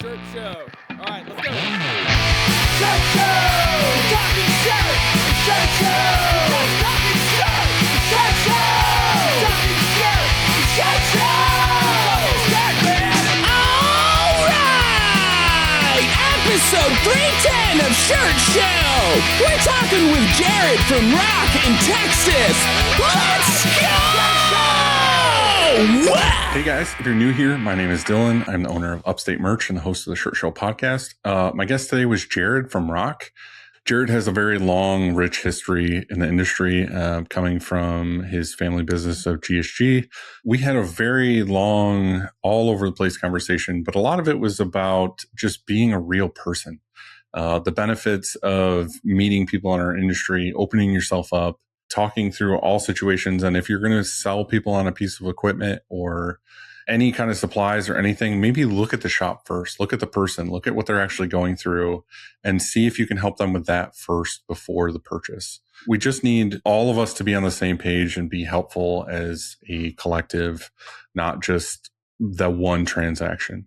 Shirt show. All right, let's go. Shirt show! Talking shirt! Shirt show! Talking shirt! Shirt show! Talking shirt! Shirt show! Shirt, man! All right! Episode 310 of Shirt Show! We're talking with Jared from ROQ in Texas! Let's go! Hey guys, if you're new here, my name is Dylan. I'm the owner of Upstate Merch and the host of the Shirt Show podcast. My guest today was Jared from ROQ. Jared has a very long, rich history in the industry, coming from his family business of GSG. We had a very long, all over the place conversation, but a lot of it was about just being a real person. The benefits of meeting people in our industry, opening yourself up, talking through all situations. And if you're going to sell people on a piece of equipment or any kind of supplies or anything, maybe look at the shop first, look at the person, look at what they're actually going through and see if you can help them with that first before the purchase. We just need all of us to be on the same page and be helpful as a collective, not just the one transaction.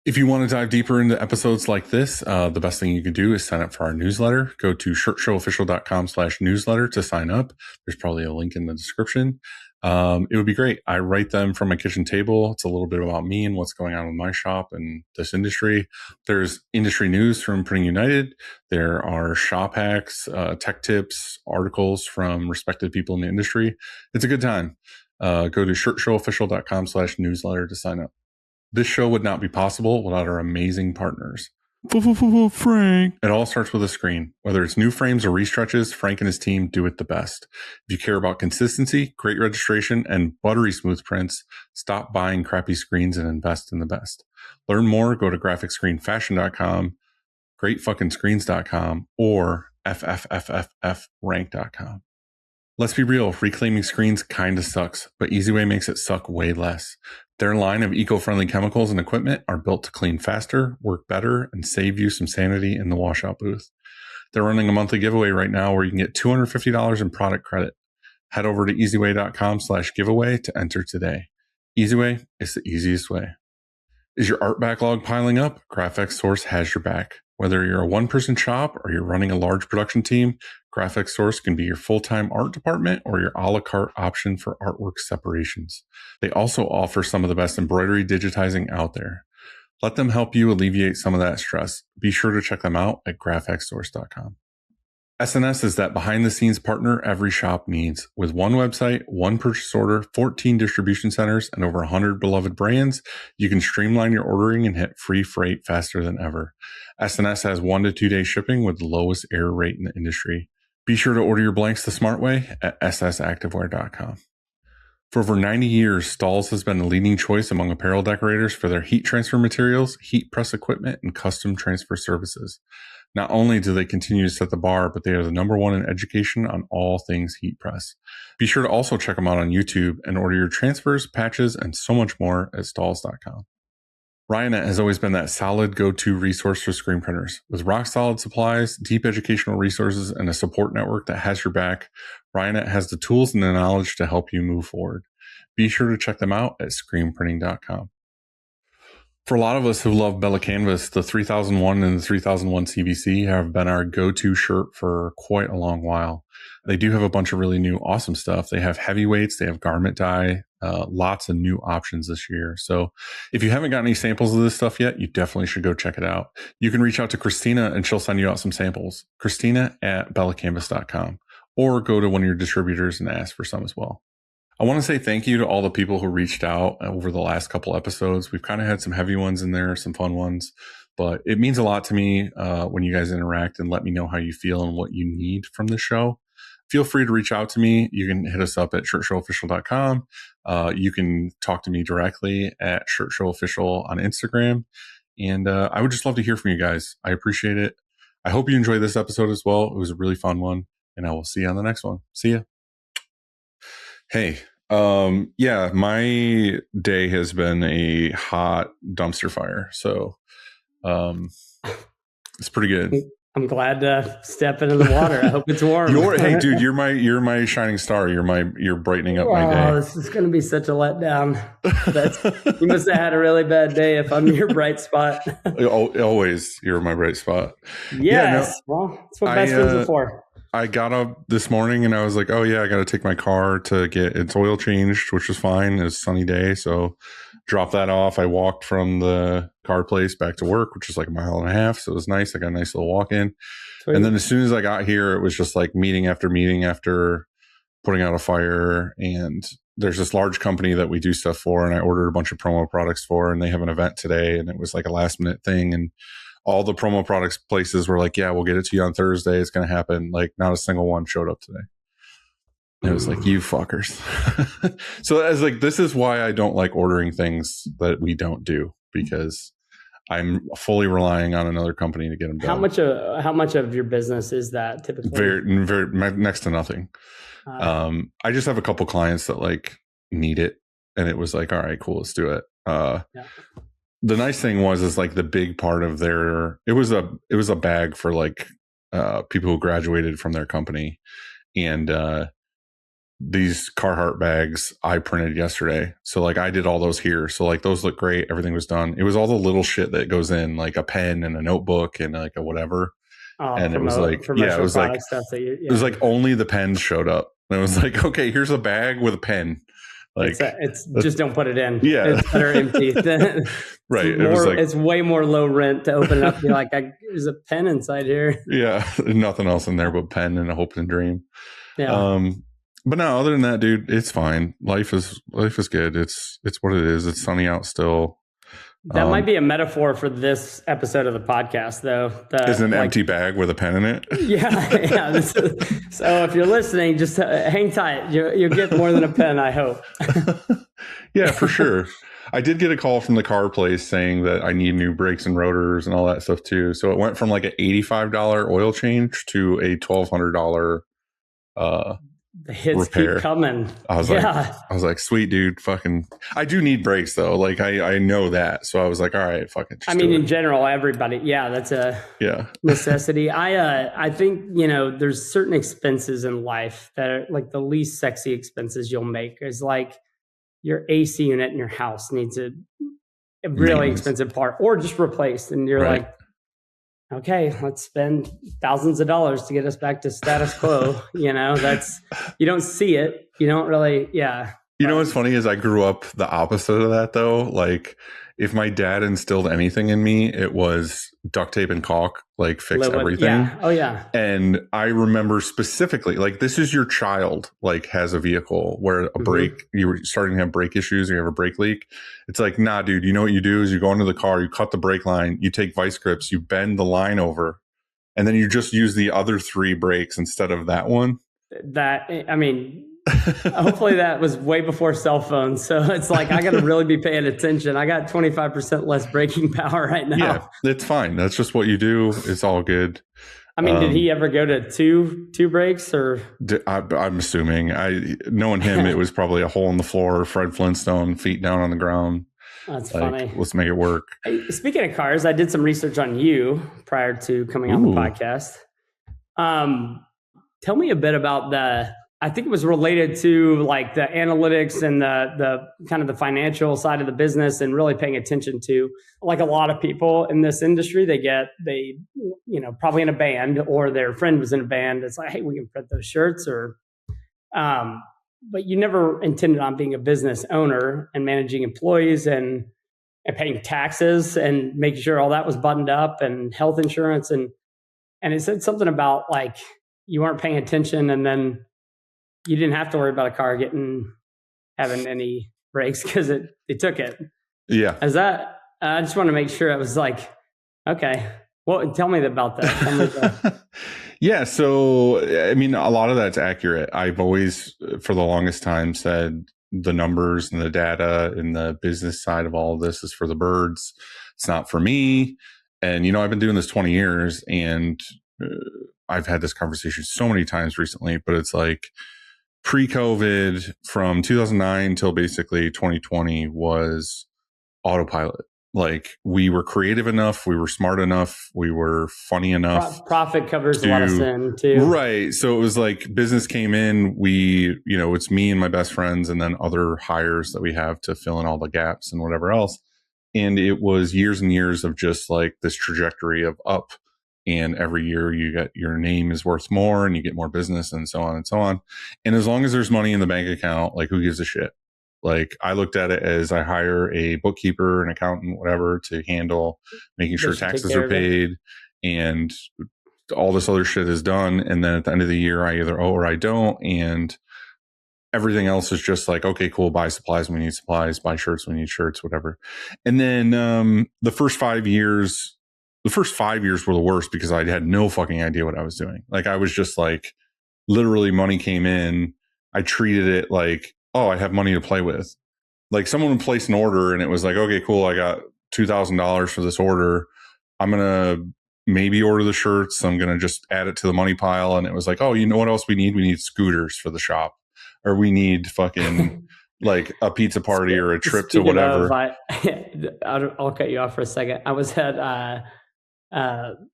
If you want to dive deeper into episodes like this, the best thing you can do is sign up for our newsletter. Go to shirtshowofficial.com/newsletter to sign up. There's probably a link in the description. It would be great. I write them from my kitchen table. It's a little bit about me and what's going on with my shop and this industry. There's industry news from Printing United. There are shop hacks, tech tips, articles from respected people in the industry. It's a good time. Go to shirtshowofficial.com/newsletter to sign up. This show would not be possible without our amazing partners. Frank. It all starts with a screen. Whether it's new frames or restretches, Frank and his team do it the best. If you care about consistency, great registration, and buttery smooth prints, stop buying crappy screens and invest in the best. Learn more, go to graphicscreenfashion.com, greatfuckingscreens.com, or ffffrank.com. Let's be real, reclaiming screens kind of sucks, but EasyWay makes it suck way less. Their line of eco-friendly chemicals and equipment are built to clean faster, work better, and save you some sanity in the washout booth. They're running a monthly giveaway right now where you can get $250 in product credit. Head over to easyway.com/giveaway to enter today. EasyWay is the easiest way. Is your art backlog piling up? Graphics Source has your back. Whether you're a one-person shop or you're running a large production team, Graphics Source can be your full-time art department or your a la carte option for artwork separations. They also offer some of the best embroidery digitizing out there. Let them help you alleviate some of that stress. Be sure to check them out at graphxsource.com. SNS is that behind-the-scenes partner every shop needs. With one website, one purchase order, 14 distribution centers, and over 100 beloved brands, you can streamline your ordering and hit free freight faster than ever. SNS has 1 to 2 day shipping with the lowest error rate in the industry. Be sure to order your blanks the smart way at ssactivewear.com. For over 90 years, Stahls has been the leading choice among apparel decorators for their heat transfer materials, heat press equipment, and custom transfer services. Not only do they continue to set the bar, but they are the number one in education on all things heat press. Be sure to also check them out on YouTube and order your transfers, patches, and so much more at stahls.com. Ryonet has always been that solid go-to resource for screen printers. With rock-solid supplies, deep educational resources, and a support network that has your back, Ryonet has the tools and the knowledge to help you move forward. Be sure to check them out at screenprinting.com. For a lot of us who love Bella Canvas, the 3001 and the 3001 CVC have been our go-to shirt for quite a long while. They do have a bunch of really new, awesome stuff. They have heavyweights, they have garment dye, lots of new options this year. So if you haven't got any samples of this stuff yet, you definitely should go check it out. You can reach out to Christina and she'll send you out some samples. Christina at bellacanvas.com, or go to one of your distributors and ask for some as well. I want to say thank you to all the people who reached out over the last couple episodes. We've kind of had some heavy ones in there, some fun ones, but it means a lot to me when you guys interact and let me know how you feel and what you need from the show. Feel free to reach out to me. You can hit us up at shirtshowofficial.com. You can talk to me directly at shirtshowofficial on Instagram. And I would just love to hear from you guys. I appreciate it. I hope you enjoyed this episode as well. It was a really fun one, and I will see you on the next one. See ya. Hey, my day has been a hot dumpster fire. So, it's pretty good. I'm glad to step into the water. I hope it's warm. Hey, dude, you're my shining star. You're brightening up my day. Oh, this is going to be such a letdown. You must have had a really bad day if I'm your bright spot. Always, you're my bright spot. Yes. Well, that's what best friends are for. I got up this morning and I was like, oh yeah, I got to take my car to get its oil changed, which was fine. It was a sunny day. So dropped that off. I walked from the car place back to work, which is like a mile and a half. So it was nice. I got a nice little walk in. Sweet. And then as soon as I got here, it was just like meeting after putting out a fire. And there's this large company that we do stuff for. And I ordered a bunch of promo products for, and they have an event today. And it was like a last minute thing. And all the promo products places were like, yeah, we'll get it to you on Thursday. It's going to happen. Like not a single one showed up today. And it was like, you fuckers. So I was like, this is why I don't like ordering things that we don't do, because I'm fully relying on another company to get them done. How much of your business is that typically? Very next to nothing. I just have a couple clients that like need it. And it was like, all right, cool, let's do it. Yeah. The nice thing is like the big part of it was a bag for like people who graduated from their company, and these Carhartt bags I printed yesterday. So like I did all those here. So like those look great. Everything was done. It was all the little shit that goes in, like a pen and a notebook and like a whatever. And it was like, yeah, it was like stuff that it was like only the pens showed up. And it was like, okay, here's a bag with a pen. Like it's just don't put it in. Yeah, it's better empty. Right. It's way more low rent to open it up and be like, there's a pen inside here. Yeah, nothing else in there but pen and a hope and dream. Yeah. But no, other than that, dude, it's fine. Life is good. It's what it is. It's sunny out still. That might be a metaphor for this episode of the podcast, though. Is an empty bag with a pen in it? Yeah. So if you're listening, just hang tight. You'll get more than a pen, I hope. Yeah, for sure. I did get a call from the car place saying that I need new brakes and rotors and all that stuff too. So it went from like an $85 oil change to a $1,200 the hits repair. Keep coming. I was like, sweet dude, fucking. I do need brakes though. Like I know that, so I was like, all right, fucking. In general, everybody, that's a necessity. I think there's certain expenses in life that are like the least sexy expenses you'll make is like your AC unit in your house needs a really expensive part or just replaced, and you're like, okay, let's spend thousands of dollars to get us back to status quo. That's, you don't see it. You don't really, You know what's funny is I grew up the opposite of that though. Like if my dad instilled anything in me, it was duct tape and caulk, like fix everything. Yeah. Oh yeah. And I remember specifically, like this is your child, like has a vehicle where a brake, you're starting to have brake issues, or you have a brake leak. It's like, nah, dude, you know what you do is you go into the car, you cut the brake line, you take vice grips, you bend the line over, and then you just use the other 3 brakes instead of that one. Hopefully that was way before cell phones. So it's like, I got to really be paying attention. I got 25% less braking power right now. Yeah, it's fine. That's just what you do. It's all good. Did he ever go to two brakes or? I'm assuming knowing him, it was probably a hole in the floor, Fred Flintstone, feet down on the ground. That's funny. Let's make it work. Hey, speaking of cars, I did some research on you prior to coming on the podcast. Tell me a bit about I think it was related to like the analytics and the kind of the financial side of the business, and really paying attention to, like a lot of people in this industry, they probably in a band or their friend was in a band. It's like, hey, we can print those shirts but you never intended on being a business owner and managing employees and paying taxes and making sure all that was buttoned up and health insurance. And it said something about like, you weren't paying attention, and then you didn't have to worry about a car having any brakes because they took it. Yeah. I just want to make sure. I was like, okay, well, tell me about that. Yeah. So, a lot of that's accurate. I've always, for the longest time, said the numbers and the data and the business side of all of this is for the birds. It's not for me. And, I've been doing this 20 years, and I've had this conversation so many times recently, but it's like, pre-COVID, from 2009 till basically 2020 was autopilot. Like we were creative enough, we were smart enough, we were funny enough. Profit covers a lot of sin too. Right. So it was like business came in, it's me and my best friends and then other hires that we have to fill in all the gaps and whatever else. And it was years and years of just like this trajectory of up. And every year your name is worth more and you get more business and so on and so on. And as long as there's money in the bank account, like who gives a shit? Like I looked at it as I hire a bookkeeper, an accountant, whatever, to handle making sure taxes are paid and all this other shit is done. And then at the end of the year, I either owe or I don't. And everything else is just like, okay, cool. Buy supplies when we need supplies, buy shirts when we need shirts, whatever. And then the first 5 years were the worst because I had no fucking idea what I was doing. Like I was just like, literally money came in. I treated it like, oh, I have money to play with. Like someone would place an order and it was like, okay, cool. I got $2,000 for this order. I'm going to maybe order the shirts. I'm going to just add it to the money pile. And it was like, oh, you know what else we need? We need scooters for the shop, or we need fucking like a pizza party or a trip to whatever. I'll cut you off for a second. I was at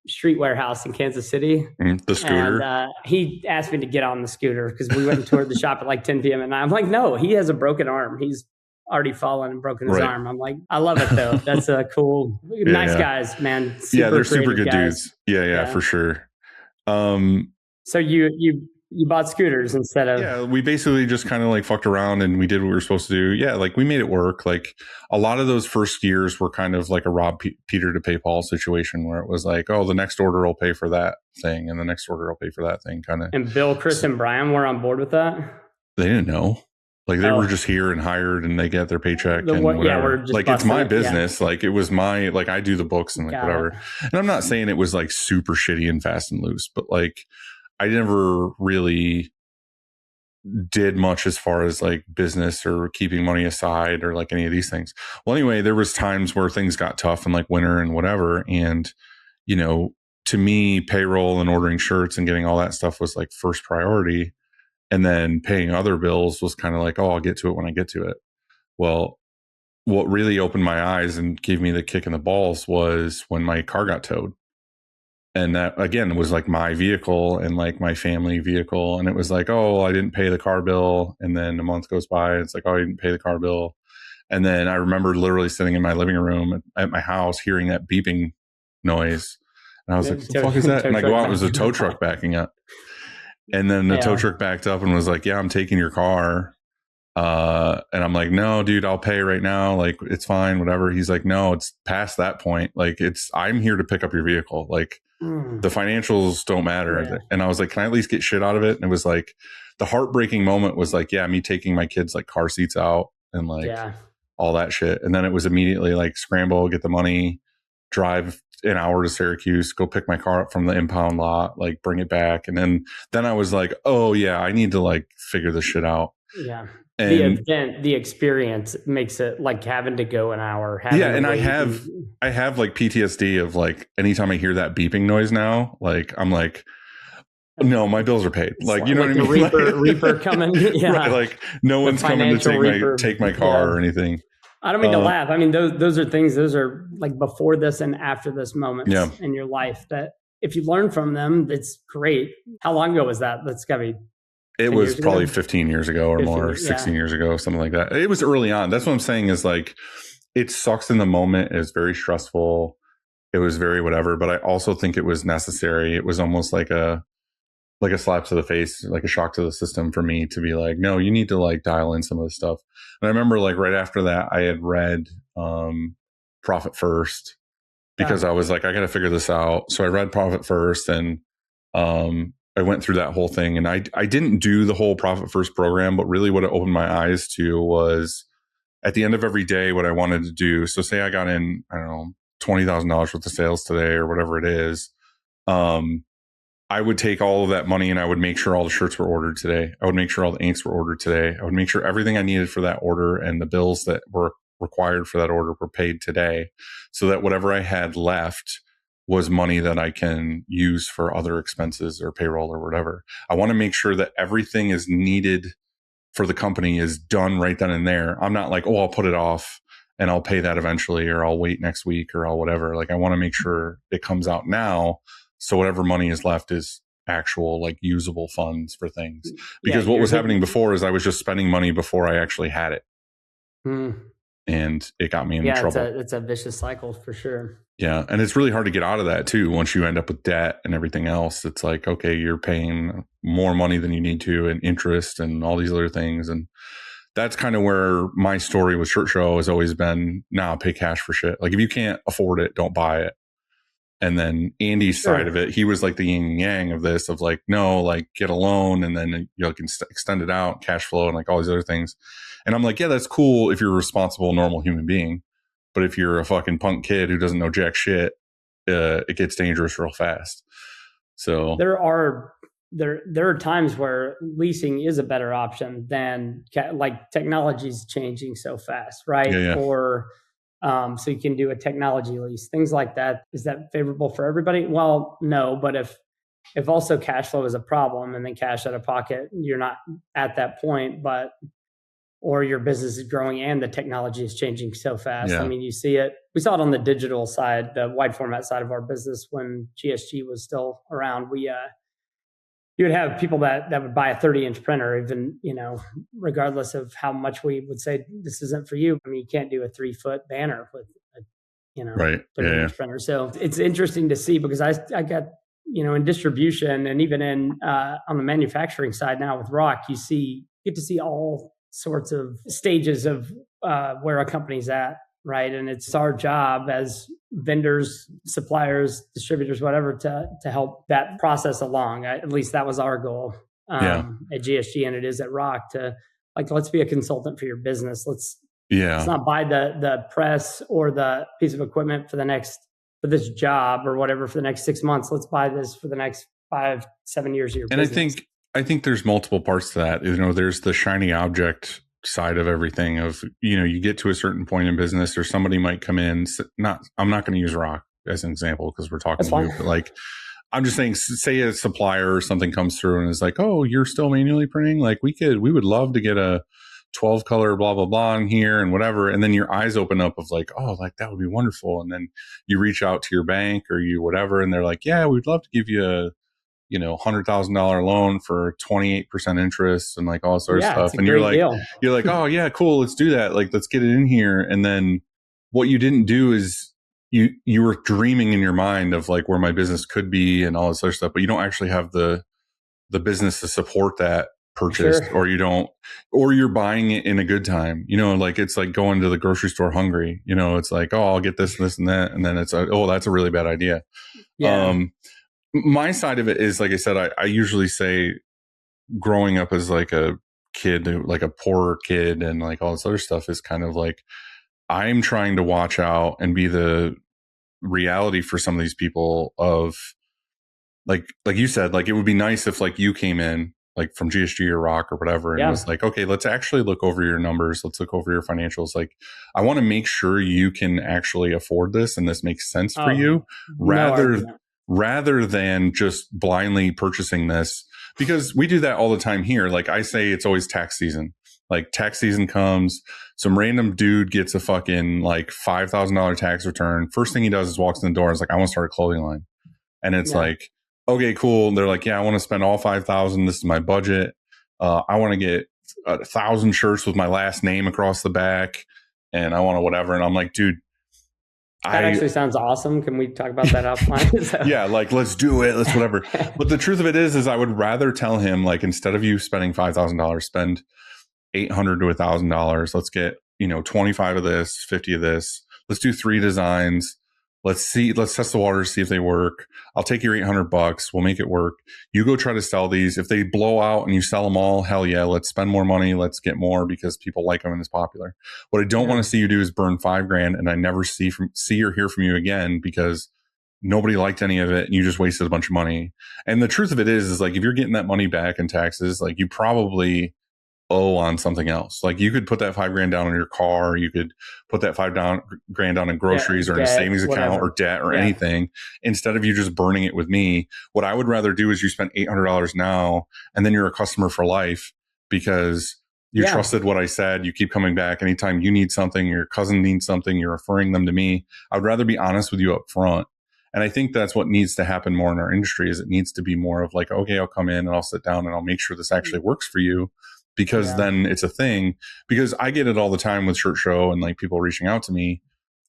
Street Warehouse in Kansas City. The scooter. And he asked me to get on the scooter because we went and toured the shop at like 10 p.m. at night. I'm like, no, he has a broken arm. He's already fallen and broken his arm. I'm like, I love it though. That's a cool, nice guys, man. They're super good dudes. Yeah, for sure. So you bought scooters instead of... Yeah, we basically just kind of like fucked around and we did what we were supposed to do. Yeah, like we made it work. Like a lot of those first years were kind of like a rob Peter to pay Paul situation where it was like, oh, the next order will pay for that thing and the next order will pay for that thing kind of. And Bill, Chris, and Brian were on board with that? They didn't know. Like they were just here and hired and they get their paycheck and whatever. Like it's my business. Like it was my, like I do the books and like whatever. And I'm not saying it was like super shitty and fast and loose, but like I never really did much as far as like business or keeping money aside or like any of these things. Well, anyway, there was times where things got tough and like winter and whatever. And, to me, payroll and ordering shirts and getting all that stuff was like first priority. And then paying other bills was kind of like, oh, I'll get to it when I get to it. Well, what really opened my eyes and gave me the kick in the balls was when my car got towed. And that, again, was like my vehicle and like my family vehicle. And it was like, oh, I didn't pay the car bill. And then a month goes by. It's like, oh, I didn't pay the car bill. And then I remember literally sitting in my living room at my house, hearing that beeping noise. And I was like, what the fuck is that? And I go out, it was a tow truck backing up. And then the tow truck backed up and was like, yeah, I'm taking your car. And I'm like, no, dude, I'll pay right now. Like, it's fine, whatever. He's like, no, it's past that point. Like, I'm here to pick up your vehicle. Like, the financials don't matter. Yeah. And I was like, can I at least get shit out of it? And it was like, the heartbreaking moment was like, yeah, me taking my kids' like car seats out and like all that shit. And then it was immediately like scramble, get the money, drive an hour to Syracuse, go pick my car up from the impound lot, like bring it back. And then I was like, oh yeah, I need to like figure this shit out. Yeah. And the experience makes it like having to go an hour. And I have like PTSD of like, anytime I hear that beeping noise now, like, I'm like, no, my bills are paid. Like, you know what I mean? Reaper coming. Yeah. Right, like no one's coming to take my car or anything. I don't mean to laugh. I mean, those are like before this and after this moments in your life that if you learn from them, it's great. How long ago was that? That's gotta be. It was probably 15 years ago or more, 16 years ago, something like that. It was early on. That's what I'm saying is like, it sucks in the moment. It's very stressful. It was very whatever, but I also think it was necessary. It was almost like a slap to the face, like a shock to the system for me to be like, no, you need to like dial in some of this stuff. And I remember like right after that, I had read Profit First because I was like, I got to figure this out. So I read Profit First and I went through that whole thing, and I didn't do the whole Profit First program, but really what it opened my eyes to was at the end of every day, what I wanted to do. So say I got in, I don't know, $20,000 worth of sales today or whatever it is. I would take all of that money and I would make sure all the shirts were ordered today. I would make sure all the inks were ordered today. I would make sure everything I needed for that order and the bills that were required for that order were paid today, so that whatever I had left was money that I can use for other expenses or payroll or whatever. I want to make sure that everything is needed for the company is done right then and there. I'm not like, oh, I'll put it off and I'll pay that eventually, or I'll wait next week, or I'll whatever. Like I want to make sure it comes out now. So whatever money is left is actual like usable funds for things. Because what was happening before is I was just spending money before I actually had it. And it got me in trouble. It's a vicious cycle for sure. Yeah. And it's really hard to get out of that too. Once you end up with debt and everything else, it's like, okay, you're paying more money than you need to, and interest and all these other things. And that's kind of where my story with Shirt Show has always been, now pay cash for shit. Like if you can't afford it, don't buy it. And then Andy's side of it, he was like the yin and yang of this, of like, no, like get a loan and then you can extend it out, cash flow and like all these other things. And I'm like, yeah, that's cool if you're a responsible, normal human being. But if you're a fucking punk kid who doesn't know jack shit, it gets dangerous real fast. So there are times where leasing is a better option than like technology's changing so fast, right? Yeah. Or so you can do a technology lease, things like that. Is that favorable for everybody? Well, no, but if also cash flow is a problem and then cash out of pocket, you're not at that point, or your business is growing and the technology is changing so fast. Yeah. I mean, you see it. We saw it on the digital side, the wide format side of our business when GSG was still around. You would have people that would buy a 30-inch printer, even, regardless of how much we would say this isn't for you. I mean, you can't do a 3-foot banner with a, right. 30-inch printer. So it's interesting to see, because I got, in distribution and even in on the manufacturing side now with ROQ, you get to see all sorts of stages of where a company's at, right? And it's our job as vendors, suppliers, distributors, whatever, to help that process along. At least that was our goal at GSG, and it is at ROQ, to let's be a consultant for your business. Let's not buy the press or the piece of equipment for this job or whatever for the next 6 months. Let's buy this for the next 5-7 years of your business. And I think there's multiple parts to that. There's the shiny object side of everything of, you get to a certain point in business, or somebody might come in. I'm not going to use ROQ as an example because we're talking to you, but I'm just saying, say a supplier or something comes through and is like, oh, you're still manually printing? Like we would love to get a 12 color, blah, blah, blah in here and whatever. And then your eyes open up of like, oh, like that would be wonderful. And then you reach out to your bank or you whatever, and they're like, yeah, we'd love to give you a $100,000 loan for 28% interest and like all this sort of stuff. And you're like, oh yeah, cool. Let's do that. Like, let's get it in here. And then what you didn't do is you were dreaming in your mind of like where my business could be and all this other stuff, but you don't actually have the business to support that purchase, or you don't, or you're buying it in a good time, like it's like going to the grocery store hungry, it's like, oh, I'll get this and that. And then it's oh, that's a really bad idea. Yeah. My side of it is, like I said, I usually say growing up as like a kid, like a poorer kid and like all this other stuff is kind of like, I'm trying to watch out and be the reality for some of these people of like you said, like it would be nice if like you came in like from GSG or ROQ or whatever and was like, okay, let's actually look over your numbers. Let's look over your financials. Like I want to make sure you can actually afford this and this makes sense for you rather than just blindly purchasing this, because we do that all the time here. Like I say, it's always tax season. Like tax season comes, some random dude gets a fucking like $5,000 tax return. First thing he does is walks in the door and is like, I want to start a clothing line. And it's like, okay, cool. And they're like, yeah, I want to spend all 5,000. This is my budget. I want to get 1,000 shirts with my last name across the back. And I want to whatever. And I'm like, dude, that actually sounds awesome. Can we talk about that offline? Yeah, like let's do it. Let's whatever. But the truth of it is I would rather tell him like, instead of you spending $5,000, spend $800 to $1,000. Let's get 25 of this, 50 of this. Let's do 3 designs. Let's test the waters, see if they work. I'll take your $800. We'll make it work. You go try to sell these. If they blow out and you sell them all, hell yeah, let's spend more money. Let's get more because people like them and it's popular. What I don't want to see you do is burn $5,000 and I never see or hear from you again because nobody liked any of it and you just wasted a bunch of money. And the truth of it is like, if you're getting that money back in taxes, like you probably owe on something else. Like you could put that $5,000 down on your car. You could put that $5,000 down in groceries or in a savings account or debt or anything, instead of you just burning it with me. What I would rather do is you spend $800 now and then you're a customer for life because You trusted what I said. You keep coming back. Anytime you need something, your cousin needs something, you're referring them to me. I would rather be honest with you up front. And I think that's what needs to happen more in our industry is it needs to be more of like, okay, I'll come in and I'll sit down and I'll make sure this actually works for you, because then it's a thing. Because I get it all the time with Shirt Show and like people reaching out to me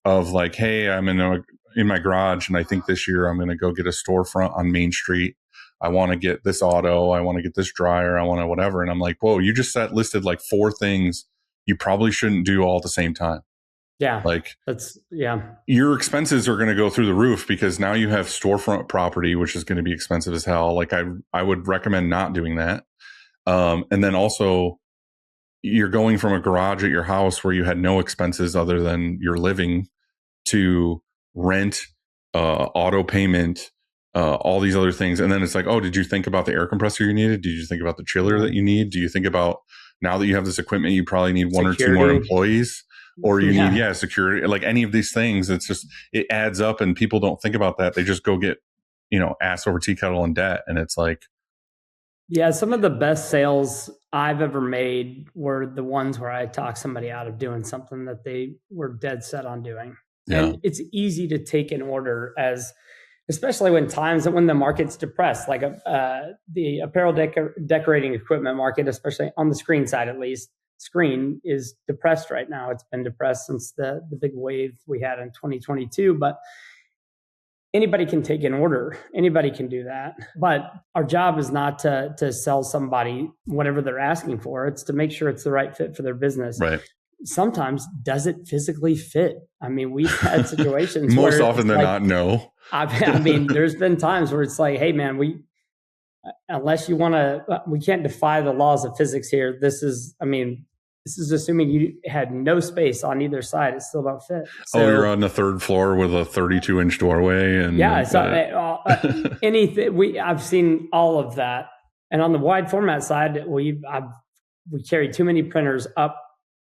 of like, hey, I'm in my garage and I think this year I'm going to go get a storefront on Main Street. I want to get this auto. I want to get this dryer. I want to whatever. And I'm like, whoa, you just listed like 4 things you probably shouldn't do all at the same time. Yeah. Like your expenses are going to go through the roof because now you have storefront property, which is going to be expensive as hell. Like I would recommend not doing that. And then also you're going from a garage at your house where you had no expenses other than your living to rent, auto payment, all these other things. And then it's like, oh, did you think about the air compressor you needed? Did you think about the chiller that you need? Do you think about now that you have this equipment, you probably need one or 2 more employees? Or you need, security, like any of these things. It's just, it adds up and people don't think about that. They just go get, ass over tea kettle in debt. And it's like. Yeah. Some of the best sales I've ever made were the ones where I talked somebody out of doing something that they were dead set on doing. Yeah. And it's easy to take an order especially when the market's depressed, like the apparel decorating equipment market, especially on the screen side, at least. Screen is depressed right now. It's been depressed since the big wave we had in 2022, but anybody can take an order. Anybody can do that. But our job is not to sell somebody whatever they're asking for. It's to make sure it's the right fit for their business. Right. Sometimes does it physically fit? I mean, we've had situations most often than not, no. I mean, there's been times where it's like, hey man, unless you want to, we can't defy the laws of physics here. This is assuming you had no space on either side. It still don't fit. So, you're on the 3rd floor with a 32-inch doorway, and anything. I've seen all of that. And on the wide format side, we carry too many printers up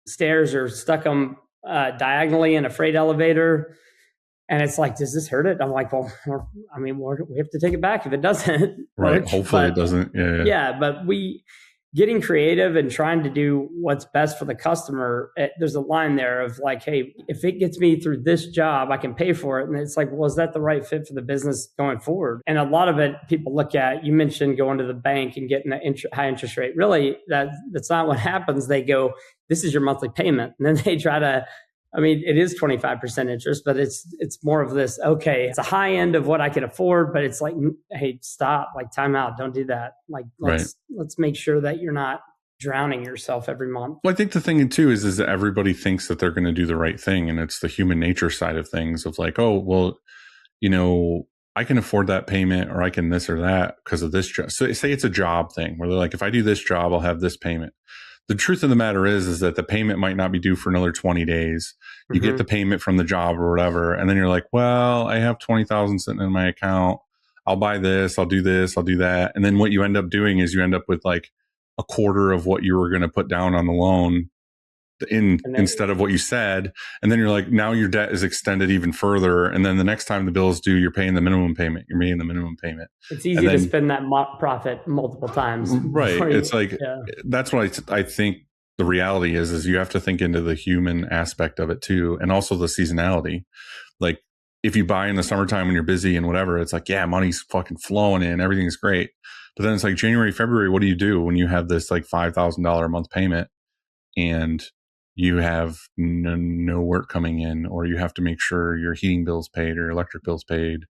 stairs or stuck them diagonally in a freight elevator. And it's like, does this hurt it? I'm like, well, we have to take it back if it doesn't. Right. Hopefully it doesn't. Yeah. But getting creative and trying to do what's best for the customer. There's a line there of like, hey, if it gets me through this job, I can pay for it. And it's like, well, is that the right fit for the business going forward? And a lot of it, people look at, you mentioned going to the bank and getting an high interest rate. Really, that's not what happens. They go, this is your monthly payment. And then they try to, it is 25% interest, but it's more of this, okay, it's a high end of what I can afford, but it's like, hey, stop, like time out. Don't do that. Like, let's make sure that you're not drowning yourself every month. Well, I think the thing too is that everybody thinks that they're going to do the right thing. And it's the human nature side of things of like, oh, well, I can afford that payment or I can this or that because of this job. So say it's a job thing where they're like, if I do this job, I'll have this payment. The truth of the matter is that the payment might not be due for another 20 days. You get the payment from the job or whatever. And then you're like, well, I have 20,000 sitting in my account. I'll buy this. I'll do this. I'll do that. And then what you end up doing is you end up with like a quarter of what you were going to put down on the loan instead of what you said. And then you're like, now your debt is extended even further. And then the next time the bill is due, you're paying the minimum payment. You're paying the minimum payment. It's easy to spend that profit multiple times. Right. It's like, that's what I think the reality is you have to think into the human aspect of it too. And also the seasonality. Like if you buy in the summertime when you're busy and whatever, it's like, yeah, money's fucking flowing in. Everything's great. But then it's like January, February, what do you do when you have this like $5,000 a month payment and you have no work coming in, or you have to make sure your heating bill's paid or your electric bill's paid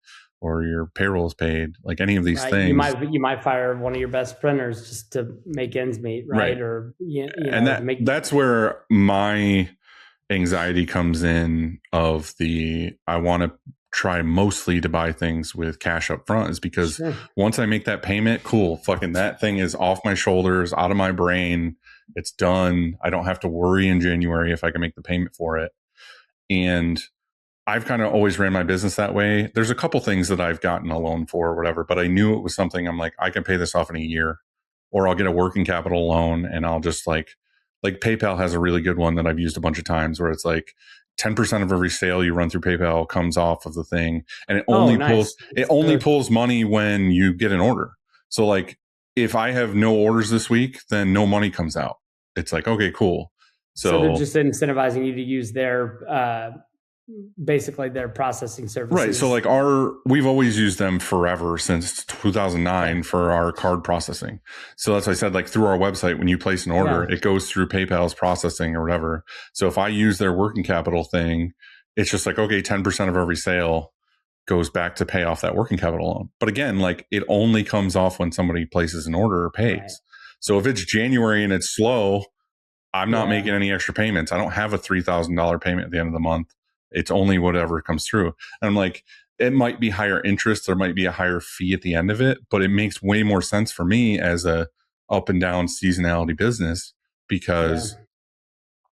or your payroll's paid, like any of these things. You might fire one of your best printers just to make ends meet, right? Or that's where my anxiety comes in of I want to try mostly to buy things with cash up front is because once I make that payment, cool, fucking that thing is off my shoulders, out of my brain. It's done. I don't have to worry in January if I can make the payment for it. And I've kind of always ran my business that way. There's a couple things that I've gotten a loan for or whatever, but I knew it was something I'm like, I can pay this off in a year, or I'll get a working capital loan and I'll just like PayPal has a really good one that I've used a bunch of times where it's like 10% of every sale you run through PayPal comes off of the thing. And it only pulls money when you get an order. So like, if I have no orders this week, then no money comes out. it's like, okay, cool. So they're just incentivizing you to use their basically their processing services. Right. So like we've always used them forever since 2009 for our card processing. So that's why I said, like, through our website, when you place an order, it goes through PayPal's processing or whatever. So if I use their working capital thing, it's just like, okay, 10% of every sale goes back to pay off that working capital loan. But again, like, it only comes off when somebody places an order or pays. Right. So if it's January and it's slow, I'm not making any extra payments. I don't have a $3,000 payment at the end of the month. It's only whatever comes through. And I'm like, it might be higher interest. There might be a higher fee at the end of it, but it makes way more sense for me as a up and down seasonality business because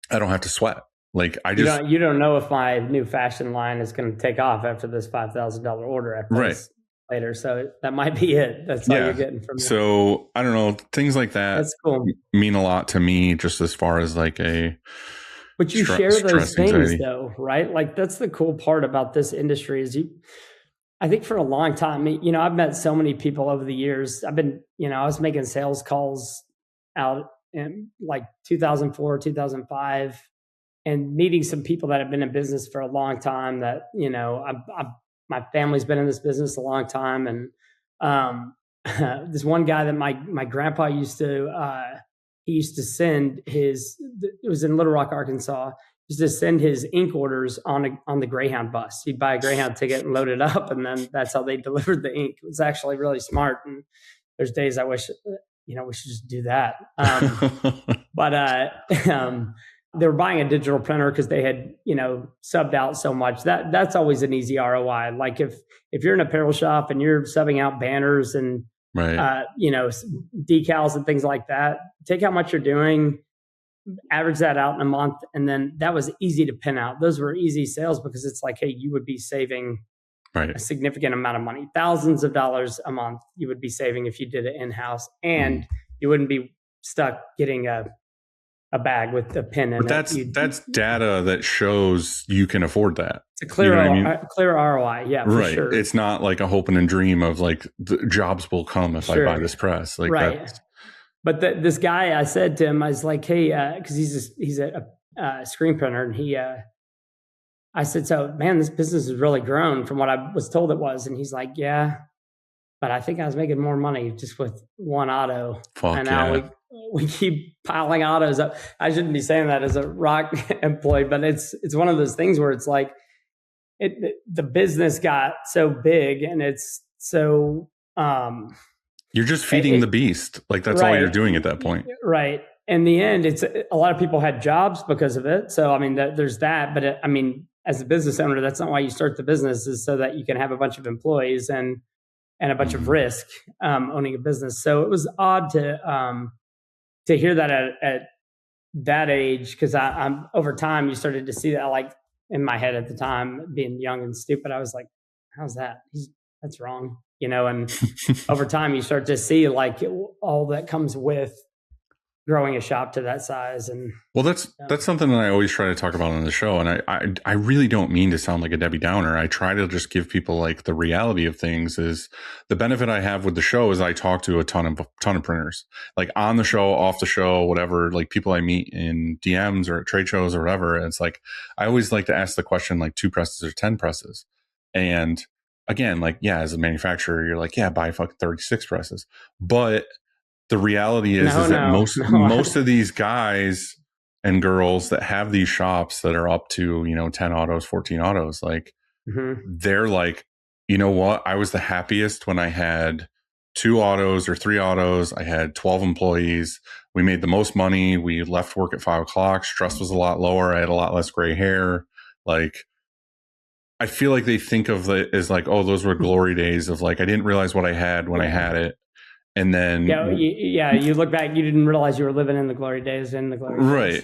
I don't have to sweat. Like, you don't know if my new fashion line is going to take off after this $5,000 order I place later. So that might be it. That's all you're getting from me. So I don't know, things like that. That's cool. Mean a lot to me, just as far as like but you share those things though, right? Like, that's the cool part about this industry is I think for a long time, I've met so many people over the years. I've been, I was making sales calls out in like 2004, 2005, and meeting some people that have been in business for a long time that, my family's been in this business a long time. And this one guy that my grandpa used to, he used to send it was in Little Rock, Arkansas. He used to send his ink orders on the Greyhound bus. He'd buy a Greyhound ticket and load it up, and then that's how they delivered the ink. It was actually really smart. And there's days I wish, we should just do that. But they were buying a digital printer because they had, subbed out so much. That's always an easy ROI. Like if you're in an apparel shop and you're subbing out banners and decals and things like that, take how much you're doing, average that out in a month. And then that was easy to pin out. Those were easy sales because it's like, hey, you would be saving a significant amount of money, thousands of dollars a month you would be saving if you did it in-house, and you wouldn't be stuck getting a bag with a pin in it. But that's data that shows you can afford that. It's a clear, clear ROI. Yeah, for sure. It's not like a hoping and dream of like the jobs will come if I buy this press. Like But this guy, I said to him, I was like, hey, because he's a screen printer, and I said, so man, this business has really grown from what I was told it was. And he's like, yeah, but I think I was making more money just with one auto. And now we keep piling autos up. I shouldn't be saying that as a ROQ employee, but it's one of those things where it's like the business got so big, and it's so you're just feeding the beast. Like that's all you're doing at that point. Right. In the end, it's a lot of people had jobs because of it. So, I mean, there's that. But as a business owner, that's not why you start the business, is so that you can have a bunch of employees and a bunch of risk owning a business. So it was odd to hear that at that age, because I'm over time you started to see that, like in my head at the time, being young and stupid, I was like, how's that? That's wrong, and over time you start to see like all that comes with growing a shop to that size. And well, that's something that I always try to talk about on the show. And I really don't mean to sound like a Debbie Downer. I try to just give people like the reality of things. Is the benefit I have with the show is I talk to a ton of printers, like on the show, off the show, whatever, like people I meet in DMs or at trade shows or whatever. And it's like, I always like to ask the question, like 2 presses or 10 presses. And again, like, yeah, as a manufacturer, you're like, yeah, buy fucking 36 presses. But the reality is that most of these guys and girls that have these shops that are up to, 10 autos, 14 autos, like they're like, you know what? I was the happiest when I had 2 autos or 3 autos. I had 12 employees. We made the most money. We left work at 5 o'clock. Stress was a lot lower. I had a lot less gray hair. Like, I feel like they think of it as like, oh, those were glory days of like, I didn't realize what I had when I had it. And then, you look back, you didn't realize you were living in the glory days, days,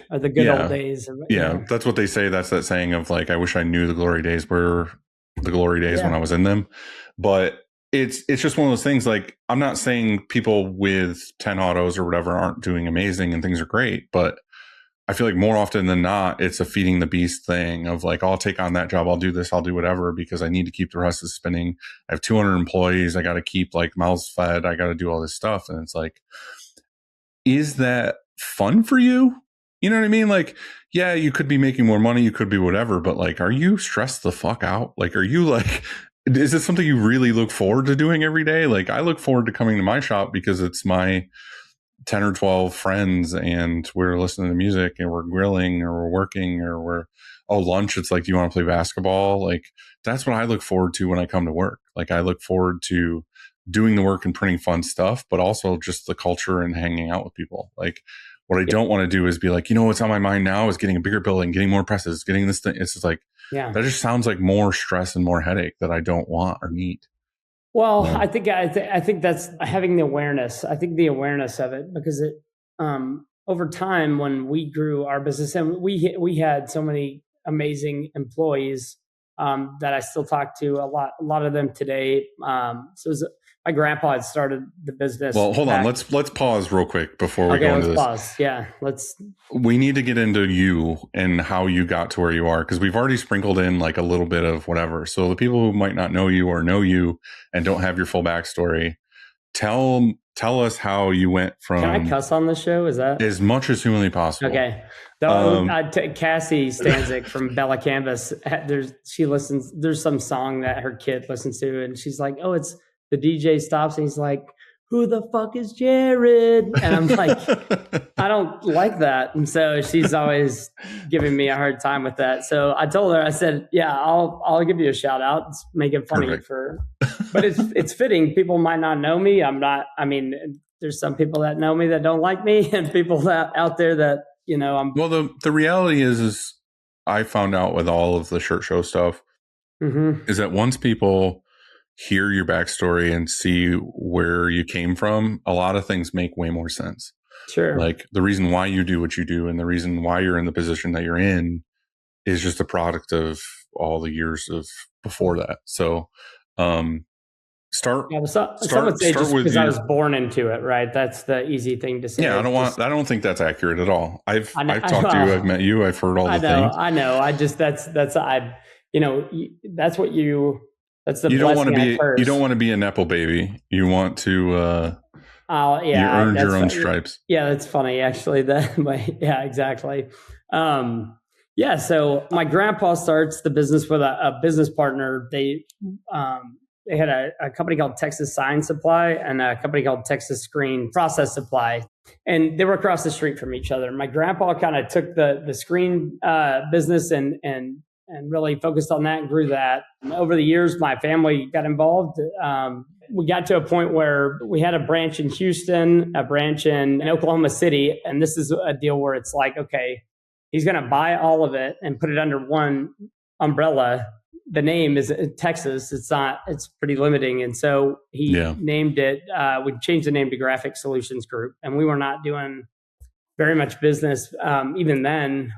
or the good old days. That's what they say. That's that saying of like, I wish I knew the glory days were the glory days when I was in them. But it's just one of those things. Like, I'm not saying people with 10 autos or whatever aren't doing amazing and things are great, but I feel like more often than not, it's a feeding the beast thing of like, I'll take on that job. I'll do this. I'll do whatever because I need to keep the rest of spinning. I have 200 employees. I got to keep like mouths fed. I got to do all this stuff. And it's like, is that fun for you? You know what I mean? Like, yeah, you could be making more money, you could be whatever, but like, are you stressed the fuck out? Like, are you like, is it something you really look forward to doing every day? Like, I look forward to coming to my shop because it's my 10 or 12 friends and we're listening to music and we're grilling or we're working or we're, lunch. It's like, do you want to play basketball? Like, that's what I look forward to when I come to work. Like, I look forward to doing the work and printing fun stuff, but also just the culture and hanging out with people. Like, what I don't want to do is be like, what's on my mind now is getting a bigger building, getting more presses, getting this thing. It's just like, that just sounds like more stress and more headache that I don't want or need. Well, I think that's having the awareness. I think the awareness of it, because it over time when we grew our business and we had so many amazing employees that I still talk to a lot of them today. My grandpa had started the business. Well, hold on. Let's pause real quick before we go into this. Pause. Yeah, we need to get into you and how you got to where you are, because we've already sprinkled in like a little bit of whatever. So the people who might not know you or know you and don't have your full backstory, tell us how you went from. Can I cuss on the show? Is that as much as humanly possible? Okay. Cassie Stanzik from Bella Canvas. She listens. There's some song that her kid listens to, and she's like, "Oh, it's." The DJ stops and he's like, "Who the fuck is Jared?" And I'm like, I don't like that. And so she's always giving me a hard time with that. So I told her, I said, "Yeah, I'll give you a shout out. It's make it funny but it's fitting. People might not know me. There's some people that know me that don't like me, and people that out there that, I'm. Well, the reality is I found out with all of the shirt show stuff is that once people hear your backstory and see where you came from, a lot of things make way more sense. Sure. Like the reason why you do what you do and the reason why you're in the position that you're in is just a product of all the years of before that. So, start. Yeah, some would say just because I was born into it, right? That's the easy thing to say. Yeah, I don't think that's accurate at all. I've talked to you, I've met you, I've heard all the things. I know. That's what you. That's the you don't want to be. You don't want to be a nepo baby. You want to. You earned your own stripes. Yeah, that's funny actually. Yeah, exactly. So my grandpa starts the business with a business partner. They had a company called Texas Sign Supply and a company called Texas Screen Process Supply, and they were across the street from each other. My grandpa kind of took the screen business and really focused on that and grew that. And over the years, my family got involved. We got to a point where we had a branch in Houston, a branch in Oklahoma City. And this is a deal where it's like, okay, he's going to buy all of it and put it under one umbrella. The name is Texas. It's pretty limiting. And so he named it, we changed the name to Graphic Solutions Group. And we were not doing very much business even then.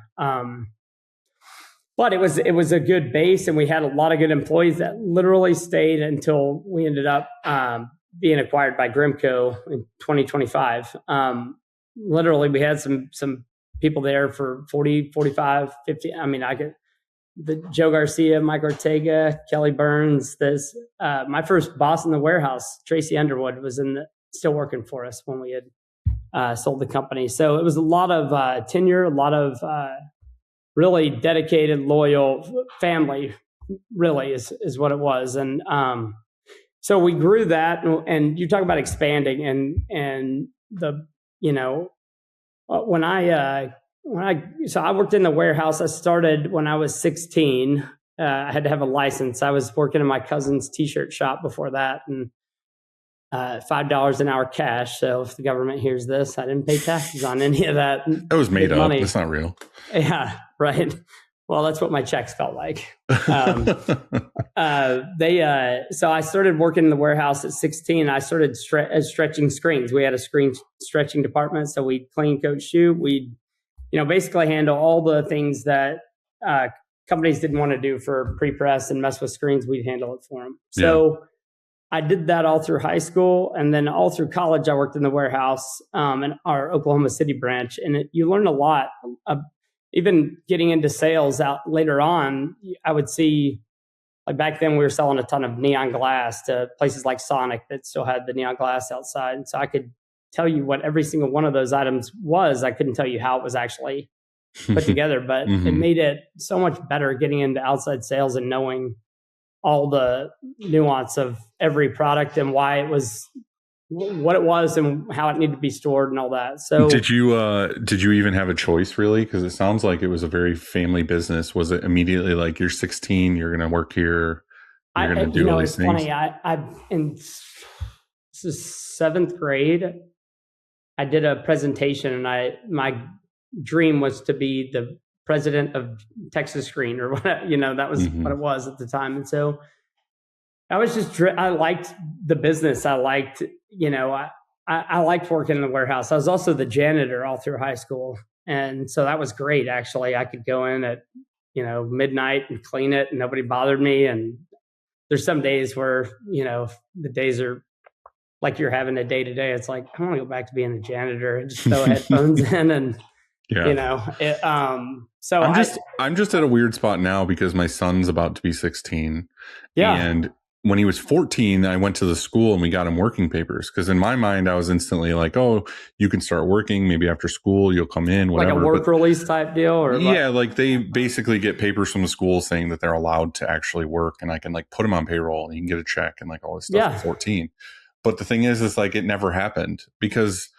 But it was a good base, and we had a lot of good employees that literally stayed until we ended up being acquired by Grimco in 2025. Literally, we had some people there for 40, 45, 50. Joe Garcia, Mike Ortega, Kelly Burns. My first boss in the warehouse, Tracy Underwood, was still working for us when we had sold the company. So it was a lot of tenure, a lot of really dedicated, loyal family, really is what it was. And so we grew that, and you talk about expanding and when I worked in the warehouse. I started when I was 16. I had to have a license. I was working in my cousin's t-shirt shop before that, and $5 an hour cash. So if the government hears this, I didn't pay taxes on any of that. That was made up. It's not real. Yeah, right. Well, that's what my checks felt like. So I started working in the warehouse at 16. I started stretching screens. We had a screen stretching department. So we'd clean, coat, shoot. We'd, basically handle all the things that companies didn't want to do for pre-press and mess with screens. We'd handle it for them. So I did that all through high school, and then all through college, I worked in the warehouse in our Oklahoma City branch, and you learn a lot. Even getting into sales out later on, I would see, like back then, we were selling a ton of neon glass to places like Sonic that still had the neon glass outside, and so I could tell you what every single one of those items was. I couldn't tell you how it was actually put together, but it made it so much better getting into outside sales and knowing all the nuance of every product and why it was what it was and how it needed to be stored and all that. So did you even have a choice really? Because it sounds like it was a very family business. Was it immediately like you're 16, you're going to work here, you're going to do all these things? Funny. This is 7th grade. I did a presentation and my dream was to be the president of Texas Screen or whatever, that was what it was at the time. And so I was I liked the business. I liked, I liked working in the warehouse. I was also the janitor all through high school. And so that was great. Actually, I could go in at, midnight and clean it and nobody bothered me. And there's some days where, the days are like you're having a day to day. It's like, I want to go back to being a janitor and just throw headphones in and, so I'm just at a weird spot now because my son's about to be 16. Yeah. And when he was 14, I went to the school and we got him working papers. Because in my mind, I was instantly like, oh, you can start working. Maybe after school, you'll come in, whatever. Like a work release type deal? Or yeah, like they basically get papers from the school saying that they're allowed to actually work. And I can like put him on payroll and he can get a check and like all this stuff at 14. But the thing is like it never happened because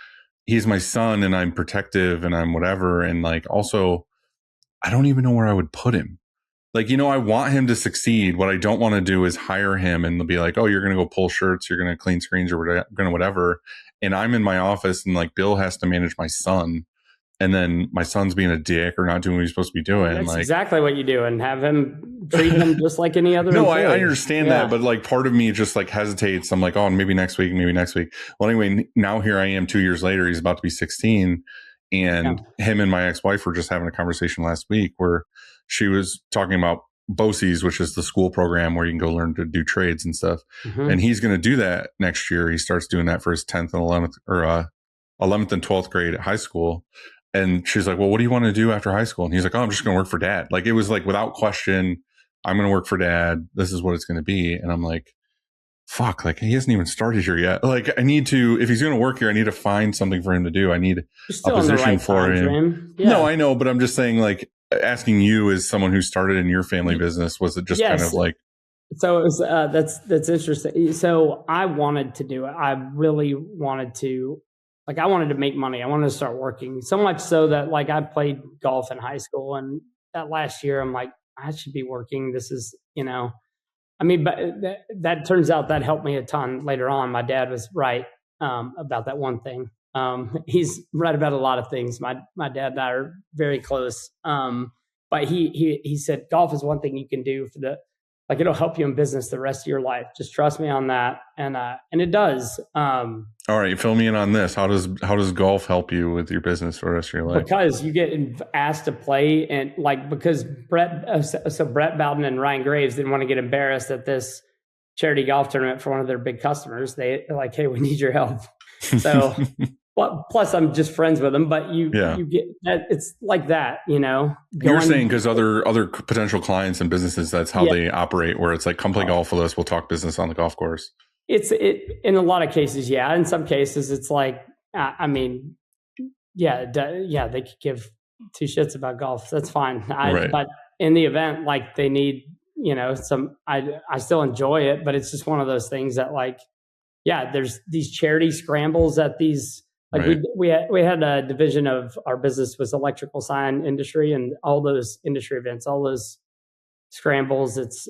he's my son and I'm protective and I'm whatever. And like also, I don't even know where I would put him. Like, I want him to succeed. What I don't want to do is hire him and they'll be like, oh, you're going to go pull shirts. You're going to clean screens or whatever. And I'm in my office and like Bill has to manage my son. And then my son's being a dick or not doing what he's supposed to be doing. That's like exactly what you do and have him treat him just like any other employee. I understand that. But like part of me just like hesitates. I'm like, oh, maybe next week. Well, anyway, now here I am 2 years later. He's about to be 16. And him and my ex-wife were just having a conversation last week where she was talking about BOCES, which is the school program where you can go learn to do trades and stuff. And he's going to do that next year. He starts doing that for his 10th and 11th or 11th and 12th grade at high school. And she's like, well, what do you want to do after high school? And he's like, oh, I'm just going to work for dad. Like it was like without question, I'm going to work for dad. This is what it's going to be. And I'm like, fuck, like he hasn't even started here yet. Like I need to, if he's going to work here, I need to find something for him to do. I need a position for him. Yeah. No, I know, but I'm just saying like asking you as someone who started in your family business, was it just kind of like, so it was, that's interesting. So I wanted to do it. I really wanted to, like, I wanted to make money. I wanted to start working so much so that like I played golf in high school and that last year I'm like, I should be working. This is, but that turns out that helped me a ton later on. My dad was right about that one thing. He's right about a lot of things. My dad and I are very close. But he said golf is one thing you can do for it'll help you in business the rest of your life. Just trust me on that. And it does. All right, fill me in on this. How does golf help you with your business for the rest of your life? Because you get asked to play and because Brett Bowden and Ryan Graves didn't want to get embarrassed at this charity golf tournament for one of their big customers. They're like, hey, we need your help. So plus I'm just friends with them, but you get that. It's like that, You're saying because other potential clients and businesses, that's how they operate, where it's like, come play golf with us. We'll talk business on the golf course. It's in a lot of cases. Yeah. In some cases it's like, they could give two shits about golf. That's fine. But in the event, like they need, I still enjoy it, but it's just one of those things that like, there's these charity scrambles at these, like we had a division of our business was electrical sign industry and all those industry events, all those scrambles. It's,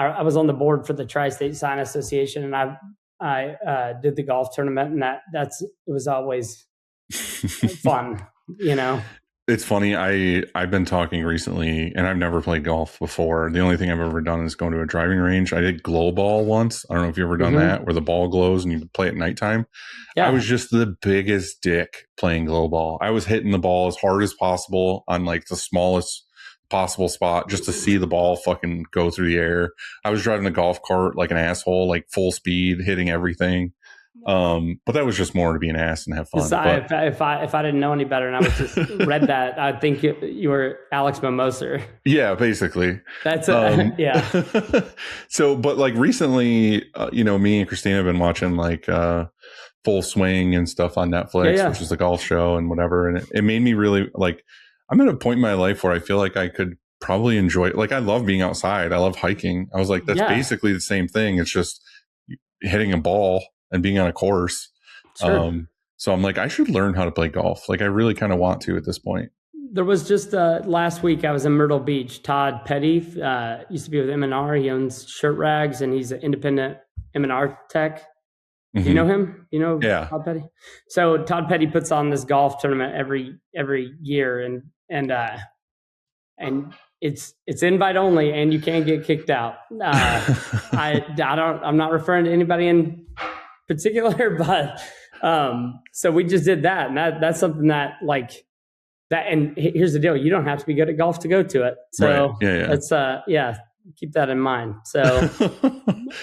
I was on the board for the Tri-State Sign Association and I did the golf tournament and it was always fun, It's funny. I've been talking recently and I've never played golf before. The only thing I've ever done is go to a driving range. I did glow ball once. I don't know if you've ever done that where the ball glows and you play at nighttime. Yeah. I was just the biggest dick playing glow ball. I was hitting the ball as hard as possible on like the smallest possible spot just to see the ball fucking go through the air. I was driving a golf cart like an asshole, like full speed, hitting everything. But that was just more to be an ass and have fun. If I didn't know any better and I was just read that, I'd think you were Alex Mimoser. Yeah, basically. That's So, but like recently, me and Christina have been watching like Full Swing and stuff on Netflix, Yeah. which is the golf show and whatever. And it made me really like, I'm at a point in my life where I feel like I could probably enjoy it. Like I love being outside. I love hiking. I was like, that's basically the same thing. It's just hitting a ball and being on a course. Sure. So I'm like, I should learn how to play golf. Like I really kind of want to at this point. There was just last week I was in Myrtle Beach. Todd Petty used to be with M&R. He owns Shirt Rags and he's an independent M&R tech. Do you know him? You know Todd Petty? So Todd Petty puts on this golf tournament every year and it's invite only and you can't get kicked out. I'm not referring to anybody in particular, but so we just did that, and that's something that like that. And here's the deal: you don't have to be good at golf to go to it. So let's keep that in mind. So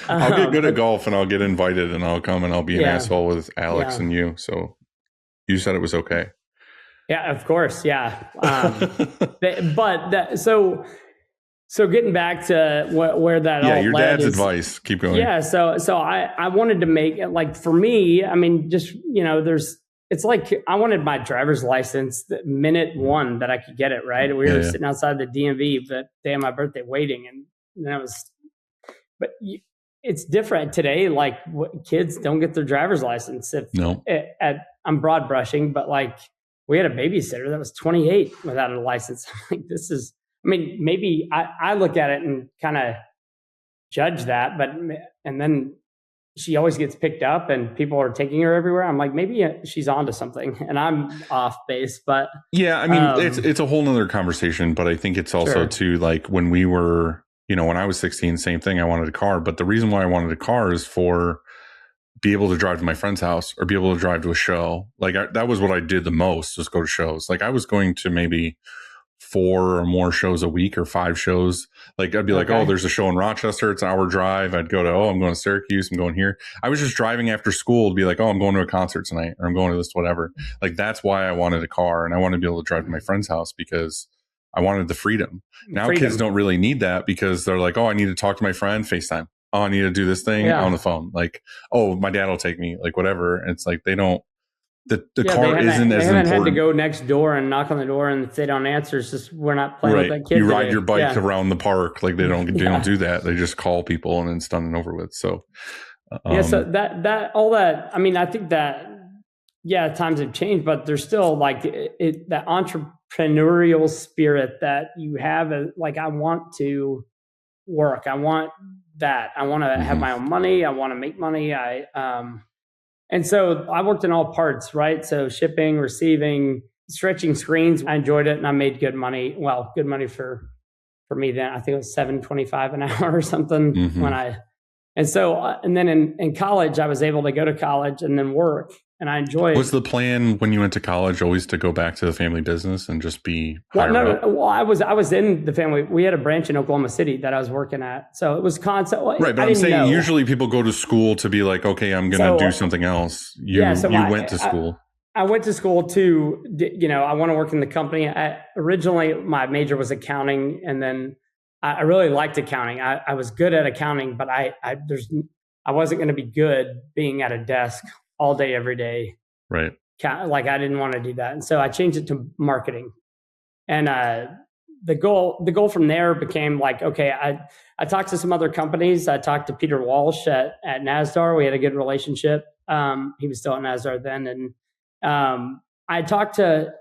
I'll get good at golf, and I'll get invited, and I'll come, and I'll be an asshole with Alex and you. So you said it was okay. Yeah, of course. Yeah. So getting back to where that all your led dad's advice. Keep going. Yeah. So I wanted to make it like, for me, I mean, just, it's like I wanted my driver's license the minute one that I could get it, right? We were sitting outside the DMV the day of my birthday waiting, and that was, but it's different today. Like kids don't get their driver's license. I'm broad brushing, but like we had a babysitter that was 28 without a license. I'm like, this is, I mean, maybe I look at it and kind of judge that, and then she always gets picked up and people are taking her everywhere. I'm like, maybe she's onto something and I'm off base, but yeah, I mean, it's a whole nother conversation, but I think it's also too, like when we were, when I was 16, same thing. I wanted a car, but the reason why I wanted a car is for be able to drive to my friend's house or be able to drive to a show. Like that was what I did the most, was go to shows. Like I was going to maybe 4 or more shows a week or 5 shows. Like I'd be like, oh, there's a show in Rochester. It's an hour drive. I'd go to, I'm going to Syracuse. I'm going here. I was just driving after school to be like, oh, I'm going to a concert tonight, or I'm going to this, whatever. Like that's why I wanted a car, and I wanted to be able to drive to my friend's house because I wanted the freedom. Now kids don't really need that because they're like, oh, I need to talk to my friend, FaceTime. Oh, I need to do this thing on the phone. Like, oh, my dad will take me, like whatever. And it's like, they don't, the car isn't as important. They haven't had to go next door and knock on the door, and if they don't answer, it's just, we're not playing with that kid. You ride your bike around the park. Like they don't do that. They just call people and it's done and over with. So, so that all that, I mean, I think that, times have changed, but there's still like that entrepreneurial spirit that you have. Like, I want to work. I want that. I want to have my own money. I want to make money. And so I worked in all parts, right? So shipping, receiving, stretching screens. I enjoyed it and I made good money. Well, good money for me then. I think it was $7.25 an hour or something and then in college, I was able to go to college and then work, and I enjoyed. Was the plan when you went to college always to go back to the family business and just be higher up? Well, I was in the family. We had a branch in Oklahoma City that I was working at. So it was constant. Right. But I'm saying usually people go to school to be like, okay, I'm going to do something else. You went to school. I went to school to, I want to work in the company. Originally, my major was accounting, and then I really liked accounting. I was good at accounting, but I wasn't going to be good being at a desk all day, every day. Right. Like I didn't want to do that. And so I changed it to marketing. And the goal from there became like, okay, I talked to some other companies. I talked to Peter Walsh at NASDAR. We had a good relationship. He was still at NASDAR then. And I talked to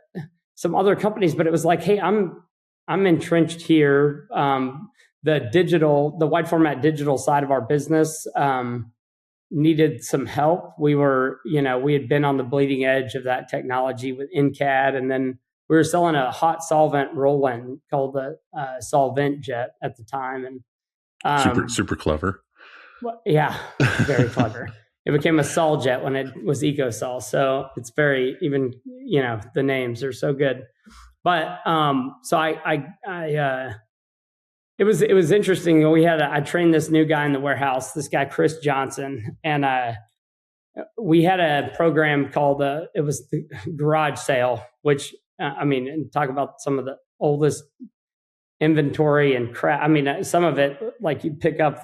some other companies, but it was like, hey, I'm entrenched here. The wide format digital side of our business needed some help. We had been on the bleeding edge of that technology with NCAD, and then we were selling a hot solvent roll-in called the Solvent Jet at the time, and super clever. Well, yeah, very clever. It became a Sol Jet when it was EcoSol, so it's very the names are so good. But so it was interesting. I trained this new guy in the warehouse, this guy Chris Johnson, and we had a program called it was the garage sale, which and talk about some of the oldest inventory and crap. I mean, some of it, like you pick up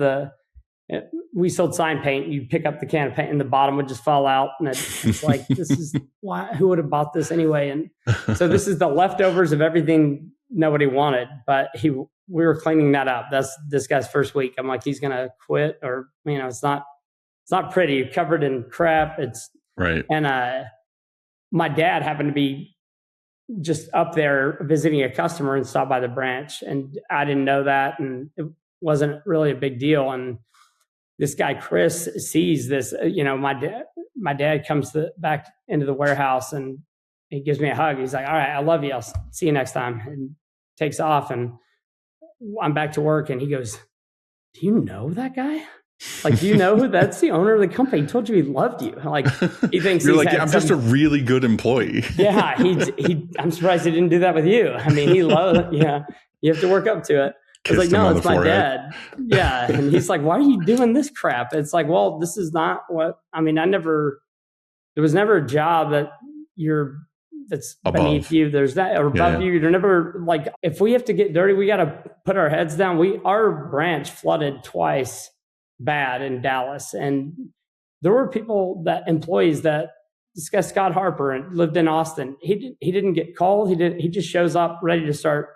we sold sign paint. You pick up the can of paint and the bottom would just fall out. And it's like, this is why, who would have bought this anyway? And so this is the leftovers of everything nobody wanted, but we were cleaning that up. That's this guy's first week. I'm like, he's going to quit, or, it's not pretty, covered in crap. It's right. And my dad happened to be just up there visiting a customer and stopped by the branch, and I didn't know that. And it wasn't really a big deal. And this guy, Chris, sees this, my dad comes back into the warehouse and he gives me a hug. He's like, all right, I love you. I'll see you next time. And takes off, and I'm back to work. And he goes, do you know that guy? Like, do you know who that's the owner of the company? He told you he loved you. Like, he thinks you're like, yeah, I'm just a really good employee. Yeah. I'm surprised he didn't do that with you. I mean, he loved, you have to work up to it. I was like, no, it's my dad. Yeah. And he's like, why are you doing this crap? It's like, well, this is not what, there was never a job that's above. Beneath you. There's that, or above you. You're never like, if we have to get dirty, we got to put our heads down. Our branch flooded twice bad in Dallas. And there were employees that, this guy, Scott Harper, and lived in Austin. He didn't get called. He just shows up ready to start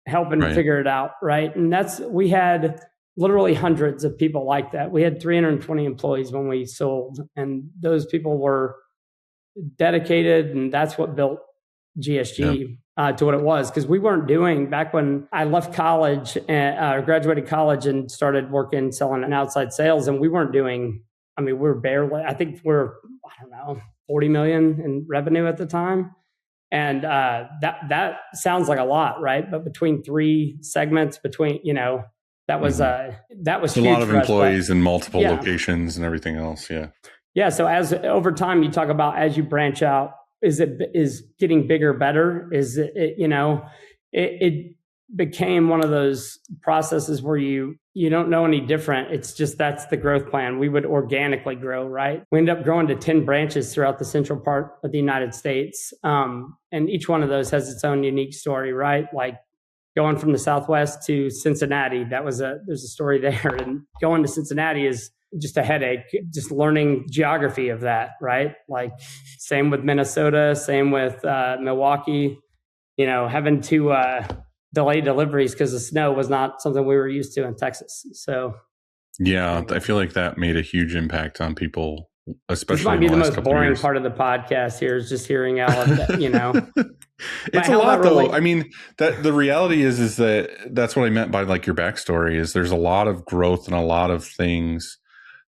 helping figure it out. Right. And we had literally hundreds of people like that. We had 320 employees when we sold, and those people were dedicated. And that's what built GSG to what it was. Cause we weren't doing, back when I left college, graduated college and started working, selling an outside sales. And we weren't doing, we're barely, I think we're, 40 million in revenue at the time. And that sounds like a lot, right? But between three segments, that was a huge lot of employees us, in multiple locations and everything else. Yeah. Yeah. So as over time, you talk about, as you branch out, is getting bigger better? Is it became one of those processes where you don't know any different. It's just, that's the growth plan. We would organically grow, right? We ended up growing to 10 branches throughout the central part of the United States. And each one of those has its own unique story, right? Like going from the Southwest to Cincinnati, there's a story there. And going to Cincinnati is just a headache, just learning geography of that, right? Like same with Minnesota, same with Milwaukee, having to delay deliveries because the snow was not something we were used to in Texas. So yeah, I feel like that made a huge impact on people, especially. This might be the most boring part of the podcast here, is just hearing all of that, It's a lot though. That the reality is that's what I meant by like your backstory is there's a lot of growth and a lot of things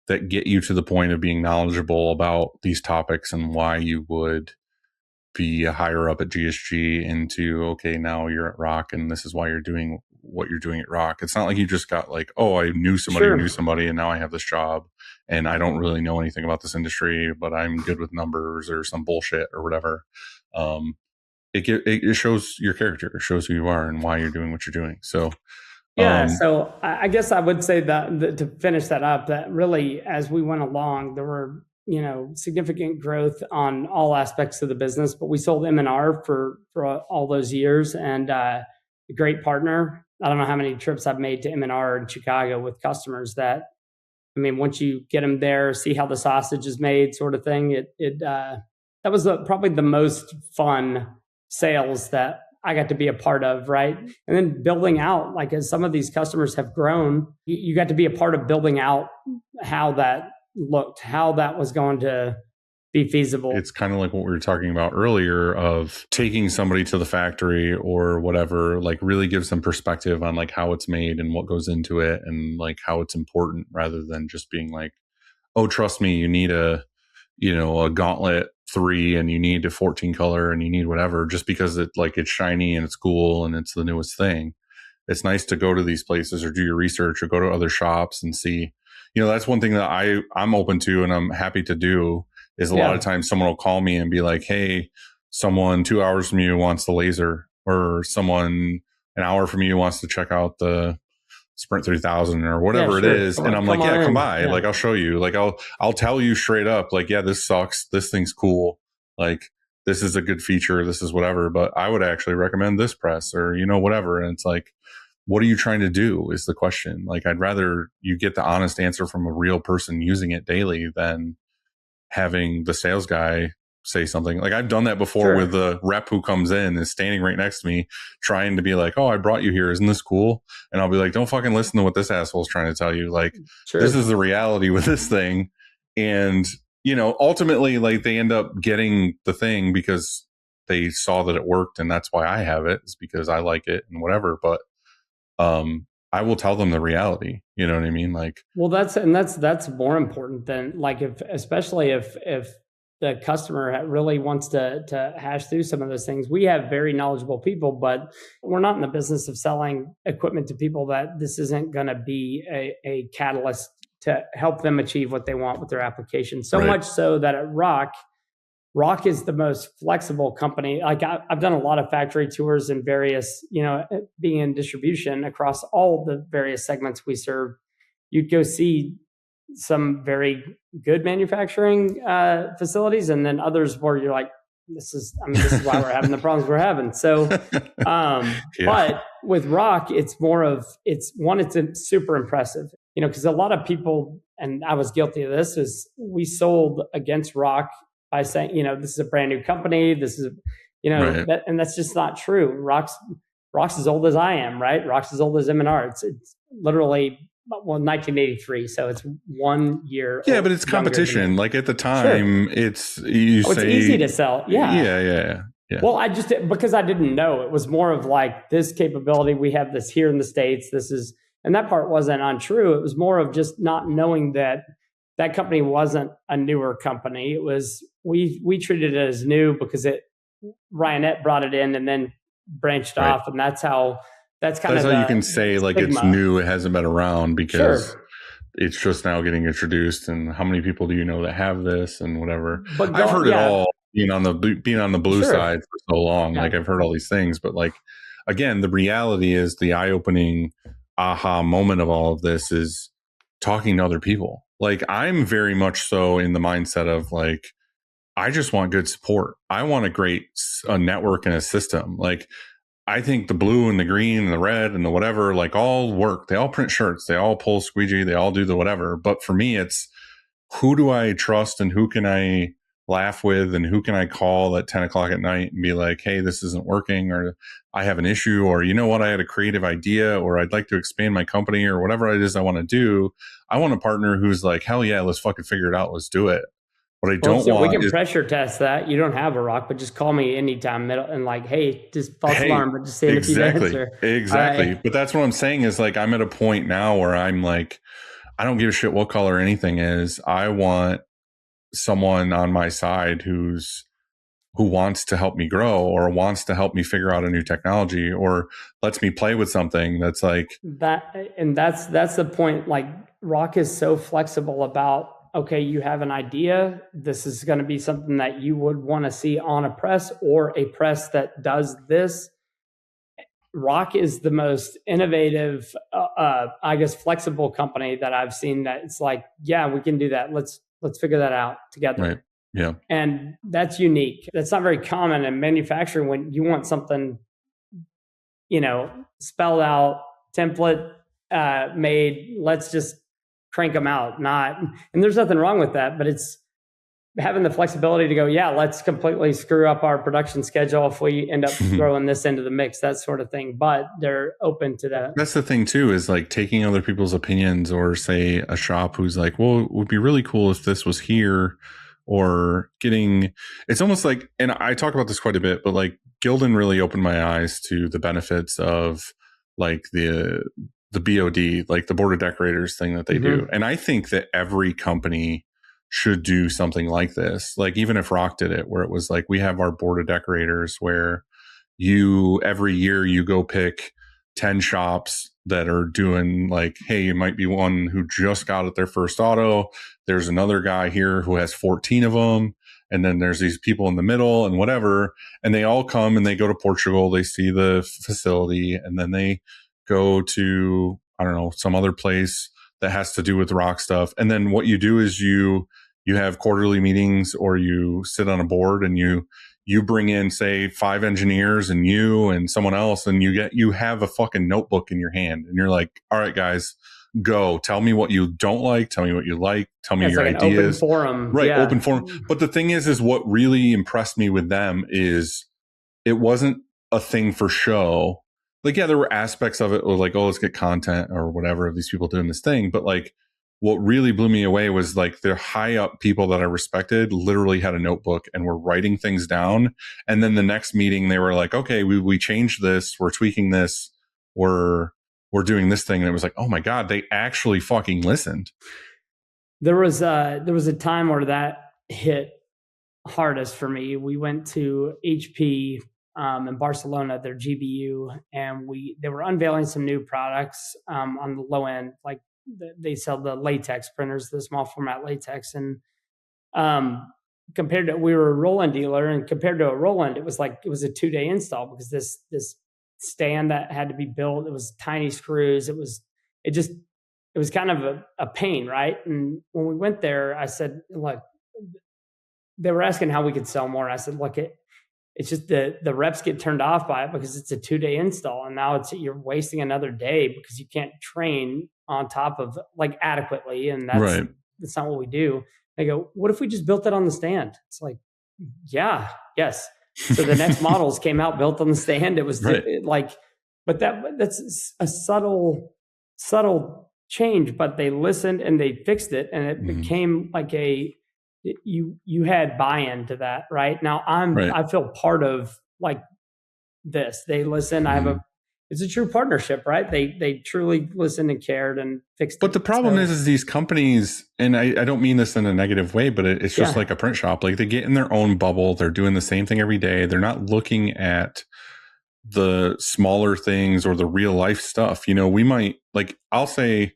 that get you to the point of being knowledgeable about these topics and why you would be higher up at GSG into, okay, now you're at ROQ and this is why you're doing what you're doing at ROQ. It's not like you just got like, oh, I knew somebody who knew somebody and now I have this job and I don't really know anything about this industry, but I'm good with numbers or some bullshit or whatever. It shows your character. It shows who you are and why you're doing what you're doing. So so I guess I would say that to finish that up, that really, as we went along, there were, significant growth on all aspects of the business, but we sold M&R for all those years, and a great partner. I don't know how many trips I've made to M&R in Chicago with customers that, once you get them there, see how the sausage is made, sort of thing. That was probably the most fun sales that I got to be a part of, right? And then building out, like as some of these customers have grown, you got to be a part of building out how that looked, how that was going to be feasible. It's kind of like what we were talking about earlier of taking somebody to the factory or whatever, like really gives them perspective on like how it's made and what goes into it and like how it's important, rather than just being like, oh, trust me, you need a gauntlet 3 and you need a 14 color and you need whatever, just because it's shiny and it's cool and it's the newest thing. It's nice to go to these places or do your research or go to other shops and see, that's one thing that I'm open to and I'm happy to do is a lot of times someone will call me and be like, hey, someone 2 hours from you wants the laser, or someone an hour from you wants to check out the Sprint 3000 or whatever it is. And I'm like, come by. Yeah. Like, I'll show you, like, I'll tell you straight up, like, yeah, this sucks. This thing's cool. Like, this is a good feature. This is whatever, but I would actually recommend this press or, whatever. And it's like, what are you trying to do is the question. Like, I'd rather you get the honest answer from a real person using it daily than having the sales guy say something. Like, I've done that before with the rep who comes in and is standing right next to me trying to be like, oh, I brought you here. Isn't this cool? And I'll be like, don't fucking listen to what this asshole's trying to tell you. Like, this is the reality with this thing. And, you know, ultimately, like, they end up getting the thing because they saw that it worked, and that's why I have it, is because I like it and whatever. But I will tell them the reality. You know what I mean? Like, well, that's more important than, like, especially if the customer really wants to hash through some of those things. We have very knowledgeable people, but we're not in the business of selling equipment to people that this isn't going to be a catalyst to help them achieve what they want with their application. So much so that at ROQ is the most flexible company. Like, I've done a lot of factory tours and various, you know, being in distribution across all the various segments we serve. You'd go see some very good manufacturing facilities, and then others where you're like, this is why we're having the problems we're having. So, but with ROQ, it's super impressive, you know, because a lot of people, and I was guilty of this, is we sold against ROQ by saying, you know, this is a brand new company. This is, you know, and that's just not true. ROQ's as old as I am, right? ROQ's as old as M&R. It's literally, 1983. So it's 1 year. Yeah, but it's competition. Like, at the time, it's easy to sell. Yeah. Well, because I didn't know, it was more of like, this capability, we have this here in the States. And that part wasn't untrue. It was more of just not knowing that company wasn't a newer company. It was, we treated it as new because Ryanette brought it in and then branched off. And that's how you can say, like, stigma. It's new, it hasn't been around because it's just now getting introduced. And how many people do you know that have this and whatever? But I've heard it all, being on the blue side for so long. Like, I've heard all these things, but, like, again, the reality is, the eye-opening aha moment of all of this is talking to other people. Like, I'm very much so in the mindset of, like, I just want good support. I want a great network and a system. Like, I think the blue and the green and the red and the whatever, like, all work. They all print shirts. They all pull squeegee. They all do the whatever. But for me, it's, who do I trust and who can I laugh with and who can I call at 10 o'clock at night and be like, hey, this isn't working, or I have an issue, or, you know what, I had a creative idea, or I'd like to expand my company, or whatever it is I want to do. I want a partner who's like, hell yeah, let's fucking figure it out. Let's do it. What I don't want, we can pressure test that. You don't have a ROQ, but just call me anytime and, like, hey, just false alarm, but just say if you don't answer. Exactly. But that's what I'm saying is, like, I'm at a point now where I'm like, I don't give a shit what color anything is. I want someone on my side who wants to help me grow, or wants to help me figure out a new technology, or lets me play with something that's like that. And that's the point. Like, ROQ is so flexible about, okay, you have an idea. This is going to be something that you would want to see on a press, or a press that does this. ROQ is the most innovative, I guess, flexible company that I've seen, that it's like, yeah, we can do that. Let's figure that out together. Right. Yeah. And that's unique. That's not very common in manufacturing, when you want something, you know, spelled out, template made, let's just crank them out. And there's nothing wrong with that, but it's having the flexibility to go, yeah, let's completely screw up our production schedule if we end up throwing this into the mix, that sort of thing. But they're open to that. That's the thing too, is like taking other people's opinions, or say a shop who's like, well, it would be really cool if this was here, or it's almost like, and I talk about this quite a bit, but like, Gildan really opened my eyes to the benefits of, like, the BOD, like the board of decorators thing that they do. And I think that every company should do something like this. Like, even if ROQ did it, where it was like, we have our board of decorators where every year you go pick 10 shops that are doing, like, hey, you might be one who just got at their first auto. There's another guy here who has 14 of them. And then there's these people in the middle and whatever. And they all come and they go to Portugal. They see the facility, and then they go to, I don't know, some other place that has to do with ROQ stuff. And then what you do is you have quarterly meetings, or you sit on a board and you you bring in, say, 5 engineers and you and someone else, and you have a fucking notebook in your hand, and you're like, all right, guys, go. Tell me what you don't like. Tell me what you like. Tell me your like ideas. An open forum. Right, open forum. But the thing is what really impressed me with them is it wasn't a thing for show. Like, yeah, there were aspects of it, or like, oh, let's get content or whatever of these people doing this thing. But like, what really blew me away was like the high up people that I respected literally had a notebook and were writing things down. And then the next meeting, they were like, okay, we changed this. We're tweaking this. We're doing this thing. And it was like, oh my God, they actually fucking listened. There was a time where that hit hardest for me. We went to HP in Barcelona, their GBU, and they were unveiling some new products on the low end, like they sell the latex printers, the small format latex. And compared to, we were a Roland dealer, and compared to a Roland, it was a 2-day install, because this stand that had to be built, it was tiny screws. It was kind of a pain, right? And when we went there, I said, look, they were asking how we could sell more. I said, look, it's just the reps get turned off by it because it's a 2-day install. And now you're wasting another day because you can't train on top of like adequately. And that's not what we do. They go, what if we just built it on the stand? It's like, yes. So the next models came out built on the stand. It was but that's a subtle change, but they listened and they fixed it. And it became like you had buy-in to that, right? Now I feel part of like this. They listen. It's a true partnership, right? They truly listened and cared and fixed it. But the problem is these companies, and I don't mean this in a negative way, but it's just like a print shop. Like, they get in their own bubble. They're doing the same thing every day. They're not looking at the smaller things or the real life stuff. We might, like, I'll say,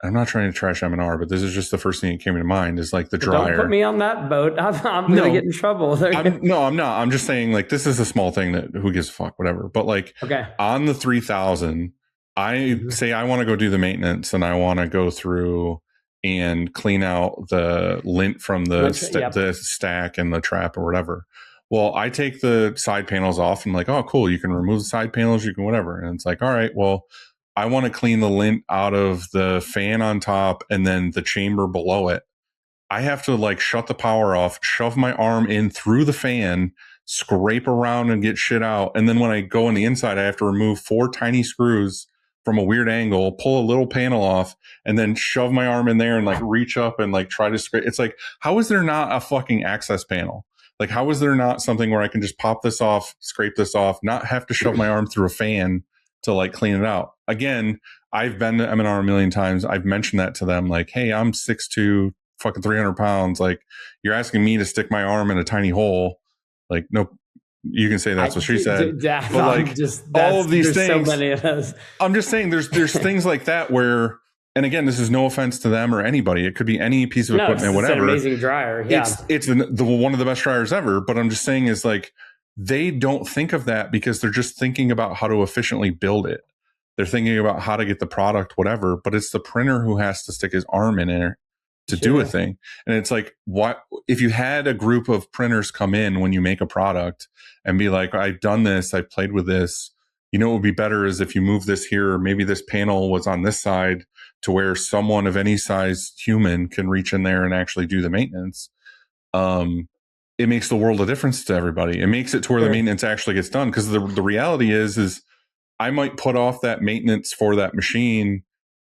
I'm not trying to trash M&R, but this is just the first thing that came to mind is like the dryer. Don't put me on that boat. I'm going to get in trouble. No, I'm not. I'm just saying, like, this is a small thing that who gives a fuck, whatever. But like on the 3000, I say I want to go do the maintenance and I want to go through and clean out the lint from the stack and the trap or whatever. Well, I take the side panels off and like, oh, cool. You can remove the side panels. You can whatever. And it's like, all right, well, I want to clean the lint out of the fan on top and then the chamber below it. I have to like shut the power off, shove my arm in through the fan, scrape around and get shit out. And then when I go on the inside, I have to remove 4 tiny screws from a weird angle, pull a little panel off, and then shove my arm in there and like reach up and like try to scrape. It's like, how is there not a fucking access panel? Like, how is there not something where I can just pop this off, scrape this off, not have to shove my arm through a fan to like clean it out? Again, I've been to M&R a million times. I've mentioned that to them. Like, hey, I'm 6'2", fucking 300 pounds. Like, you're asking me to stick my arm in a tiny hole. Like, nope. You can say that's what she said. But like, all of these things, so many of those. I'm just saying there's things like that where, and again, this is no offense to them or anybody. It could be any piece of equipment, whatever. It's an amazing dryer. Yeah. It's the one of the best dryers ever. But I'm just saying is like, they don't think of that because they're just thinking about how to efficiently build it. They're thinking about how to get the product, whatever, but it's the printer who has to stick his arm in there to do a thing. And it's like, what if you had a group of printers come in when you make a product and be like, I've done this, I've played with this. What would be better is if you move this here, or maybe this panel was on this side to where someone of any size human can reach in there and actually do the maintenance. It makes the world of difference to everybody. It makes it to where the maintenance actually gets done. Because the reality is I might put off that maintenance for that machine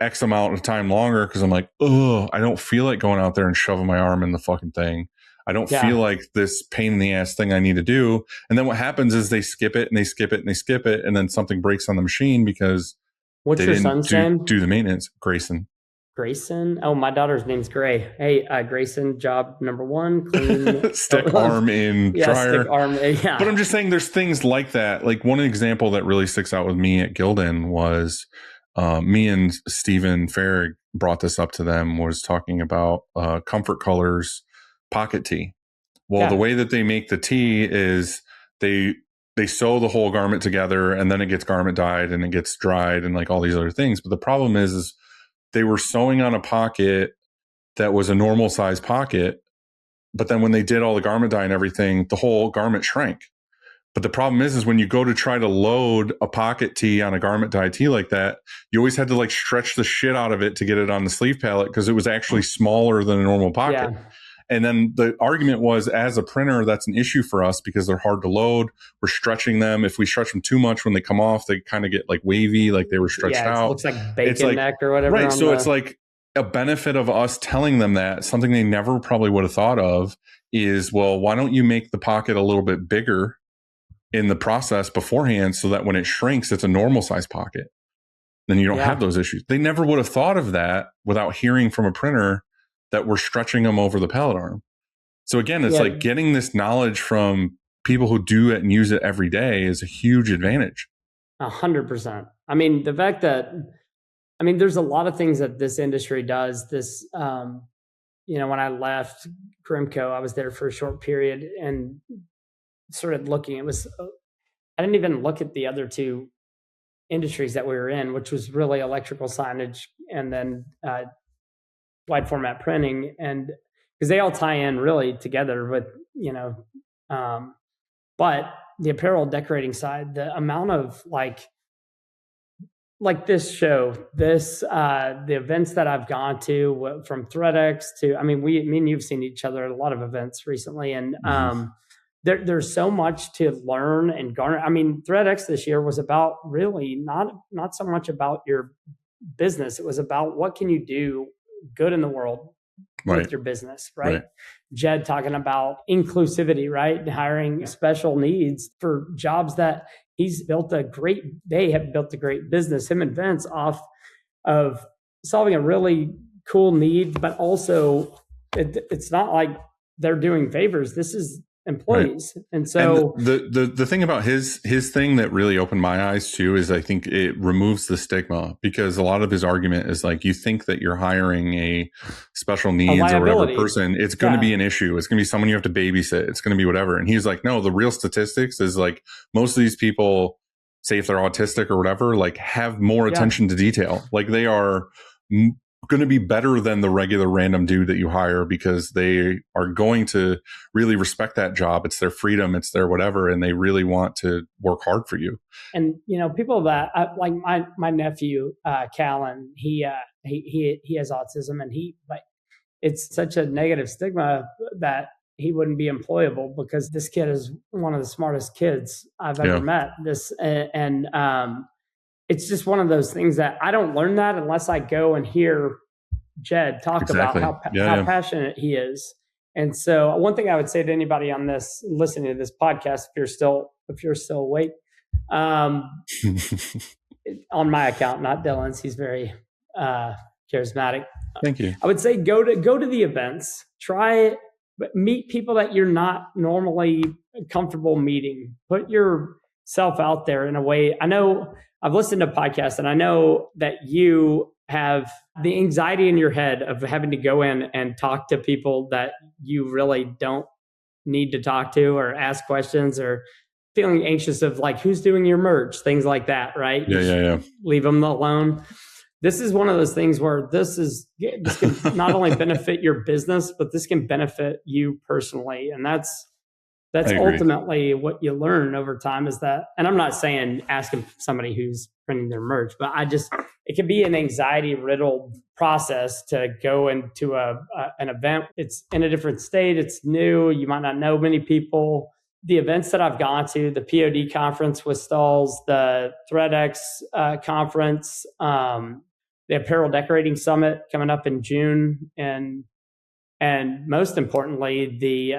X amount of time longer because I'm like, oh, I don't feel like going out there and shoving my arm in the fucking thing. I don't feel like this pain in the ass thing I need to do. And then what happens is they skip it and they skip it and they skip it. And then something breaks on the machine because What's your son's name? Do the maintenance. Grayson. Oh, my daughter's name's Gray. Hey, Grayson, job number 1, clean. Stick arm in dryer. Stick arm, But I'm just saying there's things like that. Like, one example that really sticks out with me at Gildan was me and Stephen Farrig brought this up to them, was talking about Comfort Colors pocket tee. Well, the way that they make the tee is they sew the whole garment together and then it gets garment dyed and it gets dried and like all these other things. But the problem is they were sewing on a pocket that was a normal size pocket, But then when they did all the garment dye and everything, the whole garment shrank. But the problem is when you go to try to load a pocket tee on a garment dye tee like that, you always had to like stretch the shit out of it to get it on the sleeve pallet because it was actually smaller than a normal pocket. Yeah. And then the argument was, as a printer, that's an issue for us because they're hard to load. We're stretching them. If we stretch them too much, when they come off, they kind of get like wavy, like they were stretched out. It looks like bacon neck or whatever. Right. So it's like a benefit of us telling them that, something they never probably would have thought of is, well, why don't you make the pocket a little bit bigger in the process beforehand so that when it shrinks, it's a normal size pocket. Then you don't have those issues. They never would have thought of that without hearing from a printer that we're stretching them over the pallet arm. So again, it's like getting this knowledge from people who do it and use it every day is a huge advantage. 100%. I mean, the fact that, there's a lot of things that this industry does. This, when I left Grimco, I was there for a short period and started looking. I didn't even look at the other two industries that we were in, which was really electrical signage and then wide format printing, and because they all tie in really together with, but the apparel decorating side, the amount of like this show, the events that I've gone to, from ThreadX to, me and you've seen each other at a lot of events recently, and there's so much to learn and garner. ThreadX this year was about really not so much about your business. It was about what can you do good in the world with your business, right? Jed talking about inclusivity, right? Hiring special needs for jobs that they have built a great business, him and Vince, off of solving a really cool need, but also it's not like they're doing favors. This is employees. Right. And so the thing about his thing that really opened my eyes too is I think it removes the stigma, because a lot of his argument is like, you think that you're hiring a special needs or whatever person, it's going to be an issue. It's going to be someone you have to babysit. It's going to be whatever. And he's like, no, the real statistics is like most of these people, say if they're autistic or whatever, like have more attention to detail. Like they are going to be better than the regular random dude that you hire, because they are going to really respect that job. It's their freedom, it's their whatever, and they really want to work hard for you. And people that like my nephew Callan, he has autism, and it's such a negative stigma that he wouldn't be employable, because this kid is one of the smartest kids I've ever met. It's just one of those things that I don't learn that unless I go and hear Jed talk about how passionate he is. And so one thing I would say to anybody on this, listening to this podcast, if you're still awake, on my account, not Dylan's, he's very charismatic. Thank you. I would say go to the events, meet people that you're not normally comfortable meeting, put yourself out there in a way. I know I've listened to podcasts, and I know that you have the anxiety in your head of having to go in and talk to people that you really don't need to talk to, or ask questions, or feeling anxious of like, who's doing your merch, things like that, right? Yeah. Leave them alone. This is one of those things where this can not only benefit your business, but this can benefit you personally. And that's ultimately what you learn over time, is that, and I'm not saying asking somebody who's printing their merch, but it can be an anxiety riddled process to go into an event. It's in a different state. It's new. You might not know many people. The events that I've gone to, the POD conference with Stalls, the ThreadX conference, the Apparel Decorating Summit coming up in June, and most importantly, the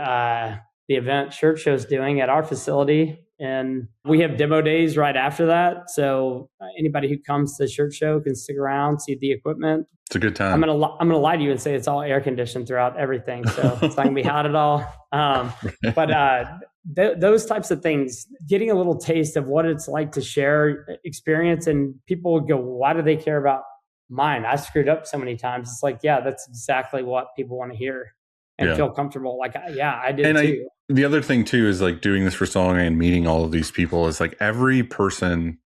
event Shirt Show's doing at our facility. And we have demo days right after that. So anybody who comes to the Shirt Show can stick around, see the equipment. It's a good time. I'm gonna lie to you and say it's all air conditioned throughout everything. So it's not gonna be hot at all. But those types of things, getting a little taste of what it's like to share experience, and people would go, why do they care about mine? I screwed up so many times. It's like, that's exactly what people want to hear and feel comfortable. Like, I did too. The other thing too is like doing this for so long and meeting all of these people is like every person,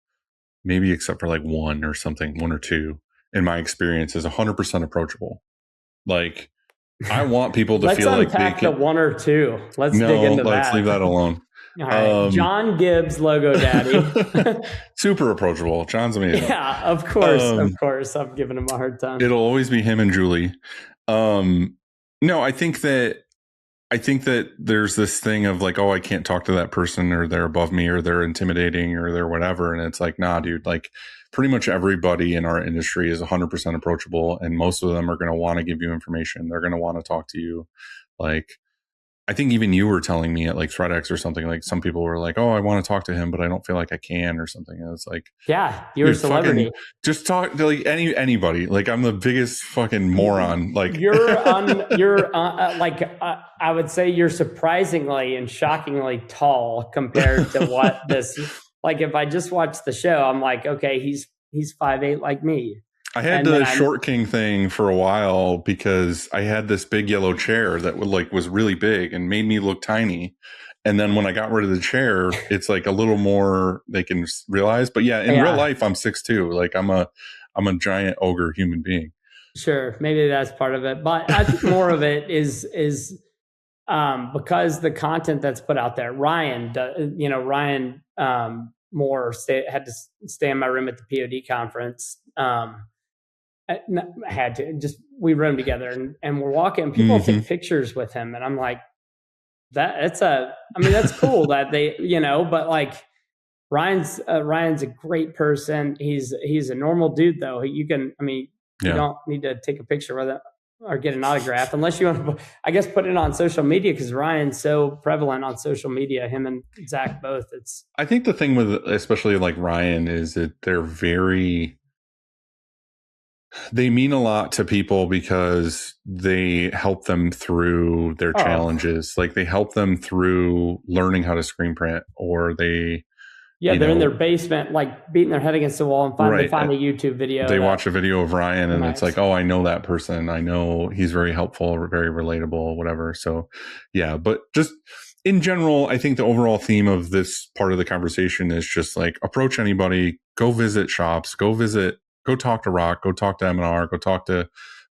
maybe except for like one or two, in my experience, is 100% approachable. Like I want people to Let's feel like they unpack the can. one or two. Let's dig into Let's that. leave that alone. All right. John Gibbs, logo daddy. Super approachable. John's amazing. Yeah, of course. Of course. I'm giving him a hard time. It'll always be him and Julie. No, I think that there's this thing of like, oh, I can't talk to that person, or they're above me, or they're intimidating, or they're whatever. And it's like, nah, dude, like pretty much everybody in our industry is 100% approachable. And most of them are going to want to give you information. They're going to want to talk to you. Like, I think even you were telling me at like ThreadX or something, like some people were like, oh, I want to talk to him, but I don't feel like I can, or something. And it's like, yeah, you're a celebrity. Just talk to like anybody. Like, I'm the biggest fucking moron. Like I would say you're surprisingly and shockingly tall compared to what this, like if I just watch the show, I'm like, okay, he's 5'8" like me. I had the short king thing for a while because I had this big yellow chair that was really big and made me look tiny. And then when I got rid of the chair, it's like a little more they can realize. But yeah, in real life, I'm 6'2". Like I'm a giant ogre human being. Sure, maybe that's part of it, but I think more of it is because the content that's put out there. Ryan Moore had to stay in my room at the POD conference. Had to we run together and we're walking and people take pictures with him and I'm like that's cool that they but like Ryan's a great person. He's a normal dude though. You don't need to take a picture with him or get an autograph unless you want to, I guess, put it on social media because Ryan's so prevalent on social media, him and Zach both. I think the thing with especially like Ryan is that they mean a lot to people because they help them through their challenges. Like they help them through learning how to screen print, or they're in their basement, like beating their head against the wall and finally find a YouTube video. They watch a video of Ryan and it's like, oh, I know that person. I know he's very helpful, very relatable, whatever. So yeah, but just in general, I think the overall theme of this part of the conversation is just like approach anybody, go visit shops, go talk to ROQ, go talk to M&R,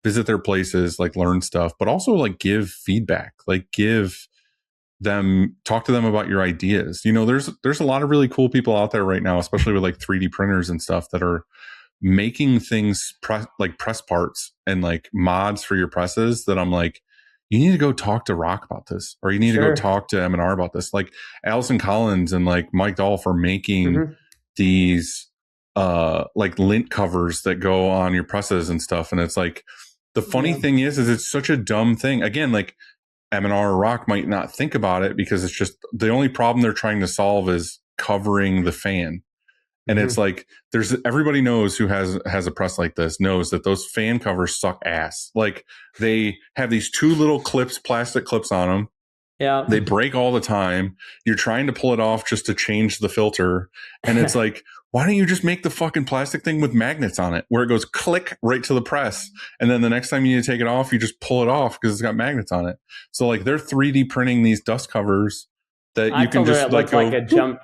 visit their places, like learn stuff, but also like give feedback, like talk to them about your ideas. There's a lot of really cool people out there right now, especially with like 3D printers and stuff that are making things like press parts and like mods for your presses that I'm like, you need to go talk to ROQ about this, or you need to go talk to M&R about this. Like Allison Collins and like Mike Dolph are making these like lint covers that go on your presses and stuff. And it's like, the funny thing is it's such a dumb thing. Again, like M&R or ROQ might not think about it because it's just the only problem they're trying to solve is covering the fan. And it's like, everybody knows who has a press like this knows that those fan covers suck ass. Like they have these two little plastic clips on them. Yeah. They break all the time. You're trying to pull it off just to change the filter. And it's like, why don't you just make the fucking plastic thing with magnets on it where it goes click right to the press? And then the next time you need to take it off, you just pull it off because it's got magnets on it. So like they're 3D printing these dust covers that you can just like a jump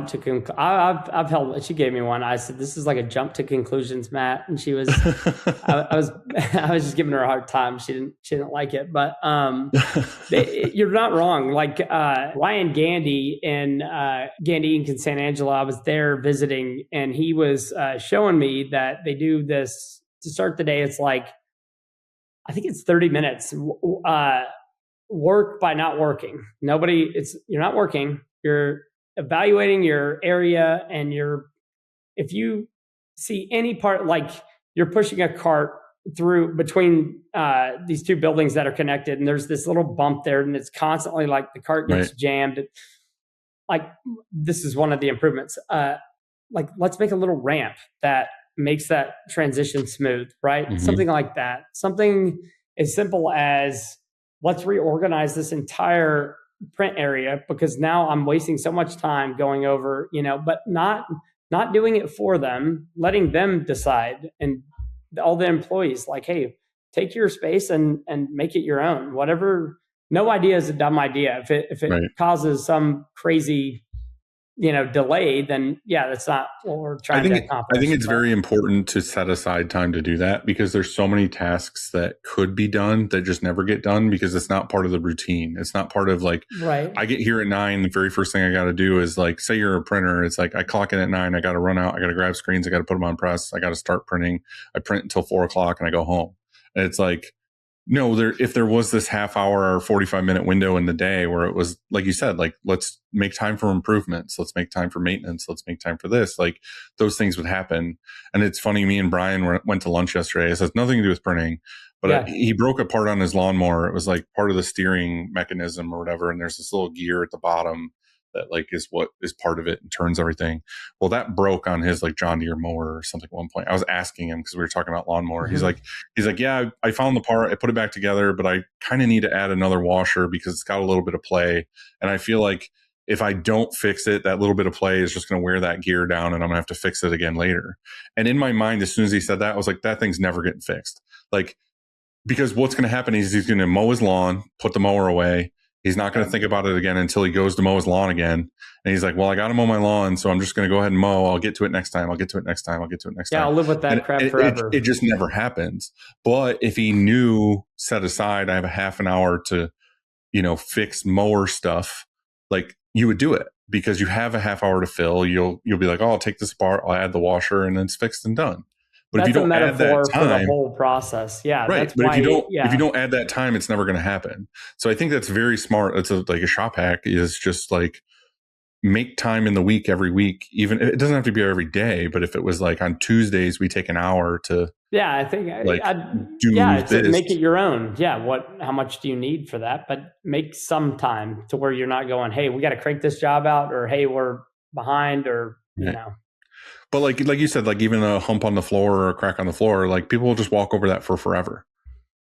to I've held. She gave me one. I said, "This is like a jump to conclusions, Matt." And she was, I was just giving her a hard time. She didn't like it, but you're not wrong. Like Ryan Gandy and Gandy Inc. in San Angelo, I was there visiting, and he was showing me that they do this to start the day. It's like, I think it's 30 minutes. Work by not working. You're not working. You're evaluating your area, and if you see any part, like you're pushing a cart through between these two buildings that are connected, and there's this little bump there, and it's constantly like the cart gets jammed. Like this is one of the improvements. Like let's make a little ramp that makes that transition smooth, right? Something like that. Something as simple as, let's reorganize this entire print area because now I'm wasting so much time going over, but not doing it for them, letting them decide, and all the employees like, hey, take your space and make it your own. Whatever. No idea is a dumb idea. If it causes some crazy, delay, then that's not what we're trying to accomplish. I think it's very important to set aside time to do that, because there's so many tasks that could be done that just never get done because it's not part of the routine. It's not part of like, right. I get here at 9. The very first thing I got to do is like, say you're a printer. It's like I clock in at 9. I got to run out. I got to grab screens. I got to put them on press. I got to start printing. I print until 4 o'clock and I go home. And it's like, no, if there was this half hour or 45-minute window in the day where it was, like you said, like, let's make time for improvements. Let's make time for maintenance. Let's make time for this. Like, those things would happen. And it's funny, me and Brian went to lunch yesterday. It has nothing to do with printing, but he broke a part on his lawnmower. It was like part of the steering mechanism or whatever. And there's this little gear at the bottom that like is what is part of it and turns everything. Well, that broke on his like John Deere mower or something at one point. I was asking him because we were talking about lawnmower. Mm-hmm. He's like, yeah, I found the part. I put it back together, but I kind of need to add another washer because it's got a little bit of play. And I feel like if I don't fix it, that little bit of play is just going to wear that gear down and I'm gonna have to fix it again later. And in my mind, as soon as he said that, I was like, that thing's never getting fixed. Like, because what's going to happen is he's going to mow his lawn, put the mower away. He's not going to think about it again until he goes to mow his lawn again. And he's like, well, I got to mow my lawn, so I'm just going to go ahead and mow. I'll get to it next time. I'll get to it next time. Yeah, I'll live with that crap forever. It just never happens. But if he knew, set aside, I have a half an hour to, fix mower stuff, like, you would do it because you have a half hour to fill. You'll be like, oh, I'll take this apart. I'll add the washer and it's fixed and done. But that's if you don't add that time, for the whole process. Yeah. Right. That's but why, if you don't add that time, it's never going to happen. So I think that's very smart. It's like a shop hack is just like make time in the week every week. Even it doesn't have to be every day, but if it was like on Tuesdays, we take an hour to. Yeah, I think this. Make it your own. Yeah. How much do you need for that? But make some time to where you're not going, hey, we got to crank this job out, or hey, we're behind, or But like you said, like even a hump on the floor or a crack on the floor, like people will just walk over that for forever.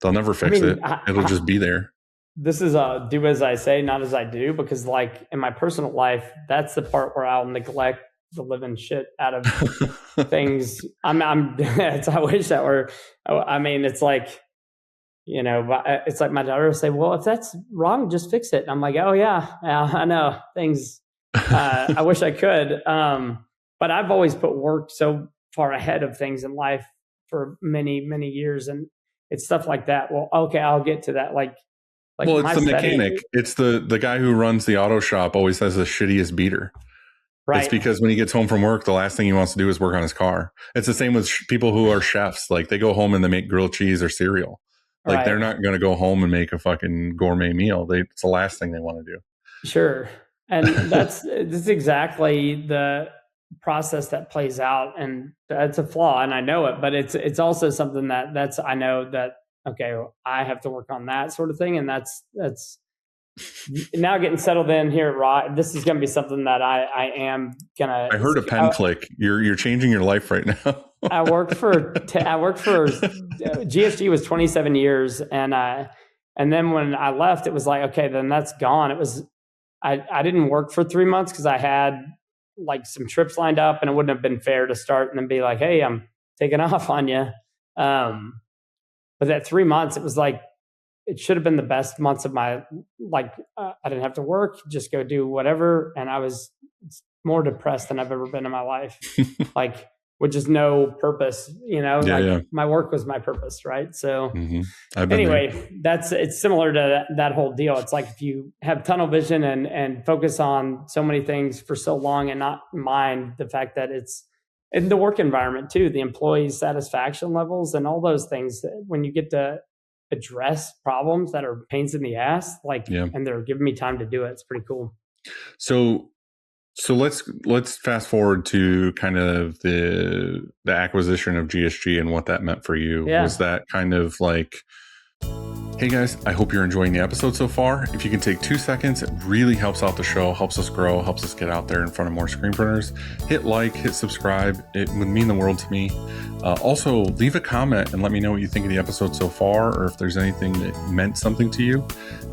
They'll never fix it. It'll just be there. This is do as I say, not as I do, because like in my personal life, that's the part where I'll neglect the living shit out of things. I wish that were, it's like, it's like my daughter will say, well, if that's wrong, just fix it. And I'm like, oh yeah, I know things. I wish I could. But I've always put work so far ahead of things in life for many, many years. And it's stuff like that. Well, okay, I'll get to that. Like well, it's the mechanic. It's the guy who runs the auto shop always has the shittiest beater. Right. It's because when he gets home from work, the last thing he wants to do is work on his car. It's the same with people who are chefs. Like they go home and they make grilled cheese or cereal. Like they're not going to go home and make a fucking gourmet meal. It's the last thing they want to do. Sure. And that's exactly the process that plays out, and that's a flaw, and I know it, but it's also something that's I know that okay, I have to work on that sort of thing, and that's now getting settled in here at ROQ. This is going to be something that I am gonna. I heard a pen click. You're changing your life right now. I worked for GSG was 27 years, and then when I left, it was like okay, then that's gone. It was I didn't work for 3 months because I had like some trips lined up, and it wouldn't have been fair to start and then be like, hey, I'm taking off on you. But that 3 months, it was like, it should have been the best months of my, I didn't have to work, just go do whatever. And I was more depressed than I've ever been in my life. Like with just no purpose, my work was my purpose. Right. So anyway, it's similar to that whole deal. It's like if you have tunnel vision and focus on so many things for so long and not mind the fact that it's in the work environment too, the employee satisfaction levels and all those things, when you get to address problems that are pains in the ass, and they're giving me time to do it. It's pretty cool. So let's fast forward to kind of the acquisition of GSG and what that meant for you. Yeah. Was that kind of like, hey guys, I hope you're enjoying the episode so far. If you can take 2 seconds, it really helps out the show, helps us grow, helps us get out there in front of more screen printers. Hit like, hit subscribe. It would mean the world to me. Also, leave a comment and let me know what you think of the episode so far, or if there's anything that meant something to you.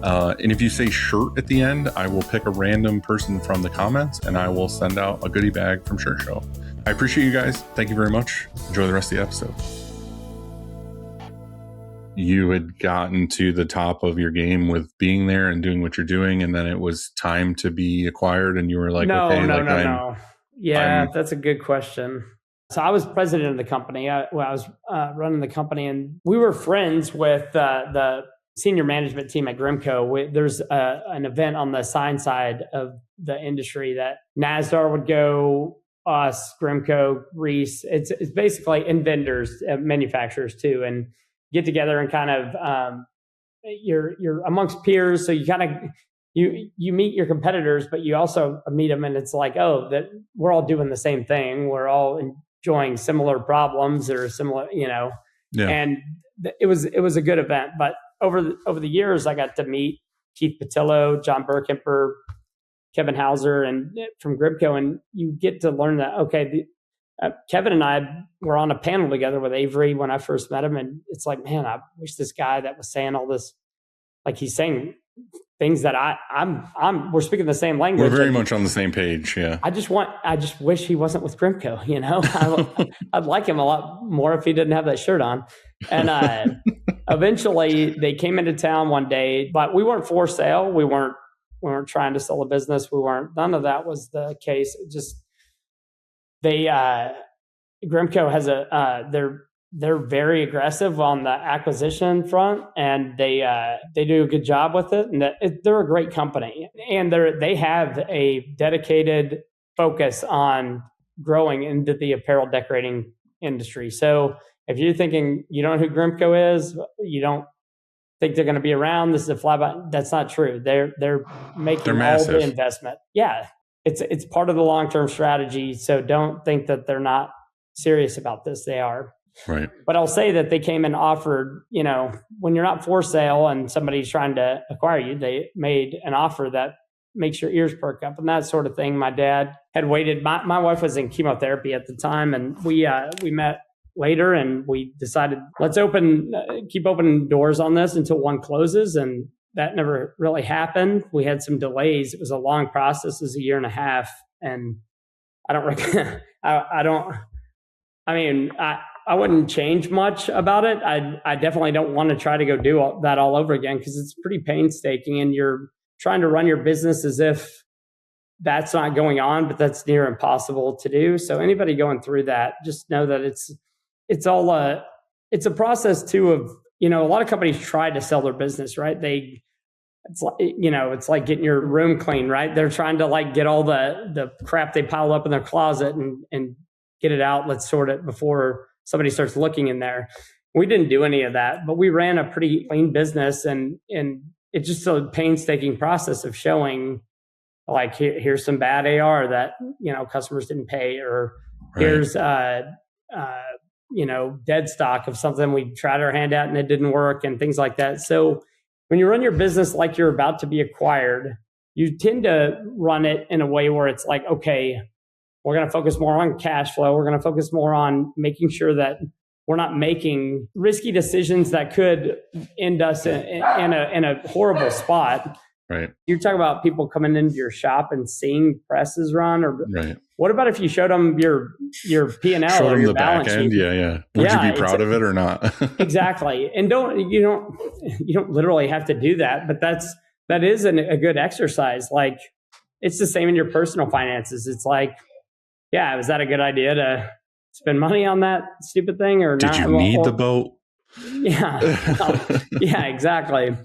And if you say shirt at the end, I will pick a random person from the comments and I will send out a goodie bag from Shirt Show. I appreciate you guys. Thank you very much. Enjoy the rest of the episode. you had gotten to the top of your game with being there and doing what you're doing, and then it was time to be acquired, and you were like, no. Yeah, that's a good question. So I was president of the company. I was running the company, and we were friends with the senior management team at Grimco. There's an event on the sign side of the industry that NASDAR would go, us, Grimco, Reese. It's basically, and vendors, manufacturers too, and get together and kind of you're amongst peers, so you kind of you meet your competitors, but you also meet them, and it's like, oh, that we're all doing the same thing. We're all enjoying similar problems or similar, Yeah. And it was a good event. But over the years, I got to meet Keith Patillo, John Burkemper, Kevin Hauser, and from Grimco, and you get to learn that, okay, Kevin and I were on a panel together with Avery when I first met him, and it's like, man, I wish this guy that was saying all this, like he's saying things that we're speaking the same language. We're very much on the same page. Yeah. I just wish he wasn't with Grimco, I'd like him a lot more if he didn't have that shirt on. And eventually they came into town one day, but we weren't for sale. We weren't trying to sell a business. None of that was the case. It just, Grimco has they're very aggressive on the acquisition front, and they do a good job with it. And they're a great company, and they have a dedicated focus on growing into the apparel decorating industry. So if you're thinking you don't know who Grimco is, you don't think they're going to be around, this is a flyby. That's not true. They're making all the investment. Yeah. It's part of the long-term strategy. So don't think that they're not serious about this. They are. Right. But I'll say that they came and offered, when you're not for sale and somebody's trying to acquire you, they made an offer that makes your ears perk up and that sort of thing. My dad had waited. My wife was in chemotherapy at the time, and we met later, and we decided, let's keep opening doors on this until one closes. And that never really happened. We had some delays. It was a long process. It was a year and a half. And I don't reckon, I wouldn't change much about it. I definitely don't want to try to go do that all over again, because it's pretty painstaking, and you're trying to run your business as if that's not going on, but that's near impossible to do. So anybody going through that, just know that it's a process too of, a lot of companies try to sell their business, right? It's like getting your room clean, right? They're trying to get all the crap they piled up in their closet and get it out. Let's sort it before somebody starts looking in there. We didn't do any of that, but we ran a pretty clean business, and it's just a painstaking process of showing, here's some bad AR that, customers didn't pay, or right. Here's, dead stock of something we tried our hand at and it didn't work, and things like that. So when you run your business like you're about to be acquired, you tend to run it in a way where it's like, okay, we're going to focus more on cash flow. We're going to focus more on making sure that we're not making risky decisions that could end us in a horrible spot. Right. You're talking about people coming into your shop and seeing presses run, or right. What about if you showed them your P&L showed or them your the balance back end? sheet? Yeah. Would you be proud of it or not? Exactly. And you don't literally have to do that, but that is a good exercise. It's the same in your personal finances. It's like, yeah, was that a good idea to spend money on that stupid thing or not? Did you need the boat? Yeah. Yeah, exactly.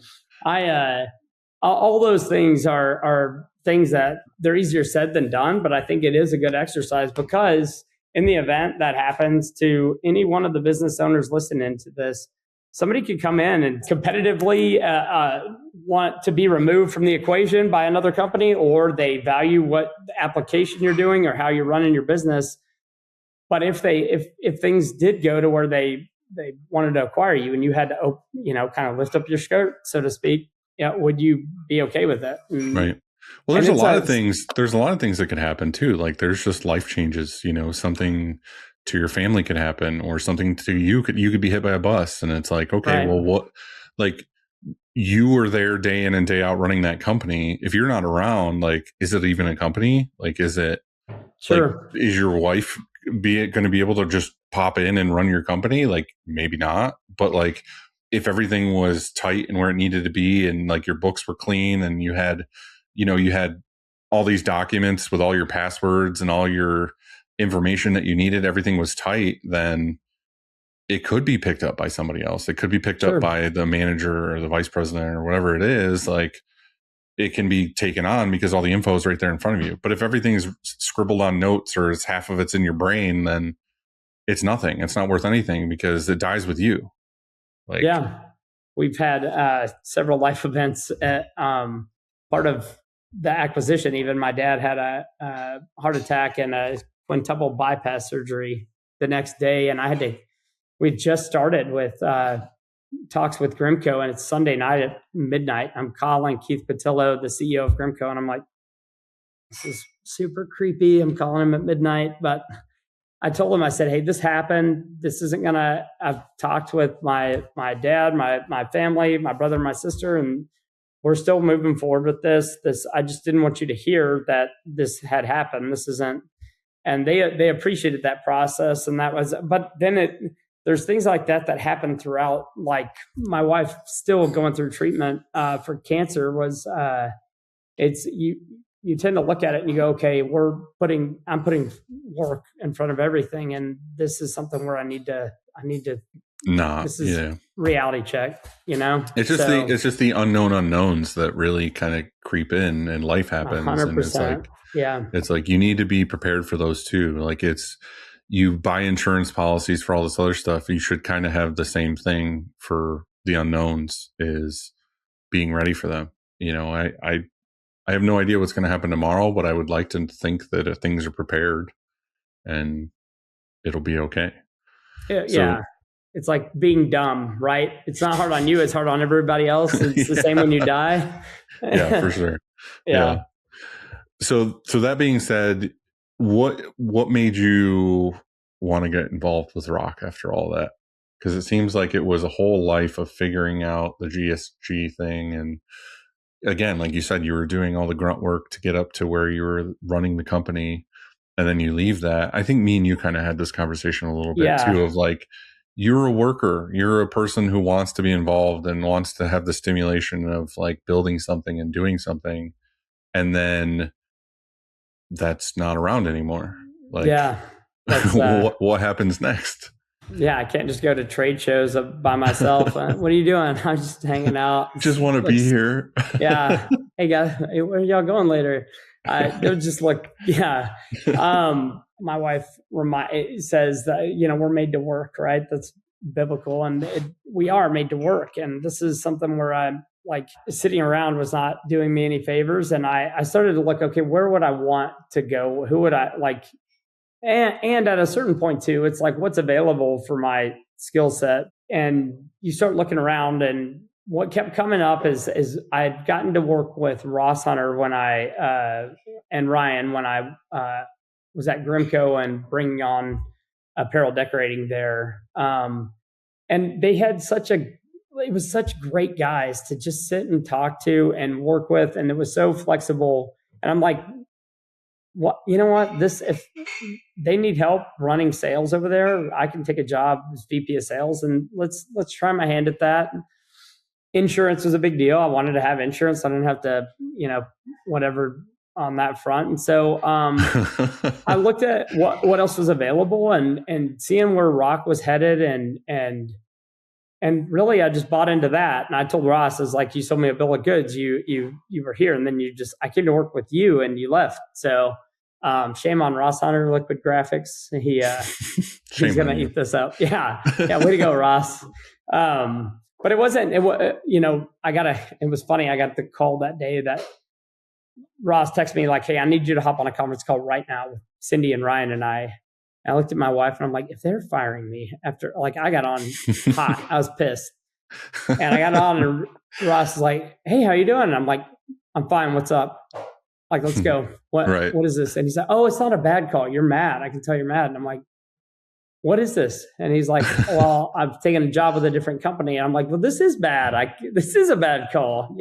All those things are things that they're easier said than done, but I think it is a good exercise, because in the event that happens to any one of the business owners listening to this, somebody could come in and competitively want to be removed from the equation by another company, or they value what application you're doing or how you're running your business. But if things did go to where they wanted to acquire you and you had to, kind of lift up your skirt, so to speak, would you be okay with that? Right. Well, there's a lot of things. There's a lot of things that could happen too. There's just life changes. Something to your family could happen, or something to you could be hit by a bus, and it's like, okay, right. Well, what? You were there day in and day out running that company. If you're not around, is it even a company? Is it? Sure. Is your wife going to be able to just pop in and run your company? Maybe not, but if everything was tight and where it needed to be, and like your books were clean, and you had all these documents with all your passwords and all your information that you needed, everything was tight, then it could be picked up by somebody else. It could be picked up by the manager or the vice president or whatever it is. Like, it can be taken on because all the info is right there in front of you. But if everything is scribbled on notes or it's half of it's in your brain, then it's nothing. It's not worth anything because it dies with you. Like, yeah, we've had several life events at part of the acquisition. Even my dad had a heart attack and a quintuple bypass surgery the next day, and we just started with talks with Grimco, and it's Sunday night at midnight. I'm calling Keith Patillo, the CEO of Grimco, and I'm like, this is super creepy. I'm calling him at midnight, but I told him, I said, hey, this happened. This isn't gonna, I've talked with my dad, my family, my brother, and my sister, and we're still moving forward with this. I just didn't want you to hear that this had happened. This isn't, and they appreciated that process. And that was, but then there's things like that happen throughout. Like, my wife still going through treatment for cancer was, you tend to look at it and you go, okay, I'm putting work in front of everything. And this is something where I need to this is reality check, It's just the unknown unknowns that really kind of creep in, and life happens. 100%. And it's like, yeah, it's like, you need to be prepared for those too. Like, you buy insurance policies for all this other stuff. You should kind of have the same thing for the unknowns, is being ready for them. I have no idea what's going to happen tomorrow, but I would like to think that things are prepared and it'll be okay. Yeah. It's like being dumb, right? It's not hard on you. It's hard on everybody else. It's the same when you die. Yeah, for sure. Yeah. So that being said, what made you want to get involved with ROQ after all that? Because it seems like it was a whole life of figuring out the GSG thing. And again, like you said, you were doing all the grunt work to get up to where you were running the company, and then you leave that. I think me and you kind of had this conversation a little bit too, of like, you're a worker, you're a person who wants to be involved and wants to have the stimulation of like building something and doing something. And then that's not around anymore. Like, what happens next? Yeah, I can't just go to trade shows by myself. What are you doing? I'm just hanging out. Just want to be here. Yeah. Hey guys, where are y'all going later? They'll just look. Yeah. My wife says that, we're made to work, right? That's biblical, and we are made to work. And this is something where I'm like, sitting around was not doing me any favors. And I started to look, okay, where would I want to go? Who would I like? And at a certain point too, it's like, what's available for my skill set? And you start looking around, and what kept coming up is I had gotten to work with Ross Hunter and Ryan when I was at Grimco and bringing on apparel decorating there. And they had it was such great guys to just sit and talk to and work with. And it was so flexible. And I'm like, you know what? If they need help running sales over there, I can take a job as VP of sales, and let's try my hand at that. Insurance was a big deal. I wanted to have insurance. I didn't have to, whatever on that front. And so I looked at what else was available and seeing where ROQ was headed, and really I just bought into that. And I told Ross, I was like, you sold me a bill of goods. You were here, and then I came to work with you and you left. So shame on Ross Hunter, Liquid Graphics. He's going to eat this up. Yeah. Yeah. Way to go, Ross. But it wasn't, it was funny. I got the call that day that Ross texted me like, hey, I need you to hop on a conference call right now with Cindy and Ryan and I. And I looked at my wife and I'm like, if they're firing me after, like, I got on hot, I was pissed. And I got on and Ross is like, hey, how you doing? And I'm like, I'm fine. What's up? Like, let's go. What is this? And he's like, oh, it's not a bad call. You're mad. I can tell you're mad. And I'm like, what is this? And he's like, well, I've taken a job with a different company. And I'm like, well, this is bad. This is a bad call,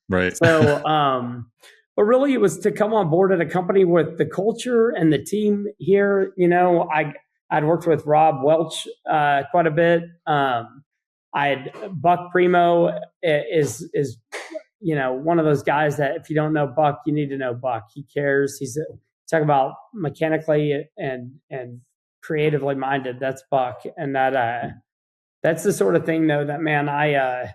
Right. So, but really it was to come on board at a company with the culture and the team here. I'd worked with Rob Welch quite a bit. I had Buck Primo is one of those guys that if you don't know Buck, you need to know Buck. He cares. He's talk about mechanically and creatively minded. That's Buck, and that's the sort of thing though that, man, I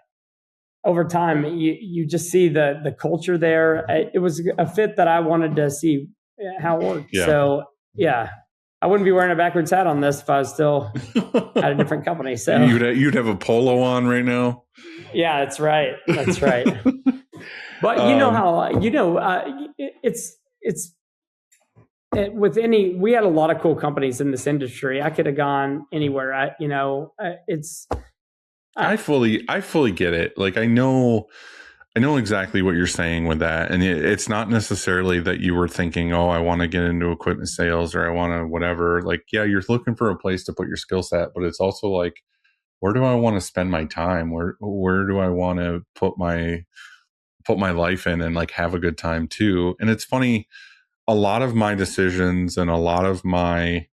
over time you just see the culture there. It was a fit that I wanted to see how it worked. Yeah. So yeah, I wouldn't be wearing a backwards hat on this if I was still at a different company. So you'd have a polo on right now. Yeah, that's right. That's right. But you know how it's with any. We had a lot of cool companies in this industry. I could have gone anywhere. I fully get it. Like I know exactly what you're saying with that. And it's not necessarily that you were thinking, oh, I want to get into equipment sales or I want to whatever. Like, yeah, you're looking for a place to put your skill set, but it's also like, where do I want to spend my time? Where do I want to put my life in and like have a good time too? And it's funny, a lot of my decisions and a lot of my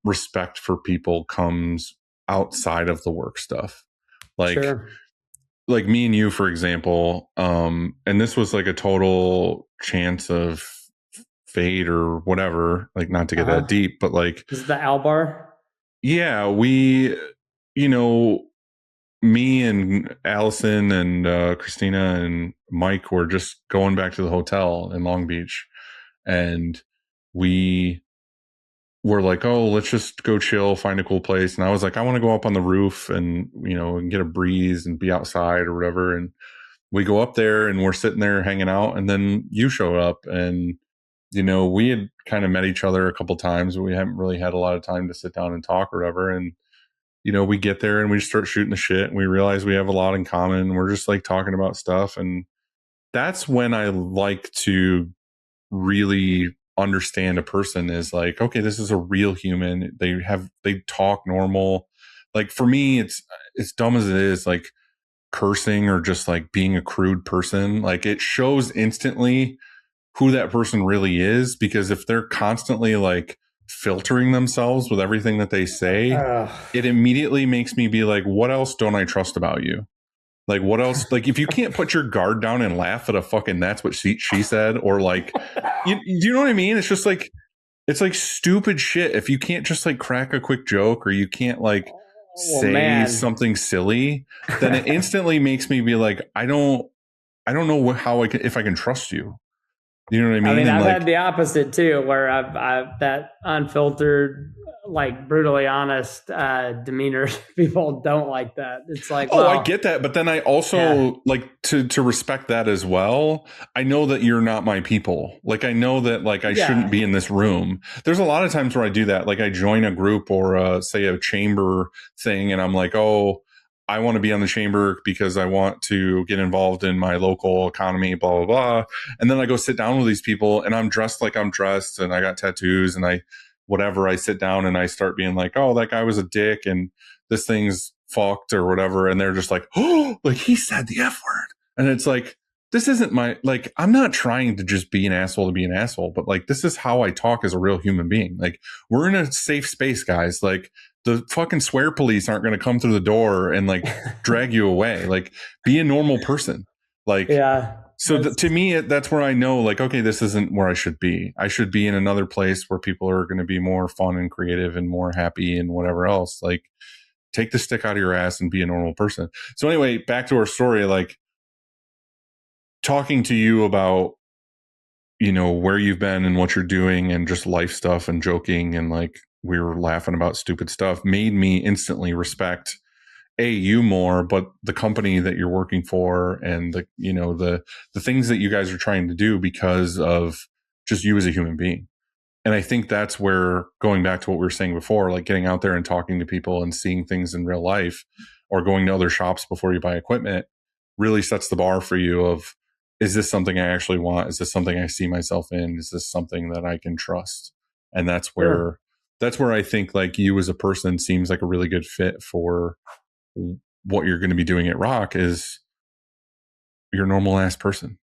respect for people comes outside of the work stuff. Like, sure. Like me and you, for example, and this was like a total chance of fate or whatever, like not to get that deep, but like. Is the Albar? Yeah, me and Allison and Christina and Mike were just going back to the hotel in Long Beach, and we were like, oh, let's just go chill, find a cool place. And I was like, I want to go up on the roof and, and get a breeze and be outside or whatever. And we go up there and we're sitting there hanging out. And then you show up and, we had kind of met each other a couple times, but we haven't really had a lot of time to sit down and talk or whatever. And, we get there and we start shooting the shit and we realize we have a lot in common. We're just like talking about stuff. And that's when I like to really understand a person is like, okay, this is a real human. They talk normal. Like for me, it's as dumb as it is, like cursing or just like being a crude person. Like it shows instantly who that person really is, because if they're constantly like filtering themselves with everything that they say, it immediately makes me be like, what else don't I trust about you? Like what else? Like if you can't put your guard down and laugh at a fucking that's what she said, or like, you know what I mean? It's just like, it's like stupid shit. If you can't just like crack a quick joke or you can't like say something silly, then it instantly makes me be like, I don't know how if I can trust you. You know what I mean? I mean, and I've like, had the opposite too, where I've that unfiltered, like brutally honest demeanor. People don't like that. It's like, I get that, but then I also like to respect that as well. I know that you're not my people. Like I know that like I shouldn't be in this room. There's a lot of times where I do that. Like I join a group or say a chamber thing, and I'm like, oh, I want to be on the chamber because I want to get involved in my local economy, blah, blah, blah. And then I go sit down with these people and I'm dressed like I'm dressed and I got tattoos and I sit down and I start being like, oh, that guy was a dick and this thing's fucked or whatever. And they're just like, oh, like he said the F word. And it's like, this isn't like, I'm not trying to just be an asshole to be an asshole, but like, this is how I talk as a real human being. Like we're in a safe space, guys. Like, the fucking swear police aren't going to come through the door and like drag you away. Like be a normal person. Like, so to me, that's where I know like, okay, this isn't where I should be. I should be in another place where people are going to be more fun and creative and more happy and whatever else. Like take the stick out of your ass and be a normal person. So anyway, back to our story, like talking to you about, where you've been and what you're doing and just life stuff and joking and like, we were laughing about stupid stuff made me instantly respect you more, but the company that you're working for and the things that you guys are trying to do because of just you as a human being. And I think that's where, going back to what we were saying before, like getting out there and talking to people and seeing things in real life or going to other shops before you buy equipment really sets the bar for you of, is this something I actually want? Is this something I see myself in? Is this something that I can trust? And that's where I think like you as a person seems like a really good fit for what you're going to be doing at ROQ. Is you're a normal ass person.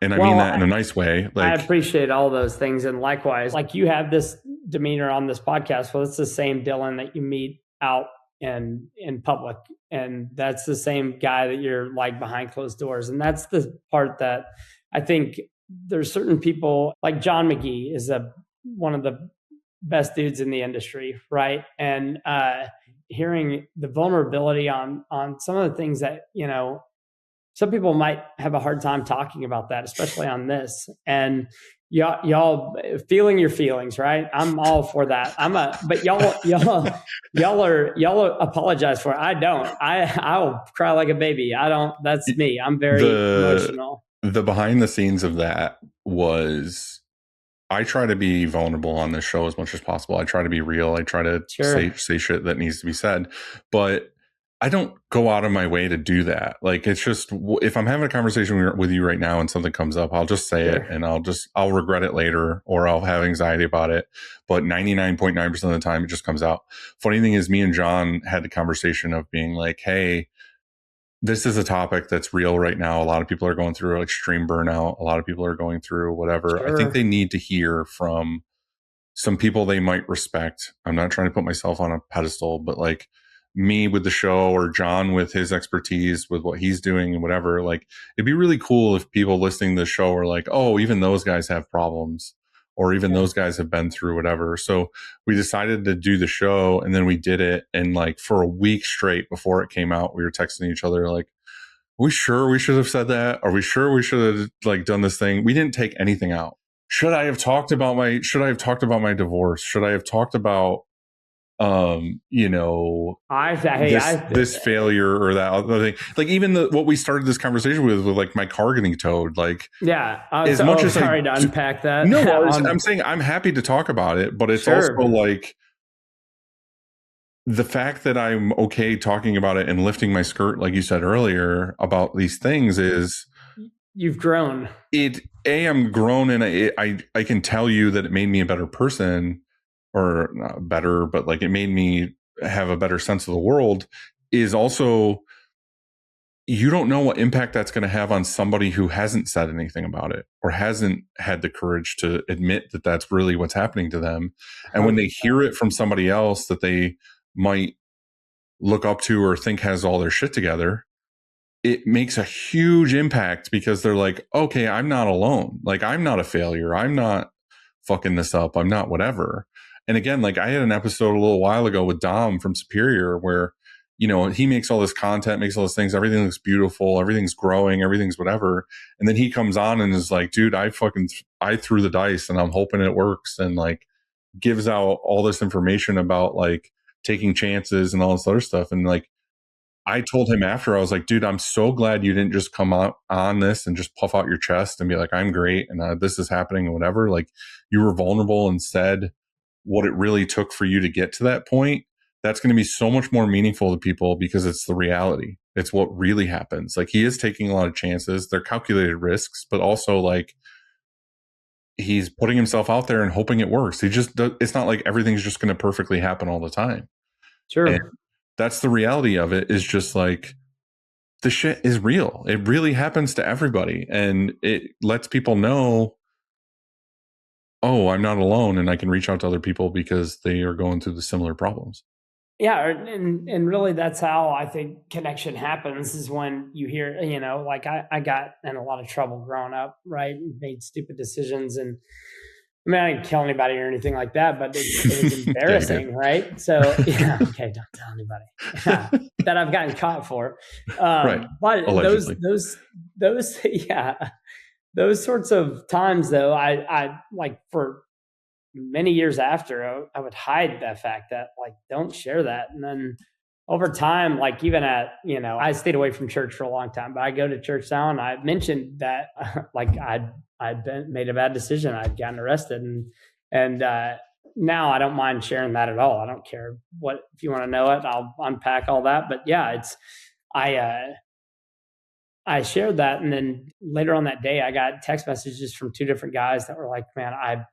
And I mean that in a nice way. Like, I appreciate all those things. And likewise, like you have this demeanor on this podcast. Well, it's the same Dylan that you meet out in public, and that's the same guy that you're like behind closed doors. And that's the part that I think there's certain people like John McGee is one of the best dudes in the industry, right? And hearing the vulnerability on some of the things that, you know, some people might have a hard time talking about that, especially on this. And y'all feeling your feelings, right? I'm all for that. But y'all apologize for it. I don't. I'll cry like a baby. I don't. That's me. I'm very emotional. The behind the scenes of that was, I try to be vulnerable on this show as much as possible. I try to be real. I try to say shit that needs to be said, but I don't go out of my way to do that. Like, it's just, if I'm having a conversation with you right now and something comes up, I'll just say it, and I'll regret it later, or I'll have anxiety about it. But 99.9% of the time it just comes out. Funny thing is, me and John had the conversation of being like, hey, this is a topic that's real right now. A lot of people are going through extreme burnout. A lot of people are going through whatever. I think they need to hear from some people they might respect. I'm not trying to put myself on a pedestal, but like me with the show, or John with his expertise with what he's doing and whatever, like, it'd be really cool if people listening to the show are like, oh, even those guys have problems, or even those guys have been through whatever. So we decided to do the show, and then we did it. And like for a week straight before it came out, we were texting each other like, are we sure we should have said that? Are we sure we should have like done this thing? We didn't take anything out. Should I have talked about my divorce? Should I have talked about, you know, this failure or that other thing? Like, even what we started this conversation with like my car getting towed, like, sorry to unpack that. No, I'm saying I'm happy to talk about it, but it's also like the fact that I'm okay talking about it and lifting my skirt, like you said earlier, about these things is, you've grown. I'm grown, and I can tell you that it made me a better person, or not better, but like it made me have a better sense of the world. Is also, you don't know what impact that's going to have on somebody who hasn't said anything about it, or hasn't had the courage to admit that that's really what's happening to them. And when they hear it from somebody else that they might look up to or think has all their shit together, it makes a huge impact, because they're like, okay, I'm not alone. Like, I'm not a failure. I'm not fucking this up. I'm not whatever. And again, like, I had an episode a little while ago with Dom from Superior where, you know, he makes all this content, makes all those things. Everything looks beautiful. Everything's growing. Everything's whatever. And then he comes on and is like, dude, I threw the dice and I'm hoping it works. And like gives out all this information about like taking chances and all this other stuff. And like, I told him after, I was like, dude, I'm so glad you didn't just come on this and just puff out your chest and be like, I'm great and this is happening and whatever. Like, you were vulnerable and said what it really took for you to get to that point. That's going to be so much more meaningful to people, because it's the reality. It's what really happens. Like, he is taking a lot of chances. They're calculated risks, but also like he's putting himself out there and hoping it works. It's not like everything's just going to perfectly happen all the time. Sure. And that's the reality of it, is just like, the shit is real. It really happens to everybody. And it lets people know, oh, I'm not alone, and I can reach out to other people because they are going through the similar problems. Yeah. And really that's how I think connection happens, is when you hear, you know, like I got in a lot of trouble growing up, right? Made stupid decisions, and I mean, I didn't kill anybody or anything like that, but it was embarrassing, right? So, yeah, okay, don't tell anybody that I've gotten caught for. Right. But allegedly. those sorts of times, though, I like for many years after, I would hide that fact that like, don't share that. And then over time, like even at, you know, I stayed away from church for a long time, but I go to church now, and I mentioned that like I'd made a bad decision. I'd gotten arrested, and now I don't mind sharing that at all. I don't care if you want to know it, I'll unpack all that. But yeah, I shared that. And then later on that day, I got text messages from two different guys that were like, man, I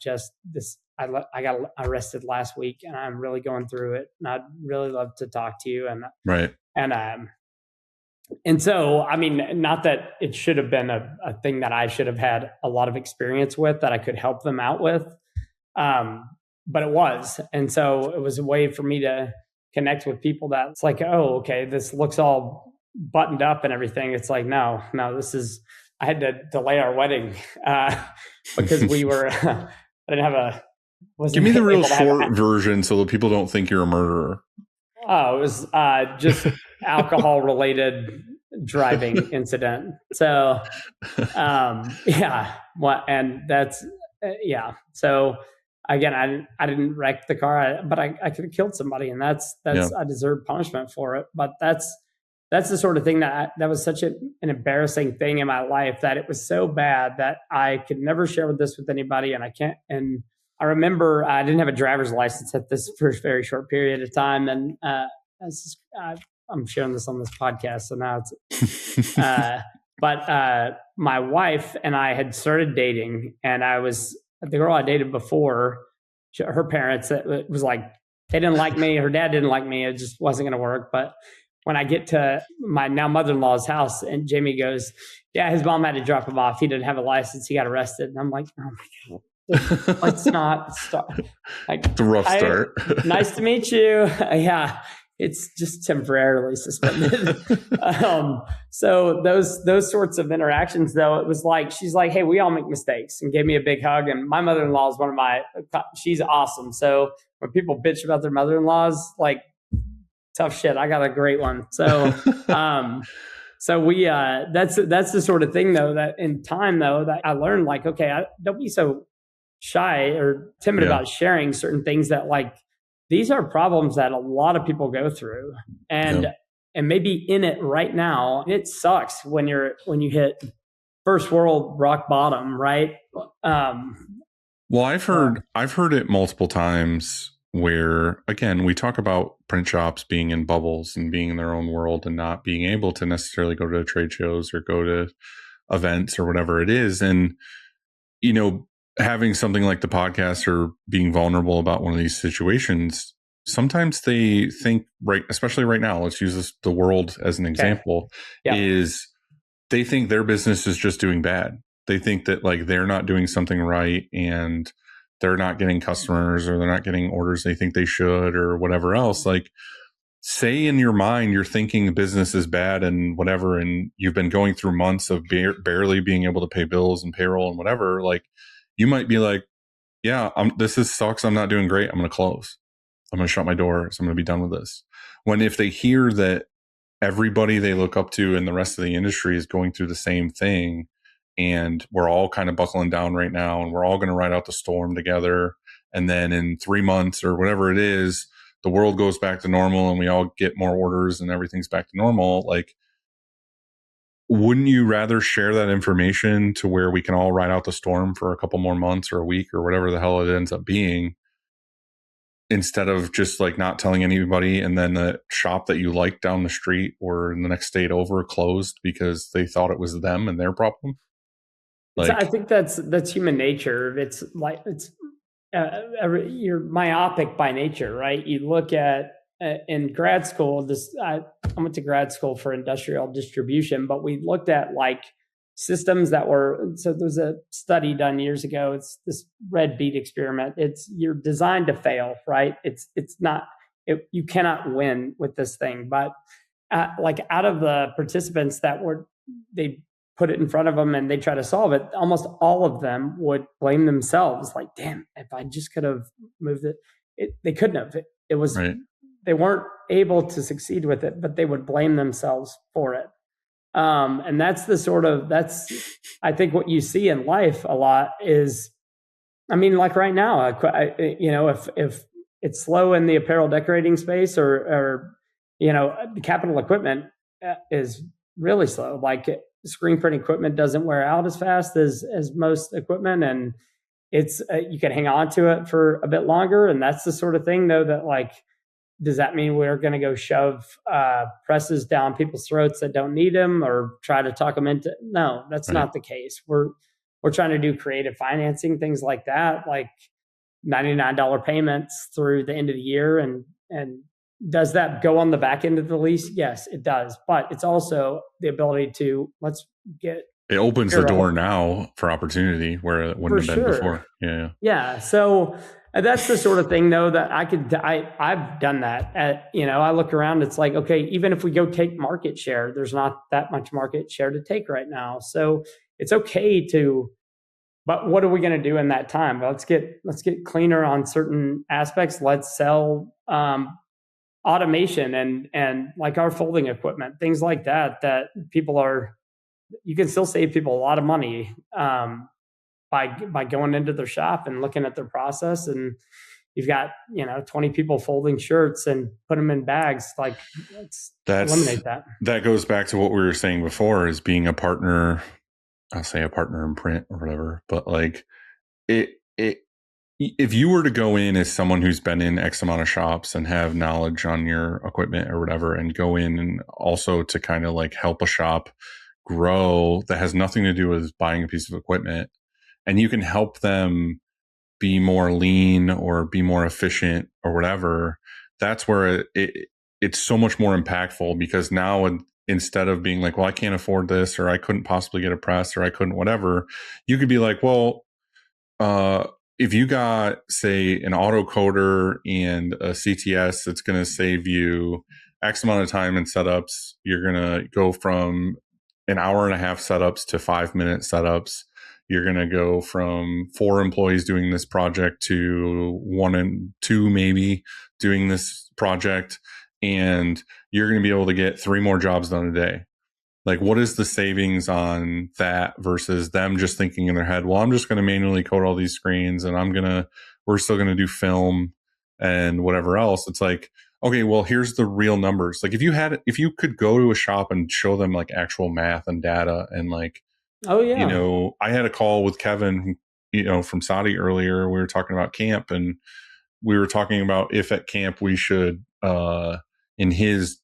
got arrested last week and I'm really going through it, and I'd really love to talk to you. And right. And so, I mean, not that it should have been a thing that I should have had a lot of experience with that I could help them out with. But it was. And so it was a way for me to connect with people that it's like, oh, okay, this looks all buttoned up and everything. It's like, no, I had to delay our wedding because we were, I didn't have a, give me the real short version so that people don't think you're a murderer. Oh, it was just alcohol related driving incident. So, yeah. And that's, yeah. So again, I didn't wreck the car, but I could have killed somebody, and that's I deserve punishment for it. But that's the sort of thing that was such an embarrassing thing in my life that it was so bad that I could never share this with anybody, and I can't. And I remember I didn't have a driver's license at this first very short period of time, and I'm sharing this on this podcast, so now it's. But my wife and I had started dating, and the girl I dated before, her parents, it was like they didn't like me. Her dad didn't like me. It just wasn't going to work. But when I get to my now mother-in-law's house, and Jamie goes, "Yeah, his mom had to drop him off. He didn't have a license. He got arrested." And I'm like, "Oh my God, let's not start." Like, it's a rough start. Nice to meet you. Yeah. It's just temporarily suspended. So those sorts of interactions, though, it was like, she's like, "Hey, we all make mistakes," and gave me a big hug. And my mother-in-law is she's awesome. So when people bitch about their mother-in-laws, like, tough shit. I got a great one. So, so we, that's the sort of thing, though, that in time, though, that I learned, like, okay, don't be so shy or timid about sharing certain things that, like, these are problems that a lot of people go through, and maybe in it right now. It sucks when you hit first world rock bottom, right? Well, I've heard it multiple times where, again, we talk about print shops being in bubbles and being in their own world and not being able to necessarily go to trade shows or go to events or whatever it is, and having something like the podcast or being vulnerable about one of these situations, sometimes they think, right, especially right now, let's use the world as an example, is they think their business is just doing bad. They think that, like, they're not doing something right and they're not getting customers or they're not getting orders they think they should or whatever else. Like, say in your mind, you're thinking the business is bad and whatever, and you've been going through months of barely being able to pay bills and payroll and whatever, like, you might be like, yeah, this sucks. I'm not doing great. I'm going to close. I'm going to shut my doors. I'm going to be done with this. When if they hear that everybody they look up to in the rest of the industry is going through the same thing, and we're all kind of buckling down right now, and we're all going to ride out the storm together, and then in 3 months or whatever it is, the world goes back to normal and we all get more orders and everything's back to normal, like, wouldn't you rather share that information to where we can all ride out the storm for a couple more months or a week or whatever the hell it ends up being, instead of just, like, not telling anybody, and then the shop that you like down the street or in the next state over closed because they thought it was them and their problem? Like, I think that's human nature. It's like, you're myopic by nature, right? You look at in grad school, I went to grad school for industrial distribution, but we looked at, like, systems that were, so there's a study done years ago. It's this red bead experiment. You're designed to fail, right? You cannot win with this thing. But like, out of the participants they put it in front of them and they try to solve it, almost all of them would blame themselves. Like, damn, if I just could have moved it, they couldn't have. It was right. They weren't able to succeed with it, but they would blame themselves for it. And that's I think what you see in life a lot is, I mean, like right now, if it's slow in the apparel decorating space or the capital equipment is really slow. Like, screen print equipment doesn't wear out as fast as most equipment. And it's, you can hang on to it for a bit longer. And that's the sort of thing, though, that, like, does that mean we're going to go shove presses down people's throats that don't need them or try to talk them into? No, that's not the case. We're trying to do creative financing, things like that, like $99 payments through the end of the year. And does that go on the back end of the lease? Yes, it does. But it's also the ability to it opens the door now for opportunity where it wouldn't have been before. Yeah. Yeah. So And that's the sort of thing, though, that I've done that. I look around, it's like, okay, even if we go take market share, there's not that much market share to take right now. So it's okay but what are we going to do in that time? Let's get cleaner on certain aspects. Let's sell automation and like our folding equipment, things like that you can still save people a lot of money by going into their shop and looking at their process. And you've got 20 people folding shirts and put them in bags. Like, let's eliminate that. That goes back to what we were saying before, is being a partner. I'll say a partner in print or whatever, but like if you were to go in as someone who's been in X amount of shops and have knowledge on your equipment or whatever, and go in and also to kind of like help a shop grow that has nothing to do with buying a piece of equipment, and you can help them be more lean or be more efficient or whatever, that's where it's so much more impactful, because now instead of being like, well, I can't afford this, or I couldn't possibly get a press, or I couldn't whatever, you could be like, well, if you got, say, an autocoder and a CTS, it's going to save you X amount of time in setups. You're going to go from an hour and a half setups to 5-minute setups. You're going to go from 4 employees doing this project to 1 and 2 maybe doing this project. And you're going to be able to get 3 more jobs done a day. Like, what is the savings on that versus them just thinking in their head, well, I'm just going to manually code all these screens and we're still going to do film and whatever else. It's like, okay, well, here's the real numbers. Like, if you could go to a shop and show them like actual math and data and like, oh yeah, I had a call with Kevin, from Saudi earlier. We were talking about camp, and we were talking about if at camp we should, in his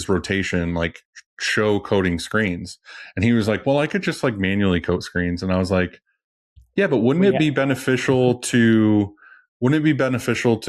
rotation, like show coding screens. And he was like, well, I could just like manually code screens. And I was like, yeah, but wouldn't it be beneficial to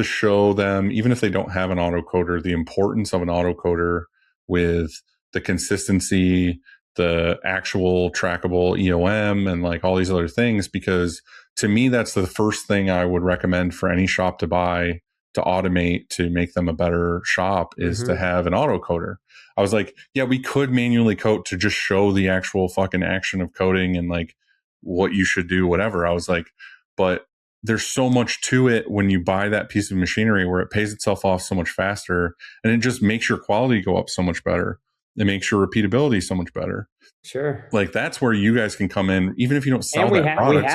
show them, even if they don't have an autocoder, the importance of an autocoder with the consistency, the actual trackable EOM, and like all these other things? Because to me, that's the first thing I would recommend for any shop to buy, to automate, to make them a better shop, is to have an autocoder. I was like, yeah, we could manually code to just show the actual fucking action of coding and like what you should do, whatever. I was like, but there's so much to it when you buy that piece of machinery, where it pays itself off so much faster, and it just makes your quality go up so much better. It makes your repeatability so much better. Sure. Like, that's where you guys can come in, even if you don't sell that product.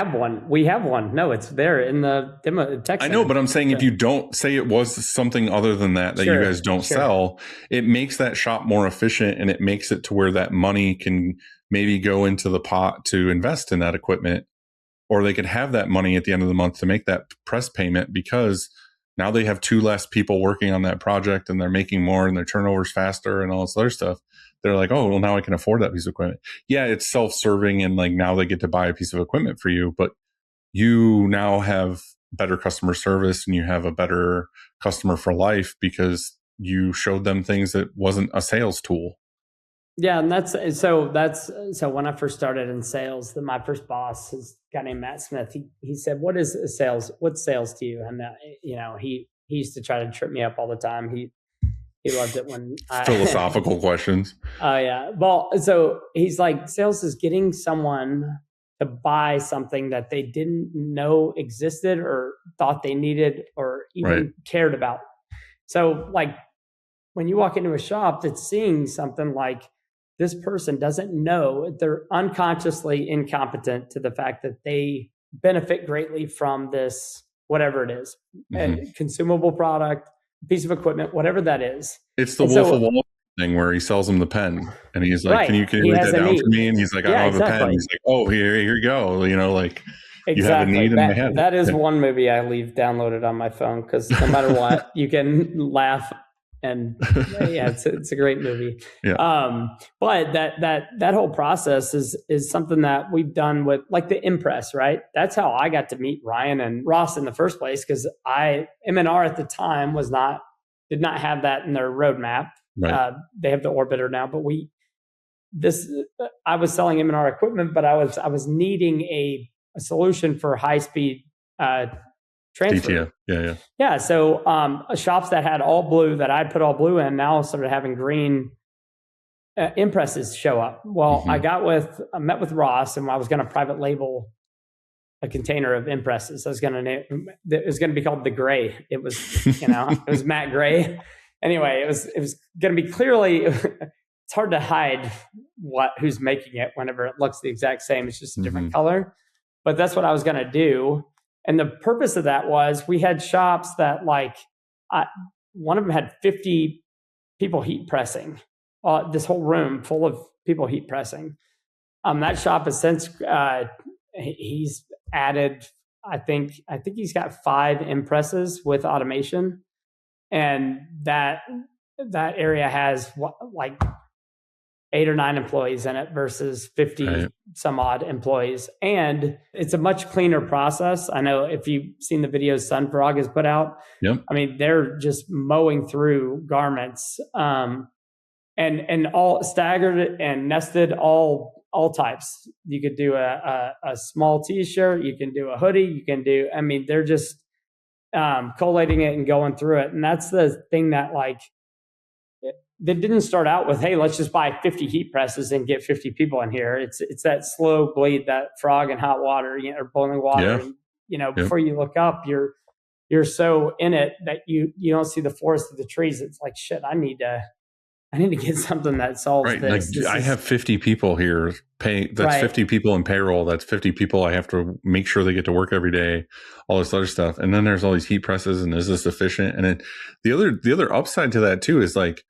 We have one. No, it's there in the demo text. I know, but I'm saying if you don't say it was something other than that you guys don't sell, it makes that shop more efficient, and it makes it to where that money can maybe go into the pot to invest in that equipment, or they could have that money at the end of the month to make that press payment, because now they have 2 less people working on that project, and they're making more, and their turnover's faster and all this other stuff. They're like, oh, well, now I can afford that piece of equipment. Yeah, it's self-serving, and like now they get to buy a piece of equipment for you, but you now have better customer service, and you have a better customer for life because you showed them things that wasn't a sales tool. Yeah, and that's so when I first started in sales, my first boss is a guy named Matt Smith. He said, "What is sales? What's sales to you?" And he used to try to trip me up all the time. He loved it when philosophical questions. Oh yeah. Well, so he's like, sales is getting someone to buy something that they didn't know existed or thought they needed or even cared about. So like when you walk into a shop that's seeing something like, this person doesn't know, they're unconsciously incompetent to the fact that they benefit greatly from this, whatever it is, a consumable product, piece of equipment, whatever that is. It's the Wolf of Wall Street thing where he sells him the pen, and he's like, can you write that down for me? And he's like, I don't have a pen. He's like, oh, here you go. Like, you have a need in my head. That is one movie I leave downloaded on my phone, because no matter what, you can laugh. And yeah, it's a great movie. Yeah. But that whole process is something that we've done with like the Impress, right? That's how I got to meet Ryan and Ross in the first place, because M&R at the time did not have that in their roadmap. Right. They have the Orbiter now, but I was selling M&R equipment, but I was needing a solution for high speed transfer. DTF. Yeah. So shops that had all blue that I'd put all blue in now started having green impresses show up. Well, I met with Ross, and I was going to private label a container of impresses. It was going to be called the Gray. It was, it was matte gray. Anyway, it was going to be clearly. It's hard to hide who's making it whenever it looks the exact same. It's just a different color. But that's what I was going to do. And the purpose of that was we had shops that one of them had 50 people heat pressing. This whole room full of people heat pressing. That shop has since he's added. I think he's got 5 impresses with automation, and that area has like 8 or 9 employees in it versus 50 some odd employees, and it's a much cleaner process. I know if you've seen the videos Sun Frog has put out. Yep. I mean, they're just mowing through garments. And all staggered and nested, all types. You could do a small T-shirt, you can do a hoodie, you can do. I mean, they're just collating it and going through it, and that's the thing that that didn't start out with, hey, let's just buy 50 heat presses and get 50 people in here. It's that slow bleed, that frog in hot water, or boiling water. Yeah. And, before you look up, you're so in it that you don't see the forest of the trees. It's like, shit, I need to get something that solves this. Like I have 50 people here that's 50 people in payroll. That's 50 people I have to make sure they get to work every day, all this other stuff. And then there's all these heat presses, and is this efficient? And then the other upside to that too is like,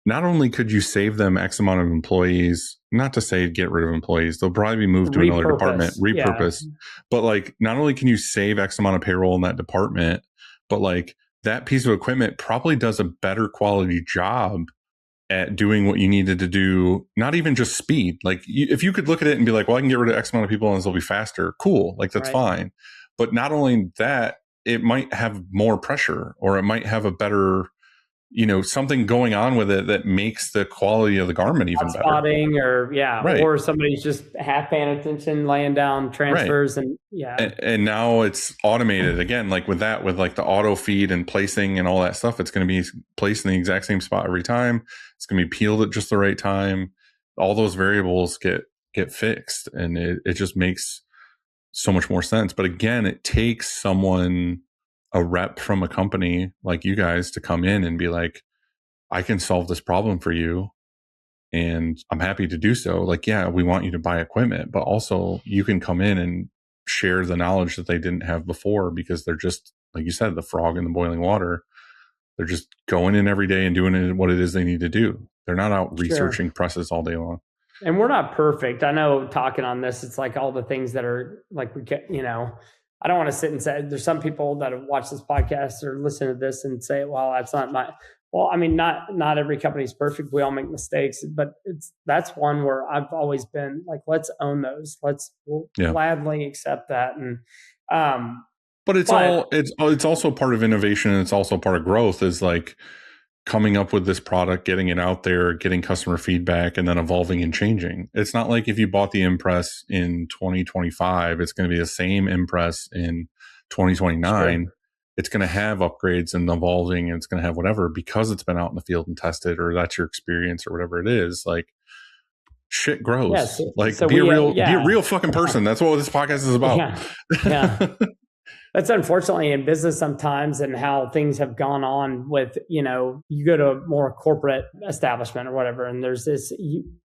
not only could you save them X amount of employees, not to say get rid of employees, they'll probably be moved to another department, repurpose. Yeah. But like, not only can you save X amount of payroll in that department, but like that piece of equipment probably does a better quality job at doing what you needed to do, not even just speed. Like if you could look at it and be like, well, I can get rid of X amount of people and this will be faster. Cool. Like that's fine. But not only that, it might have more pressure, or it might have a better, something going on with it that makes the quality of the garment even better. Spotting or somebody's just half paying attention, laying down transfers and now it's automated again, like with like the auto feed and placing and all that stuff. It's going to be placed in the exact same spot every time. It's going to be peeled at just the right time. All those variables get fixed, and it just makes so much more sense. But again, it takes a rep from a company like you guys to come in and be like, I can solve this problem for you, and I'm happy to do so. Like, yeah, we want you to buy equipment, but also you can come in and share the knowledge that they didn't have before, because they're just, like you said, the frog in the boiling water. They're just going in every day and doing what it is they need to do. They're not out researching presses all day long. And we're not perfect. I know talking on this, it's like all the things that are like, I don't want to sit and say, there's some people that have watched this podcast or listen to this and say, well, that's not well, I mean, not every company is perfect. We all make mistakes, but that's one where I've always been like, let's own those. We'll gladly accept that. And, but it's also part of innovation, and it's also part of growth, is like coming up with this product, getting it out there, getting customer feedback, and then evolving and changing. It's not like if you bought the impress in 2025, it's going to be the same impress in 2029. Sure. It's going to have upgrades and evolving, and it's going to have whatever, because it's been out in the field and tested, or that's your experience, or whatever it is. Like, shit grows. Yeah, be a real fucking person. That's what this podcast is about. Yeah. That's unfortunately in business sometimes, and how things have gone on with, you go to a more corporate establishment or whatever, and there's this,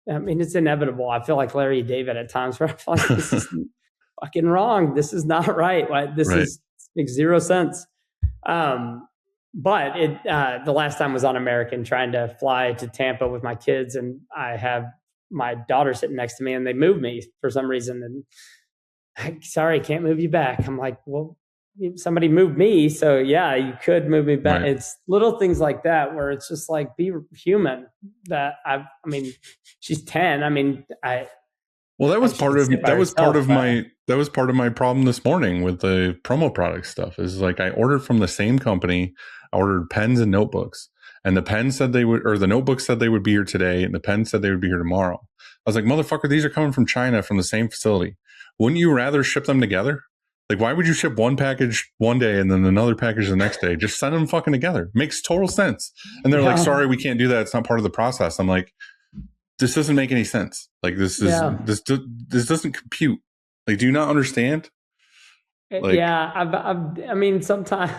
it's inevitable. I feel like Larry David at times, where I feel like this is fucking wrong. This is not right. This makes zero sense. But the last time was on American, trying to fly to Tampa with my kids, and I have my daughter sitting next to me, and they moved me for some reason, and sorry, can't move you back. I'm like, well, somebody moved me, so yeah, you could move me back. Right. It's little things like that where it's just like, be human. She's 10. That was part of my problem this morning with the promo product stuff. Is like, I ordered from the same company. I ordered pens and notebooks, and the pens said they would, or the notebooks said they would be here today, and the pens said they would be here tomorrow. I was like, motherfucker, these are coming from China, from the same facility. Wouldn't you rather ship them together? Like, why would you ship one package one day and then another package the next day? Just send them fucking together. Makes total sense. And they're like, sorry, we can't do that. It's not part of the process. I'm like, this doesn't make any sense. Like, this doesn't compute. Like, do you not understand? Like, I mean, sometimes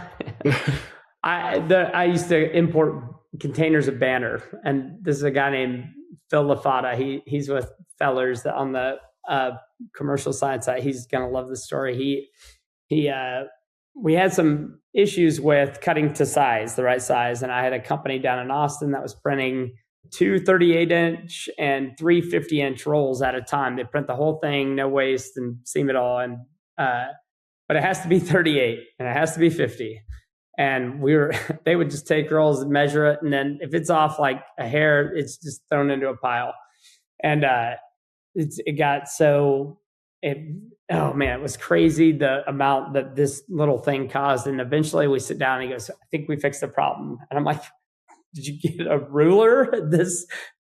I used to import containers of Banner, and this is a guy named Phil Lafata. He's with Fellers on the commercial side. He's gonna love the story. We had some issues with cutting to size, the right size, and I had a company down in Austin that was printing 2 38-inch and 3 50-inch rolls at a time. They print the whole thing, no waste, and seam it all, and but it has to be 38 and it has to be 50. And they would just take rolls and measure it. And then if it's off like a hair, it's just thrown into a pile. And it got oh man, it was crazy the amount that this little thing caused. And eventually we sit down and he goes, I think we fixed the problem. And I'm like, did you get a ruler?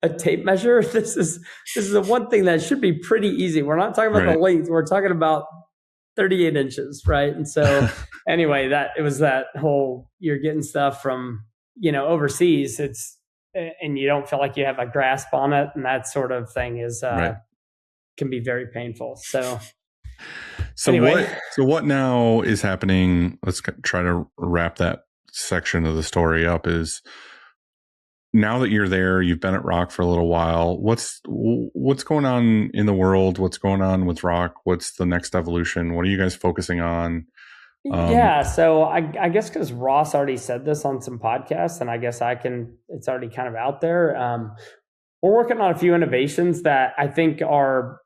A tape measure? This is the one thing that should be pretty easy. We're not talking about the length. We're talking about 38 inches, right? And so anyway, it was that whole, you're getting stuff from, overseas, and you don't feel like you have a grasp on it, and that sort of thing is can be very painful. So anyway. What now is happening? Let's try to wrap that section of the story up. Is now that you're there, you've been at ROQ for a little while. What's going on in the world? What's going on with ROQ? What's the next evolution? What are you guys focusing on? So I guess because Ross already said this on some podcasts, and I guess it's already kind of out there. We're working on a few innovations that I think are,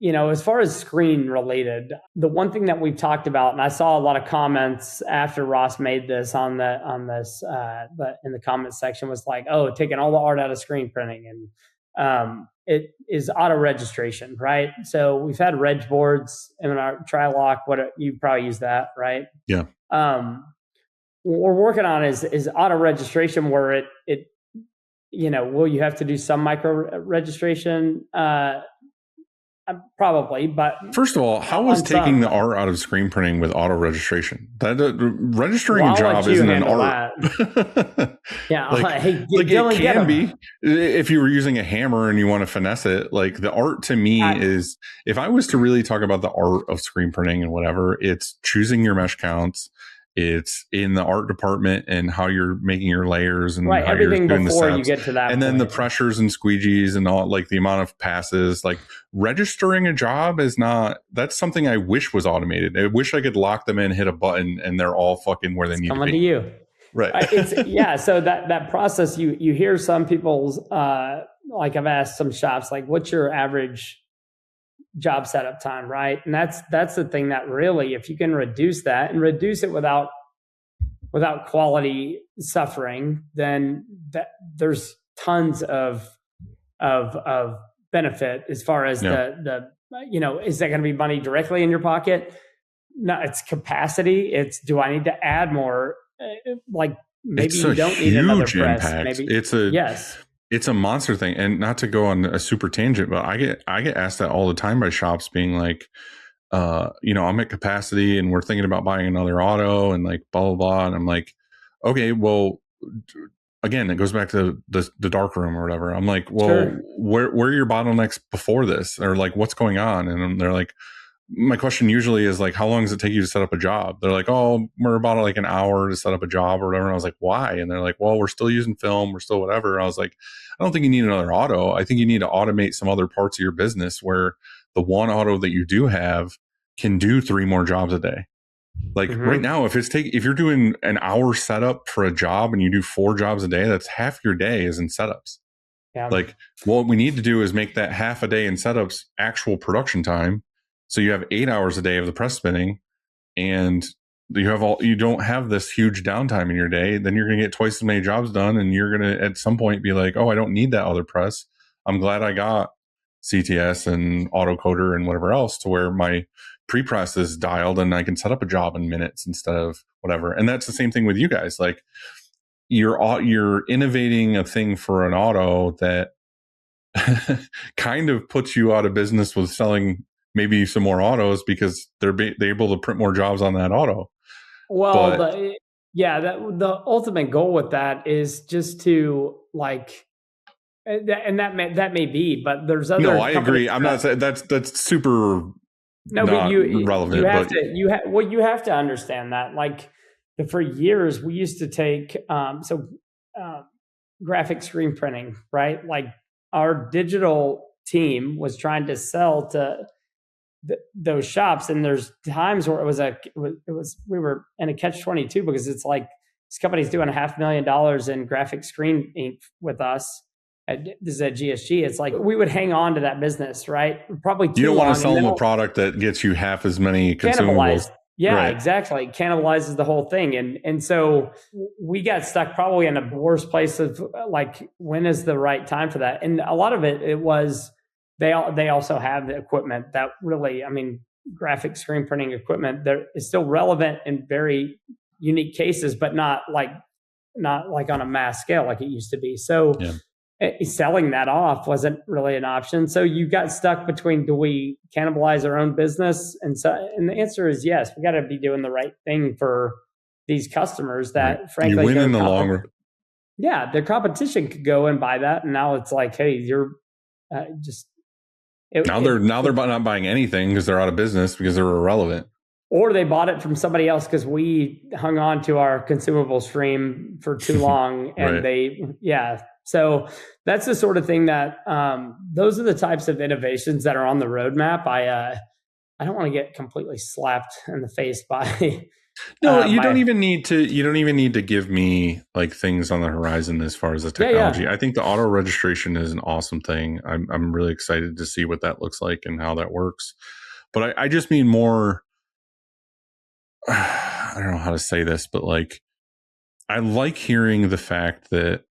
as far as screen related, the one thing that we've talked about, and I saw a lot of comments after Ross made this in the comments section, was like, oh, taking all the art out of screen printing. And it is auto registration, right? So we've had reg boards in our Trilock. You probably use that, right? Yeah. What we're working on is auto registration, where it will you have to do some micro registration? Probably, but first of all, how is taking the art out of screen printing with auto registration? That registering a job isn't an art. Yeah, it can be if you were using a hammer and you want to finesse it. Like, the art to me is, if I was to really talk about the art of screen printing and whatever, it's choosing your mesh counts. It's in the art department and how you're making your layers and how everything you're doing before the steps. You get to that, and then the pressures and squeegees and all, like the amount of passes. Like, registering a job that's something I wish was automated. I wish I could lock them in, hit a button, and they're all fucking where they need to be. Coming to you, right? So that process, you hear some people's like, I've asked some shops, like, what's your average job setup time, right? And that's the thing that really, if you can reduce that and reduce it without quality suffering, then there's tons of benefit as far as the is that going to be money directly in your pocket? No, it's capacity. It's, do I need to add more? Like, maybe you don't need another press. Impact. Maybe It's a monster thing. And not to go on a super tangent, but I get asked that all the time by shops, being like, I'm at capacity and we're thinking about buying another auto and like blah, blah, blah. And I'm like, okay, well, again, it goes back to the dark room or whatever. I'm like, well, sure. Where are your bottlenecks before this? Or like, what's going on? And they're like, my question usually is like, how long does it take you to set up a job? They're like, oh, we're about like an hour to set up a job or whatever. And I was like, why? And they're like, well, we're still using film. We're still whatever. And I was like, I don't think you need another auto. I think you need to automate some other parts of your business where the one auto that you do have can do 3 more jobs a day. Like right now, if you're doing an hour setup for a job and you do 4 jobs a day, that's half your day is in setups. Yeah. Like, what we need to do is make that half a day in setups actual production time. So you have 8 hours a day of the press spinning, and you don't have this huge downtime in your day. Then you're going to get twice as many jobs done, and you're going to at some point be like, oh, I don't need that other press. I'm glad I got CTS and autocoder and whatever else, to where my pre-press is dialed and I can set up a job in minutes instead of whatever. And that's the same thing with you guys. Like, you're innovating a thing for an auto that kind of puts you out of business with selling maybe some more autos because they're able to print more jobs on that auto. Well, the ultimate goal with that is just to like, and that may be, but there's other. No, I agree. I'm not saying that's super. No, but relevant. You have to understand that. Like, for years, we used to take graphic screen printing, right? Like, our digital team was trying to sell to those shops, and there's times where we were in a catch-22 because it's like this company's doing $500,000 in graphic screen ink with us. This is at GSG. It's like we would hang on to that business, right? Probably too long. You don't want to sell them a product that gets you half as many consumables. Yeah, right. Exactly. Cannibalizes the whole thing. And so we got stuck probably in a worse place of like, when is the right time for that? And a lot of it was, they also have the equipment that really, I mean, graphic screen printing equipment that is still relevant in very unique cases, but not like on a mass scale like it used to be. So selling that off wasn't really an option. So you got stuck between, do we cannibalize our own business? And the answer is yes. We got to be doing the right thing for these customers that frankly, you win in the long run. Yeah. The competition could go and buy that. And now it's like, hey, you're now they're not buying anything because they're out of business because they're irrelevant. Or they bought it from somebody else because we hung on to our consumable stream for too long. And So that's the sort of thing that those are the types of innovations that are on the roadmap. I don't want to get completely slapped in the face by. No, you don't even need to give me like things on the horizon as far as the technology. I think the auto registration is an awesome thing. I'm really excited to see what that looks like and how that works. But I just mean more. I don't know how to say this, but like, I like hearing the fact that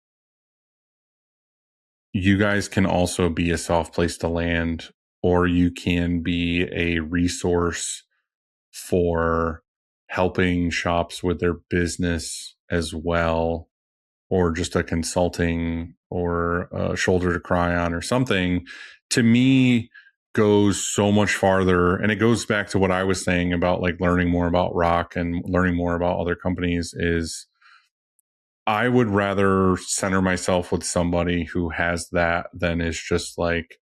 you guys can also be a soft place to land, or you can be a resource for helping shops with their business as well, or just a consulting or a shoulder to cry on or something, to me goes so much farther. And it goes back to what I was saying about like learning more about ROQ and learning more about other companies is I would rather center myself with somebody who has that than is just like,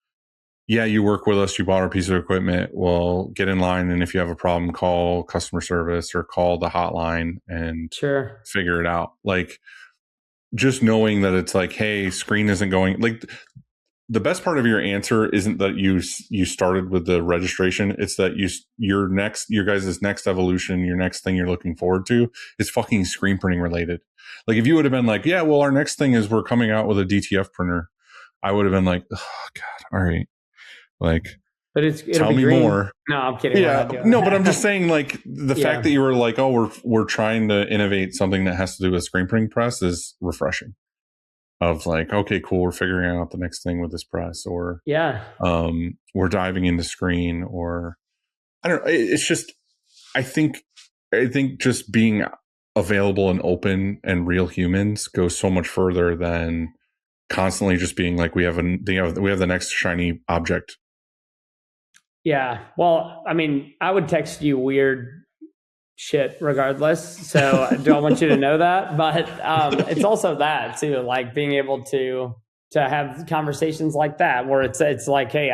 yeah, you work with us, you bought our piece of equipment, well, get in line. And if you have a problem, call customer service or call the hotline and figure it out. Like, just knowing that it's like, hey, screen isn't going, like, the best part of your answer isn't that you started with the registration. It's that your guys' next evolution, your next thing you're looking forward to is fucking screen printing related. Like, if you would have been like, yeah, well, our next thing is we're coming out with a DTF printer, I would have been like, oh God, all right. Like, but tell me more. No, I'm kidding. Yeah, no, but I'm just saying, like, the fact that you were like, oh, we're trying to innovate something that has to do with screen printing press is refreshing. Of like, okay, cool, we're figuring out the next thing with this press, or we're diving into screen, or I don't know. It's just, I think just being available and open and real humans goes so much further than constantly just being like, we have the next shiny object. Yeah. Well, I mean, I would text you weird shit regardless. So I don't want you to know that, but it's also that too, like being able to have conversations like that, where it's like, hey,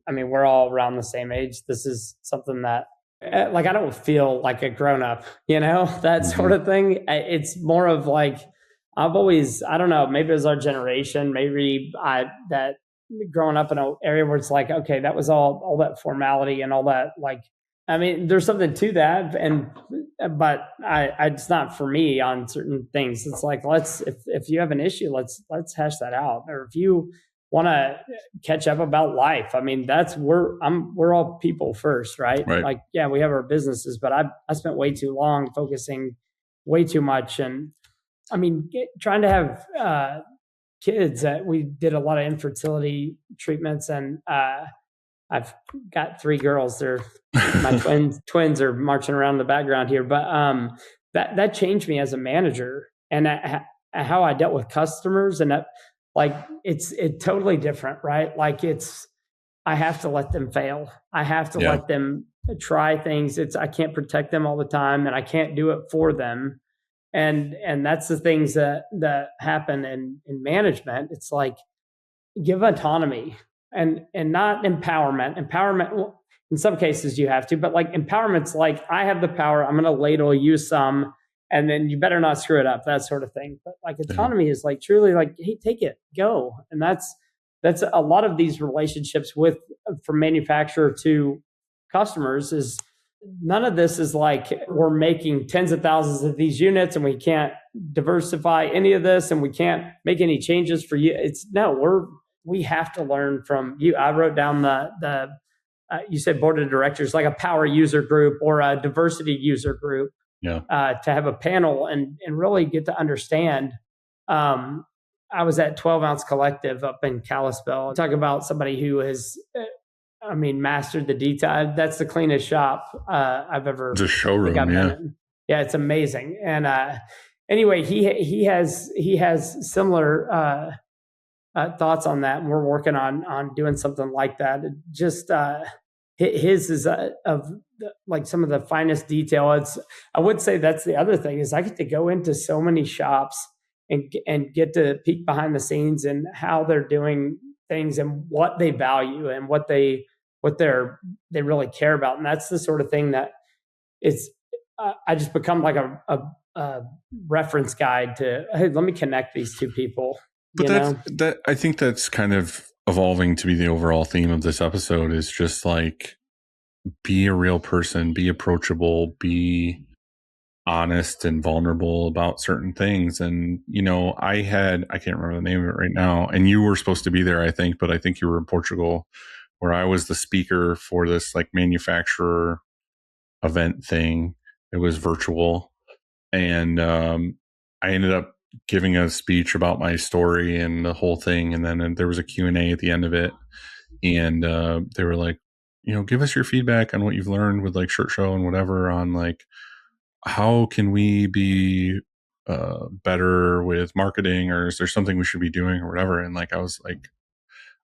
we're all around the same age. This is something that like, I don't feel like a grown up, that sort of thing. It's more of like, I don't know, maybe it was our generation, that growing up in an area where it's like, okay, that was all that formality and all that, like, I mean, there's something to that, but it's not for me on certain things. It's like, if you have an issue, let's hash that out. Or if you want to catch up about life, I mean, we're all people first, right? Like, yeah, we have our businesses, but I spent way too long focusing way too much. And I mean, trying to have kids, we did a lot of infertility treatments, and I've got 3 girls. They're my twins are marching around in the background here, but that changed me as a manager and how I dealt with customers, and that, like, it's totally different, right? Like, it's I have to let them fail. I have to let them try things. I can't protect them all the time, and I can't do it for them. And that's the things that happen in management. It's like, give autonomy and not empowerment. Empowerment, well, in some cases you have to, but like empowerment's like, I have the power, I'm going to ladle you some, and then you better not screw it up, that sort of thing. But like autonomy is like truly like, hey, take it, go. And that's a lot of these relationships from manufacturer to customers is, none of this is like we're making tens of thousands of these units and we can't diversify any of this and we can't make any changes for you. It's no, we have to learn from you. I wrote down the you said board of directors, like a power user group or a diversity user group, to have a panel and really get to understand. I was at 12 Ounce Collective up in Kalispell. Talk about somebody who has, mastered the detail. That's the cleanest shop I've ever. It's a showroom, yeah, it's amazing. And anyway, he has similar thoughts on that, and we're working on doing something like that. Just his is of like some of the finest detail. I would say that's the other thing is I get to go into so many shops and get to peek behind the scenes and how they're doing things and what they value and what they really care about. And that's the sort of thing that it's I just become like a reference guide to, hey, let me connect these two people. But that I think that's kind of evolving to be the overall theme of this episode is just like, be a real person, be approachable, be honest and vulnerable about certain things. And, I can't remember the name of it right now. And you were supposed to be there, I think, but I think you were in Portugal, where I was the speaker for this like manufacturer event thing. It was virtual. And I ended up giving a speech about my story and the whole thing. And then there was a Q&A at the end of it. And they were like, give us your feedback on what you've learned with like Shirt Show and whatever on like, how can we be better with marketing, or is there something we should be doing or whatever? And like, I was like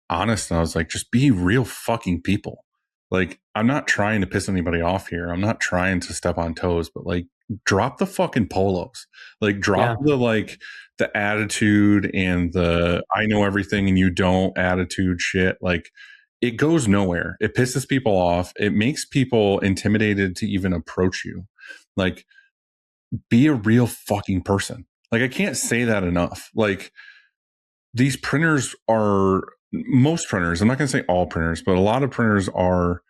honest, and I was like, just be real fucking people. Like, I'm not trying to piss anybody off here. I'm not trying to step on toes, but like, drop the fucking polos, like drop the attitude and the I know everything and you don't attitude shit. Like, it goes nowhere. It pisses people off. It makes people intimidated to even approach you. Like, be a real fucking person. Like, I can't say that enough. Like, these printers most printers, I'm not going to say all printers, but a lot of printers are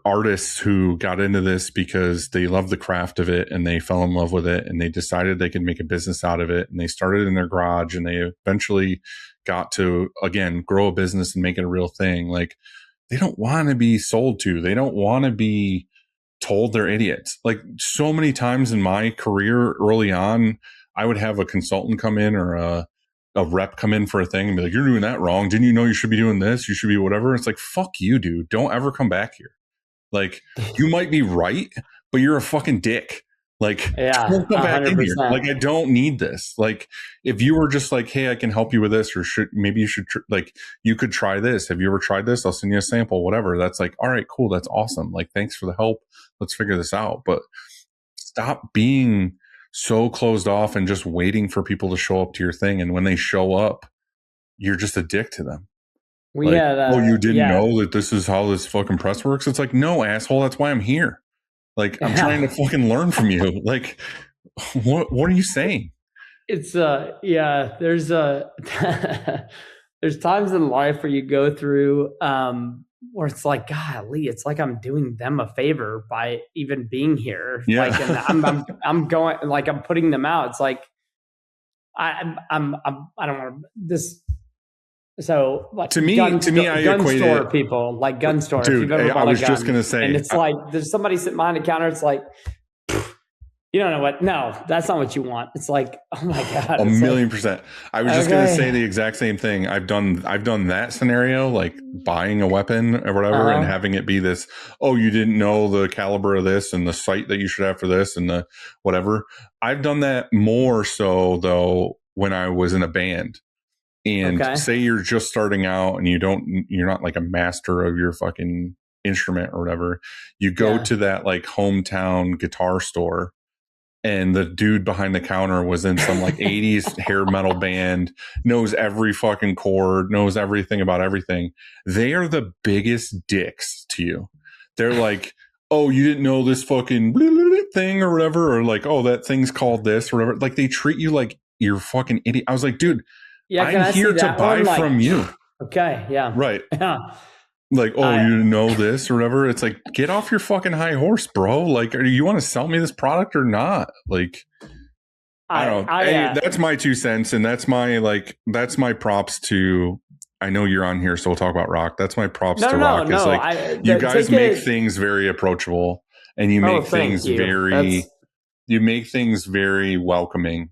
artists who got into this because they love the craft of it and they fell in love with it and they decided they could make a business out of it. And they started in their garage and they eventually got to, again, grow a business and make it a real thing. Like, they don't want to be sold to. They don't want to be told they're idiots. Like, so many times in my career early on, I would have a consultant come in or a rep come in for a thing and be like, you're doing that wrong. Didn't you know you should be doing this? You should be whatever. It's like, fuck you, dude. Don't ever come back here. Like, you might be right, but you're a fucking dick. Like, don't come back in here. Like, I don't need this. Like, if you were just like, hey, I can help you with this, or maybe you should, like, you could try this. Have you ever tried this? I'll send you a sample, whatever. That's like, all right, cool. That's awesome. Like, thanks for the help. Let's figure this out. But stop being so closed off and just waiting for people to show up to your thing. And when they show up, you're just a dick to them. You didn't know that this is how this fucking press works? It's like, no, asshole. That's why I'm here. Like, I'm trying to fucking learn from you. Like, what are you saying? It's there's there's times in life where you go through where it's like, golly, it's like I'm doing them a favor by even being here. Yeah. Like, and I'm going, like, I'm putting them out. It's like I don't want to this. So, like, to me, I equate store people, like gun store. Dude, I was just gonna say, and it's like there's somebody sitting behind the counter. It's like, you don't know what? No, that's not what you want. It's like, oh my god, a million percent. I was just gonna say the exact same thing. I've done that scenario, like buying a weapon or whatever, and having it be this. Oh, you didn't know the caliber of this and the sight that you should have for this and the whatever. I've done that more so though when I was in a band. And say you're just starting out and you're not like a master of your fucking instrument or whatever. You go to that like hometown guitar store, and the dude behind the counter was in some like 80s hair metal band, knows every fucking chord, knows everything about everything. They are the biggest dicks to you. They're like, oh, you didn't know this fucking thing or whatever, or like, oh, that thing's called this or whatever. Like they treat you like you're fucking idiot. I was like, dude, I'm here to buy from you. Okay. Yeah. Right. Yeah. Like, oh, you know this or whatever. It's like, get off your fucking high horse, bro. Like, you want to sell me this product or not? Like, I don't know. That's my 2 cents. And that's my props to, I know you're on here, so we'll talk about ROQ. That's my props to ROQ. It's like, you guys make things very approachable, and you make things you make things very welcoming.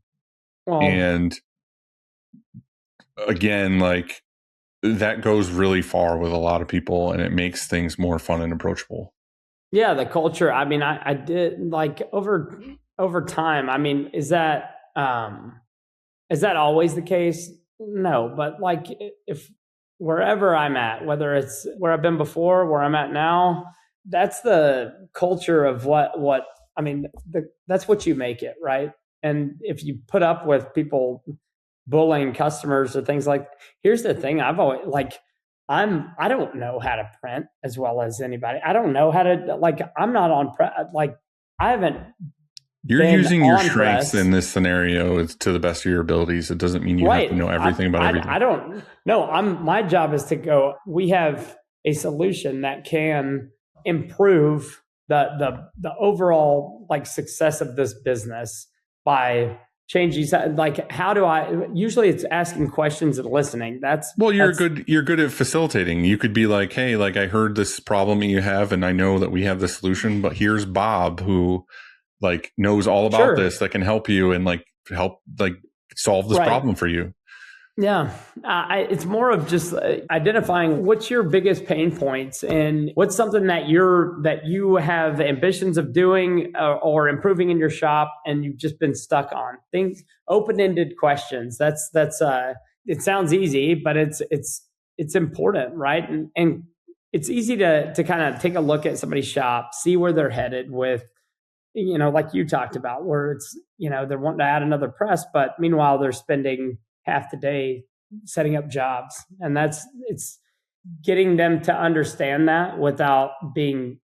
And again, like, that goes really far with a lot of people, and it makes things more fun and approachable. Yeah, the culture. I mean, I did like over time. I mean, is that always the case? No, but like if wherever I'm at, whether it's where I've been before, where I'm at now, that's the culture of what I mean. That's what you make it, right? And if you put up with people bullying customers or things like, here's the thing, I've always like, I don't know how to print as well as anybody. I don't know how to, like, I'm not on like, I haven't. You're using your strengths in this scenario to the best of your abilities. It doesn't mean you have to know everything about everything. I don't know. My job is to go, we have a solution that can improve the overall like success of this business by changing, like, how do I, usually it's asking questions and listening. You're good at facilitating. You could be like, hey, like, I heard this problem you have, and I know that we have the solution, but here's Bob who like knows all about this, that can help you and like help like solve this problem for you. Yeah. It's more of just identifying what's your biggest pain points and what's something that you have ambitions of doing or improving in your shop, and you've just been stuck on things, open-ended questions. That's it sounds easy, but it's important, right? And it's easy to kind of take a look at somebody's shop, see where they're headed with, you know, like you talked about, where it's, you know, they're wanting to add another press, but meanwhile they're spending half the day setting up jobs. And it's getting them to understand that without being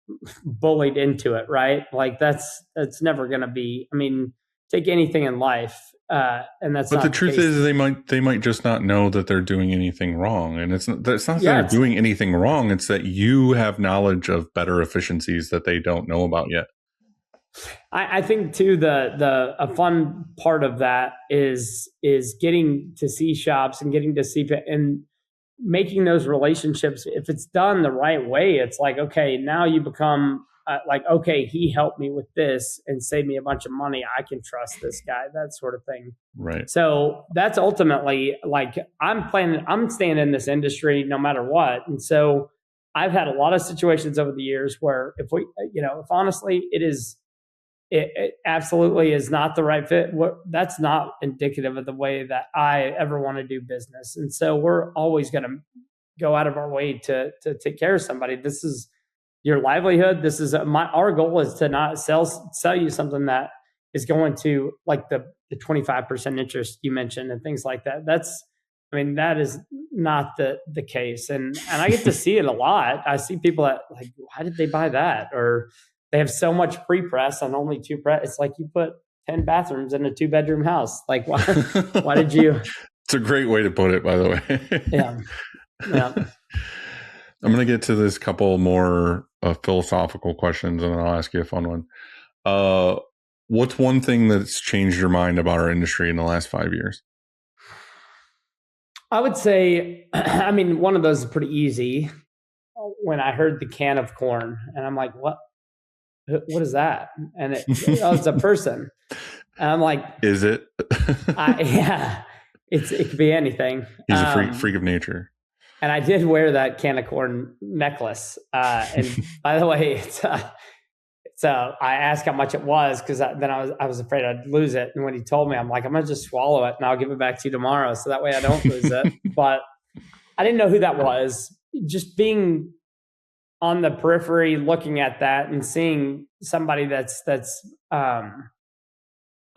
bullied into it, right? Like that's never going to be, I mean, take anything in life. And that's, but the truth is they might just not know that they're doing anything wrong. And it's not that they're doing anything wrong. It's that you have knowledge of better efficiencies that they don't know about yet. I think too, a fun part of that is getting to see shops and getting to see and making those relationships. If it's done the right way, it's like, okay, now you become like, okay, he helped me with this and saved me a bunch of money. I can trust this guy, that sort of thing. Right. So that's ultimately like, I'm staying in this industry no matter what. And so I've had a lot of situations over the years where if honestly it absolutely is not the right fit, that's not indicative of the way that I ever want to do business. And so we're always going to go out of our way to take care of somebody. This is your livelihood. This is our goal is to not sell you something that is going to like the 25% interest you mentioned and things like that. That is not the case. And I get to see it a lot. I see people that like, why did they buy that? Or they have so much pre-press on only 2 press. It's like you put 10 bathrooms in a 2-bedroom house. Like, why did you? It's a great way to put it, by the way. Yeah. I'm going to get to this couple more philosophical questions, and then I'll ask you a fun one. What's one thing that's changed your mind about our industry in the last 5 years? I would say, one of those is pretty easy. When I heard the can of corn, and I'm like, what is that? And it's a person. And I'm like, is it? Yeah, it could be anything. He's a freak of nature. And I did wear that can of corn necklace. And by the way, it's So I asked how much it was because then I was afraid I'd lose it. And when he told me, I'm like, I'm going to just swallow it and I'll give it back to you tomorrow. So that way I don't lose it. But I didn't know who that was. Just being on the periphery, looking at that and seeing somebody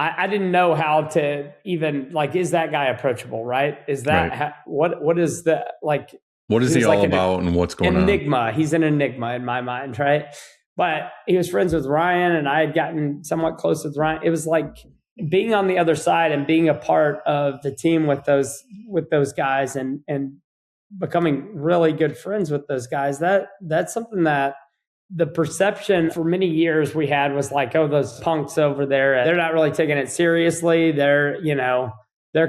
I didn't know how to even is that guy approachable, right? Is that what is the like? What is he all about and what's going on? Enigma. He's an enigma in my mind, right? But he was friends with Ryan, and I had gotten somewhat close with Ryan. It was like being on the other side and being a part of the team with those guys and becoming really good friends with those guys. That's something that the perception for many years we had was like, oh, those punks over there, they're not really taking it seriously. They're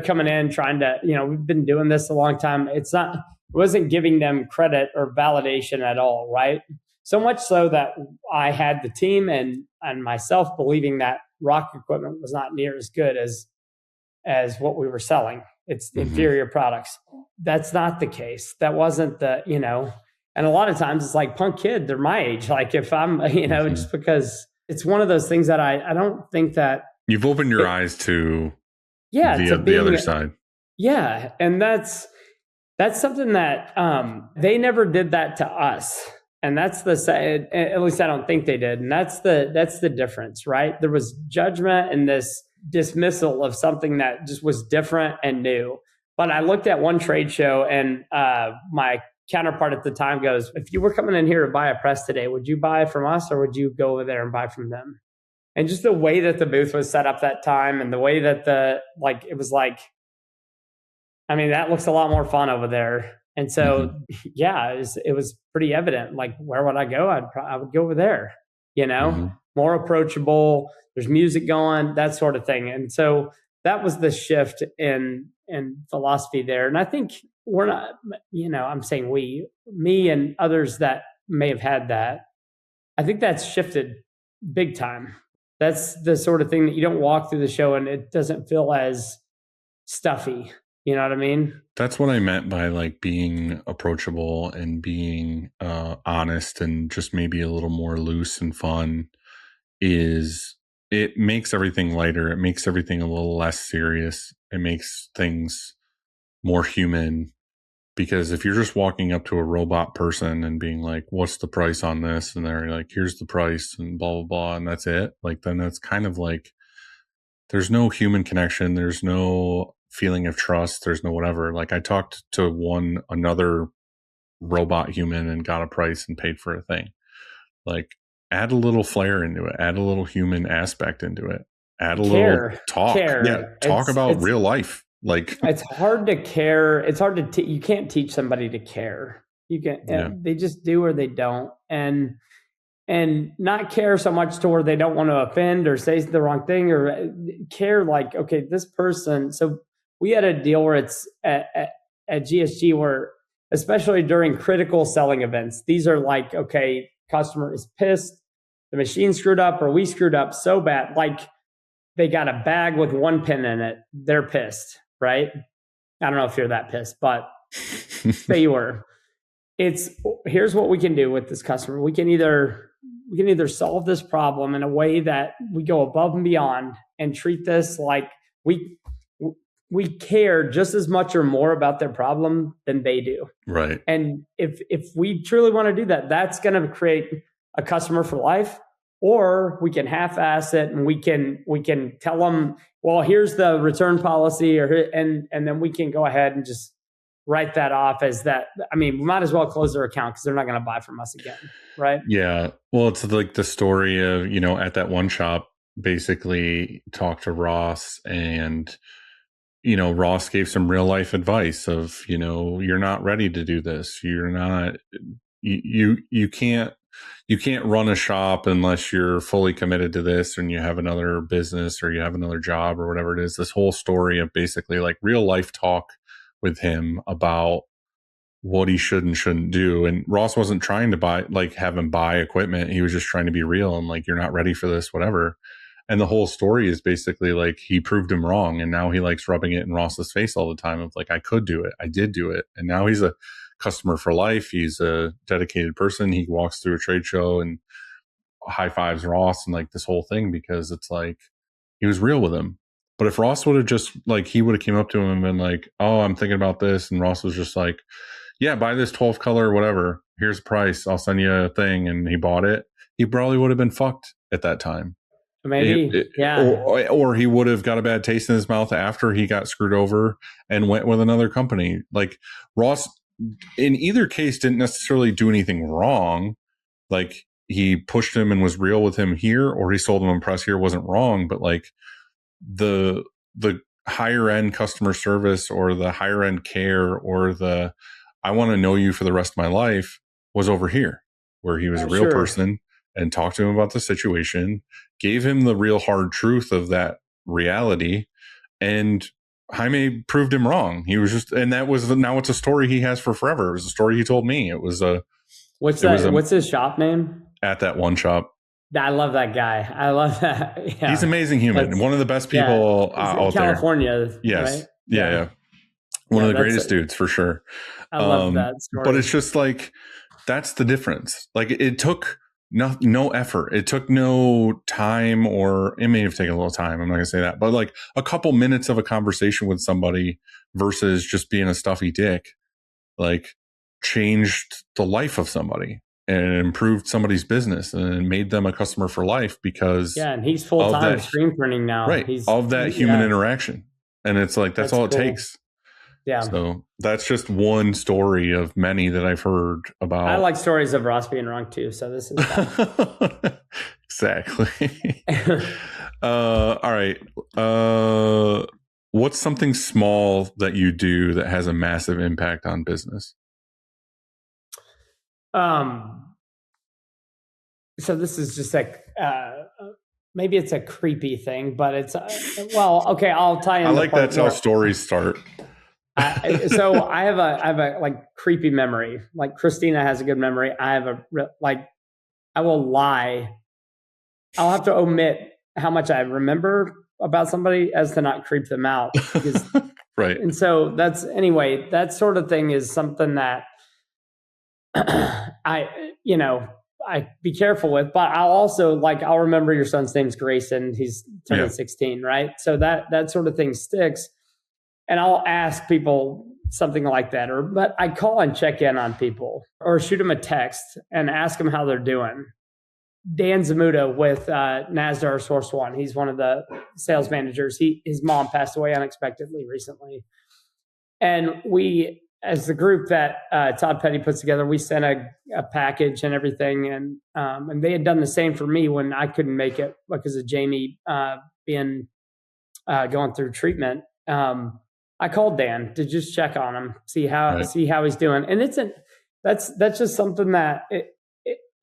coming in trying to, we've been doing this a long time. It wasn't giving them credit or validation at all, right? So much so that I had the team and myself believing that ROQ equipment was not near as good as what we were selling. It's inferior products. That's not the case. That wasn't and a lot of times it's like punk kid, they're my age. Like if I'm, just because it's one of those things that I don't think that you've opened your eyes to the other side. Yeah. And that's something that they never did that to us. And that's at least I don't think they did. And that's the difference, right? There was judgment and this dismissal of something that just was different and new. But I looked at one trade show and my counterpart at the time goes, if you were coming in here to buy a press today, would you buy from us or would you go over there and buy from them? And just the way that the booth was set up that time and the way that it was like, I mean, that looks a lot more fun over there. And so, it was pretty evident. Like, where would I go? I would go over there, more approachable. There's music going, that sort of thing. And so that was the shift in philosophy there. And I think we're not, I'm saying me and others that may have had that. I think that's shifted big time. That's the sort of thing that you don't walk through the show and it doesn't feel as stuffy. You know what I mean? That's what I meant by being approachable and being honest and just maybe a little more loose and fun. Is it makes everything lighter. It makes everything a little less serious. It makes things more human. Because if you're just walking up to a robot person and being like, what's the price on this? And they're like, here's the price and blah, blah, blah. And that's it. Then that's kind of there's no human connection. There's no feeling of trust. There's no whatever. I talked to another robot human and got a price and paid for a thing. Add a little flair into it. Add a little human aspect into it. Add a little talk. Yeah, talk about real life. It's hard to care. It's hard to you can't teach somebody to care. You can they just do or they don't, and not care so much to where they don't want to offend or say the wrong thing or care. Okay, this person. So we had a deal where it's at GSG where, especially during critical selling events, these are okay, customer is pissed, the machine screwed up, or we screwed up so bad, they got a bag with one pin in it. They're pissed. Right? I don't know if you're that pissed, but say you were. Here's what we can do with this customer. We can either solve this problem in a way that we go above and beyond and treat this like we care just as much or more about their problem than they do. Right. And if we truly want to do that, that's going to create a customer for life. Or we can half-ass it and we can tell them, well, here's the return policy, and then we can go ahead and just write that off as that. I mean, we might as well close their account because they're not going to buy from us again, right? Yeah. Well, it's the story of, at that one shop, basically talked to Ross and, Ross gave some real life advice of, you're not ready to do this. You're not, you can't run a shop unless you're fully committed to this and you have another business or you have another job or whatever it is. This whole story of basically real life talk with him about what he should and shouldn't do. And Ross wasn't trying to have him buy equipment. He was just trying to be real and you're not ready for this, whatever. And the whole story is basically he proved him wrong. And now he likes rubbing it in Ross's face all the time of I could do it. I did do it. And now he's a customer for life. He's a dedicated person. He walks through a trade show and high fives Ross and like this whole thing, because it's like he was real with him. But if Ross would have just like, he would have came up to him and been like, oh, I'm thinking about this. And Ross was just like, yeah, buy this 12th color or whatever. Here's the price. I'll send you a thing. And he bought it. He probably would have been fucked at that time. Maybe. Yeah. Or he would have got a bad taste in his mouth after he got screwed over and went with another company. Like Ross, in either case, didn't necessarily do anything wrong. Like he pushed him and was real with him here, or he sold him on press here, wasn't wrong. But like the higher end customer service or the higher end care or the I want to know you for the rest of my life was over here, where he was a real person and talked to him about the situation, gave him the real hard truth of that reality. And Jaime proved him wrong. He was just, and now it's a story he has for forever. It was a story he told me. It was what's his shop name? At That One Shop. I love that guy. I love that. Yeah. He's an amazing human. One of the best people out there. California. Yes. Right? Yeah. One of the greatest dudes for sure. I love that story. But it's just like, that's the difference. Like it took no effort. It took no time, or it may have taken a little time. I'm not gonna say that, but like a couple minutes of a conversation with somebody versus just being a stuffy dick, like changed the life of somebody and improved somebody's business and made them a customer for life because and he's full time screen printing now. Right. Of that human interaction. And it's like, that's all it takes. Yeah. So that's just one story of many that I've heard about. I like stories of Ross being wrong too. So this is fun. Exactly. All right. What's something small that you do that has a massive impact on business? So this is just like, maybe it's a creepy thing, but it's, well, okay, I'll tie in. I like that's how stories start. So I have a like creepy memory. Like Christina has a good memory. I have I will lie. I'll have to omit how much I remember about somebody as to not creep them out. Because, right. And so that sort of thing is something that I be careful with, but I'll remember your son's name's Grayson. He's turning 16, right? So that sort of thing sticks. And I'll ask people something like that, but I call and check in on people or shoot them a text and ask them how they're doing. Dan Zamuda with Nasdaq Source One. He's one of the sales managers. His mom passed away unexpectedly recently. And we, as the group that Todd Petty puts together, we sent a package and everything. And they had done the same for me when I couldn't make it because of Jamie being going through treatment. I called Dan to just check on him, see how he's doing. And that's just something that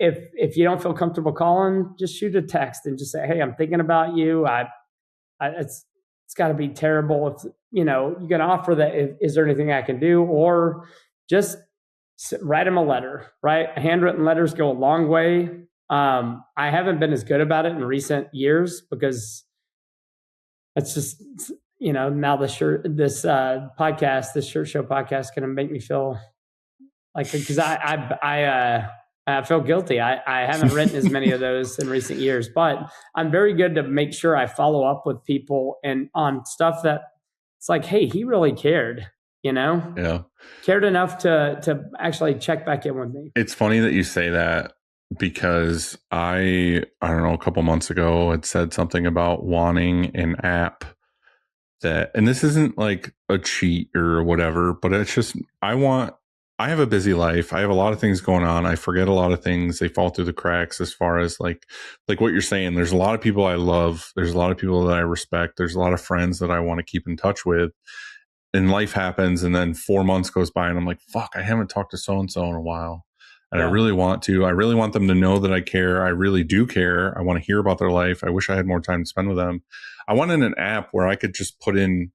if you don't feel comfortable calling, just shoot a text and just say, hey, I'm thinking about you. It's got to be terrible. If you can offer that. Is there anything I can do? Or just write him a letter, right? Handwritten letters go a long way. I haven't been as good about it in recent years because it's just, now this shirt show podcast is going to make me feel like, because I feel guilty. I haven't written as many of those in recent years, but I'm very good to make sure I follow up with people and on stuff that it's like, hey, he really cared, cared enough to actually check back in with me. It's funny that you say that because I don't know, a couple months ago had said something about wanting an app that, and this isn't like a cheat or whatever, but it's just, I have a busy life. I have a lot of things going on. I forget a lot of things. They fall through the cracks as far as like what you're saying. There's a lot of people I love. There's a lot of people that I respect. There's a lot of friends that I want to keep in touch with. And life happens. And then 4 months goes by and I'm like, fuck, I haven't talked to so-and-so in a while. And I really want to. I really want them to know that I care. I really do care. I want to hear about their life. I wish I had more time to spend with them. I wanted an app where I could just put in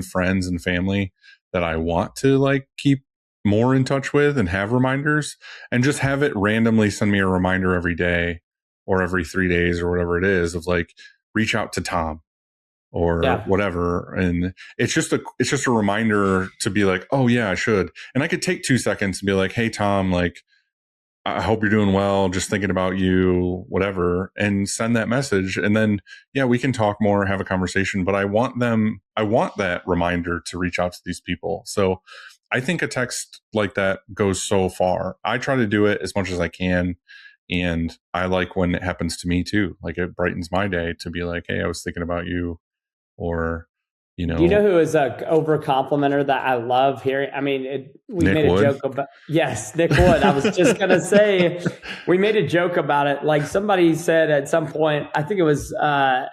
friends and family that I want to keep more in touch with and have reminders, and just have it randomly send me a reminder every day or every 3 days or whatever it is of reach out to Tom or whatever. And it's just a reminder to be like, oh yeah, I should. And I could take 2 seconds and be like, hey, Tom, I hope you're doing well, just thinking about you, whatever, and send that message. And then, yeah, we can talk more, have a conversation, but I want that reminder to reach out to these people. So I think a text like that goes so far. I try to do it as much as I can. And I like when it happens to me too. Like it brightens my day to be like, hey, I was thinking about you. Or, Do you know who is a over complimenter that I love hearing? I mean, we Nick made Wood? a joke about, yes, Nick Wood. I was just going to say, we made a joke about it. Like somebody said at some point, I think it was, I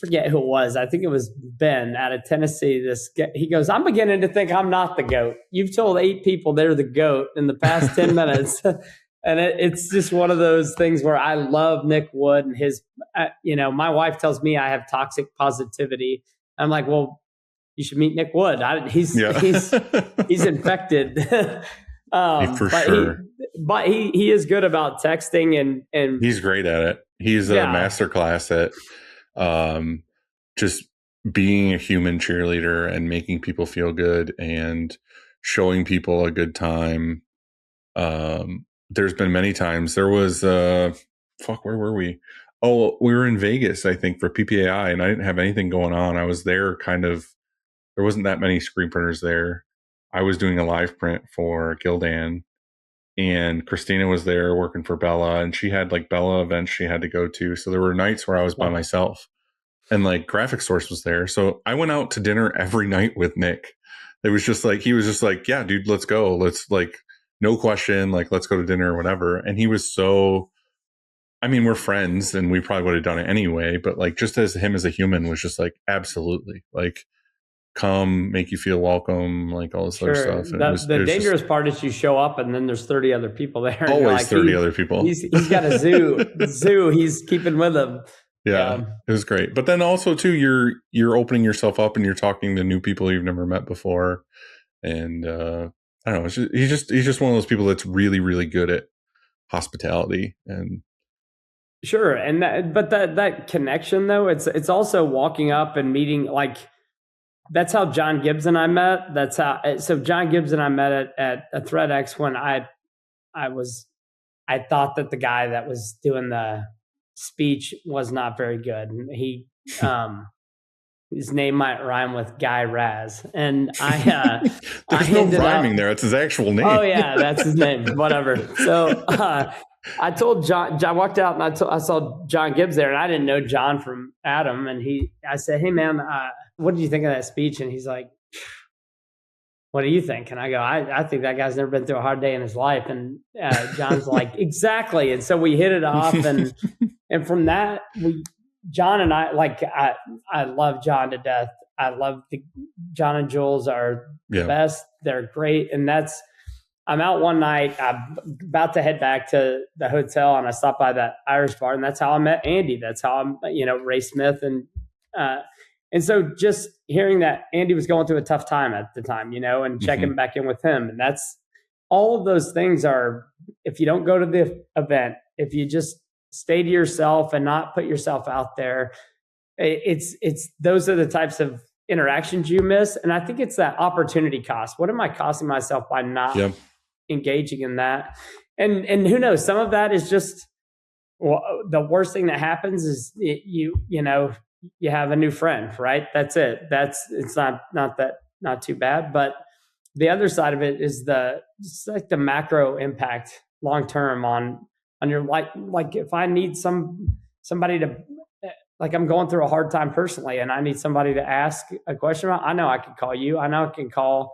forget who it was. I think it was Ben out of Tennessee. He goes, I'm beginning to think I'm not the GOAT. You've told 8 people they're the GOAT in the past 10 minutes. And it's just one of those things where I love Nick Wood and his, my wife tells me I have toxic positivity. I'm like, well, you should meet Nick Wood. He's infected. For sure. He is good about texting and he's great at it. He's a masterclass at just being a human cheerleader and making people feel good and showing people a good time. There's been many times. There was where were we? Oh, we were in Vegas, I think, for PPAI, and I didn't have anything going on. I was there there wasn't that many screen printers there. I was doing a live print for Gildan, and Christina was there working for Bella, and she had like Bella events she had to go to. So there were nights where I was by myself, and like Graphic Source was there. So I went out to dinner every night with Nick. It was just like, he was just like, yeah, dude, let's go. Let's like, no question, like, let's go to dinner or whatever. And he was so, I mean, we're friends and we probably would have done it anyway, but like, just as him as a human was just like, absolutely, like, come, make you feel welcome, like all this other stuff. And the dangerous part is you show up and then there's 30 other people there. Always like, 30 other people. He's got a zoo he's keeping with him. Yeah, it was great. But then also too, you're opening yourself up and you're talking to new people you've never met before. And I don't know, he's just one of those people that's really, really good at hospitality. And sure. And that connection though, it's also walking up and meeting, like, that's how John Gibbs and I met. So John Gibbs and I met at a ThreadX when I thought that the guy that was doing the speech was not very good. And he, his name might rhyme with Guy Raz. And there's no rhyming there. It's his actual name. Oh yeah, that's his name. Whatever. So I told John, I walked out and I saw John Gibbs there, and I didn't know John from Adam. And I said, hey man, what did you think of that speech? And he's like, what do you think? And I go, I think that guy's never been through a hard day in his life. And John's like, exactly. And so we hit it off. And from that, John and I love John to death. I love John and Jules are the best. They're great. And I'm out one night, I'm about to head back to the hotel, and I stopped by that Irish bar, and that's how I met Andy. That's how I'm, Ray Smith. And so just hearing that Andy was going through a tough time at the time, and checking back in with him. And that's all of those things are, if you don't go to the event, if you just stay to yourself and not put yourself out there, it's those are the types of interactions you miss. And I think it's that opportunity cost. What am I costing myself by not engaging in that? And who knows, some of that is just, the worst thing that happens is you have a new friend, right? That's it. It's not too bad. But the other side of it is just like the macro impact long term on your life. Like if I need somebody to, like I'm going through a hard time personally and I need somebody to ask a question about, I know I can call you. I know I can call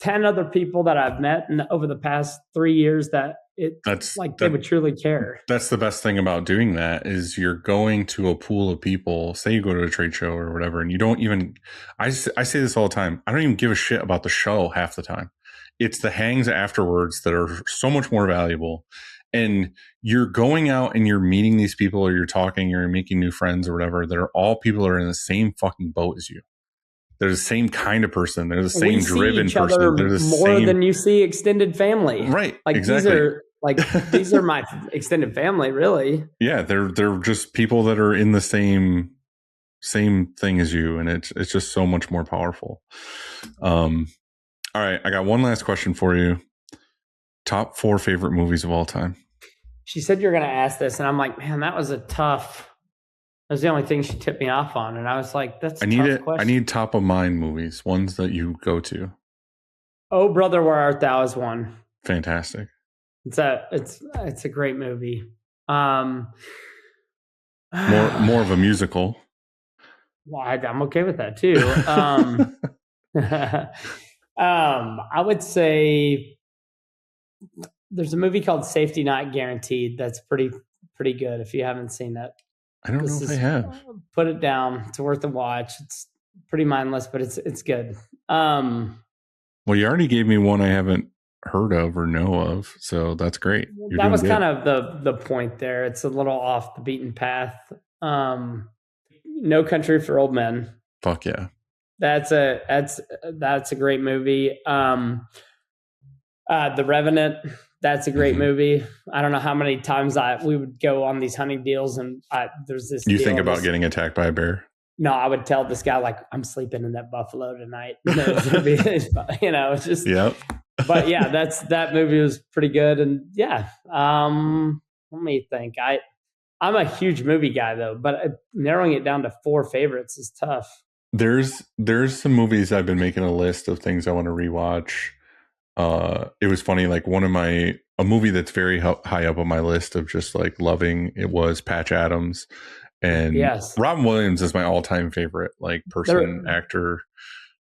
10 other people that I've met over the past 3 years that they would truly care. That's the best thing about doing that is you're going to a pool of people. Say you go to a trade show or whatever, and you don't even, I say this all the time, I don't even give a shit about the show half the time. It's the hangs afterwards that are so much more valuable. And you're going out and you're meeting these people, or you're talking, you're making new friends or whatever, that are all people that are in the same fucking boat as you. They're the same kind of person. They're the same driven person. They're the more than you see extended family. Right. Like exactly. These are my extended family, really. Yeah. They're just people that are in the same thing as you. And it's just so much more powerful. All right. I got one last question for you. Top 4 favorite movies of all time. She said you're going to ask this, and I'm like, man, that was the only thing she tipped me off on. And I was like, that's a tough question. I need top of mind movies, ones that you go to. Oh, Brother, Where Art Thou is one. Fantastic. It's a great movie. More of a musical. Well, I'm okay with that too. I would say there's a movie called Safety Not Guaranteed that's pretty good if you haven't seen it. I don't know if I have. Put it down. It's worth a watch. It's pretty mindless, but it's good. Well, you already gave me one I haven't heard of or know of, so that's great. That was kind of the point there. It's a little off the beaten path. No Country for Old Men. Fuck yeah. That's a great movie. The Revenant. That's a great movie. I don't know how many times we would go on these hunting deals, and there's this. You think about getting attacked by a bear? No, I would tell this guy like, I'm sleeping in that buffalo tonight. It's just. Yep. But yeah, that movie was pretty good, and yeah. Let me think. I'm a huge movie guy though, but narrowing it down to 4 favorites is tough. There's some movies I've been making a list of things I want to rewatch. It was funny, like a movie that's very high up on my list of just like loving it was Patch Adams, and yes. Robin Williams is my all-time favorite actor.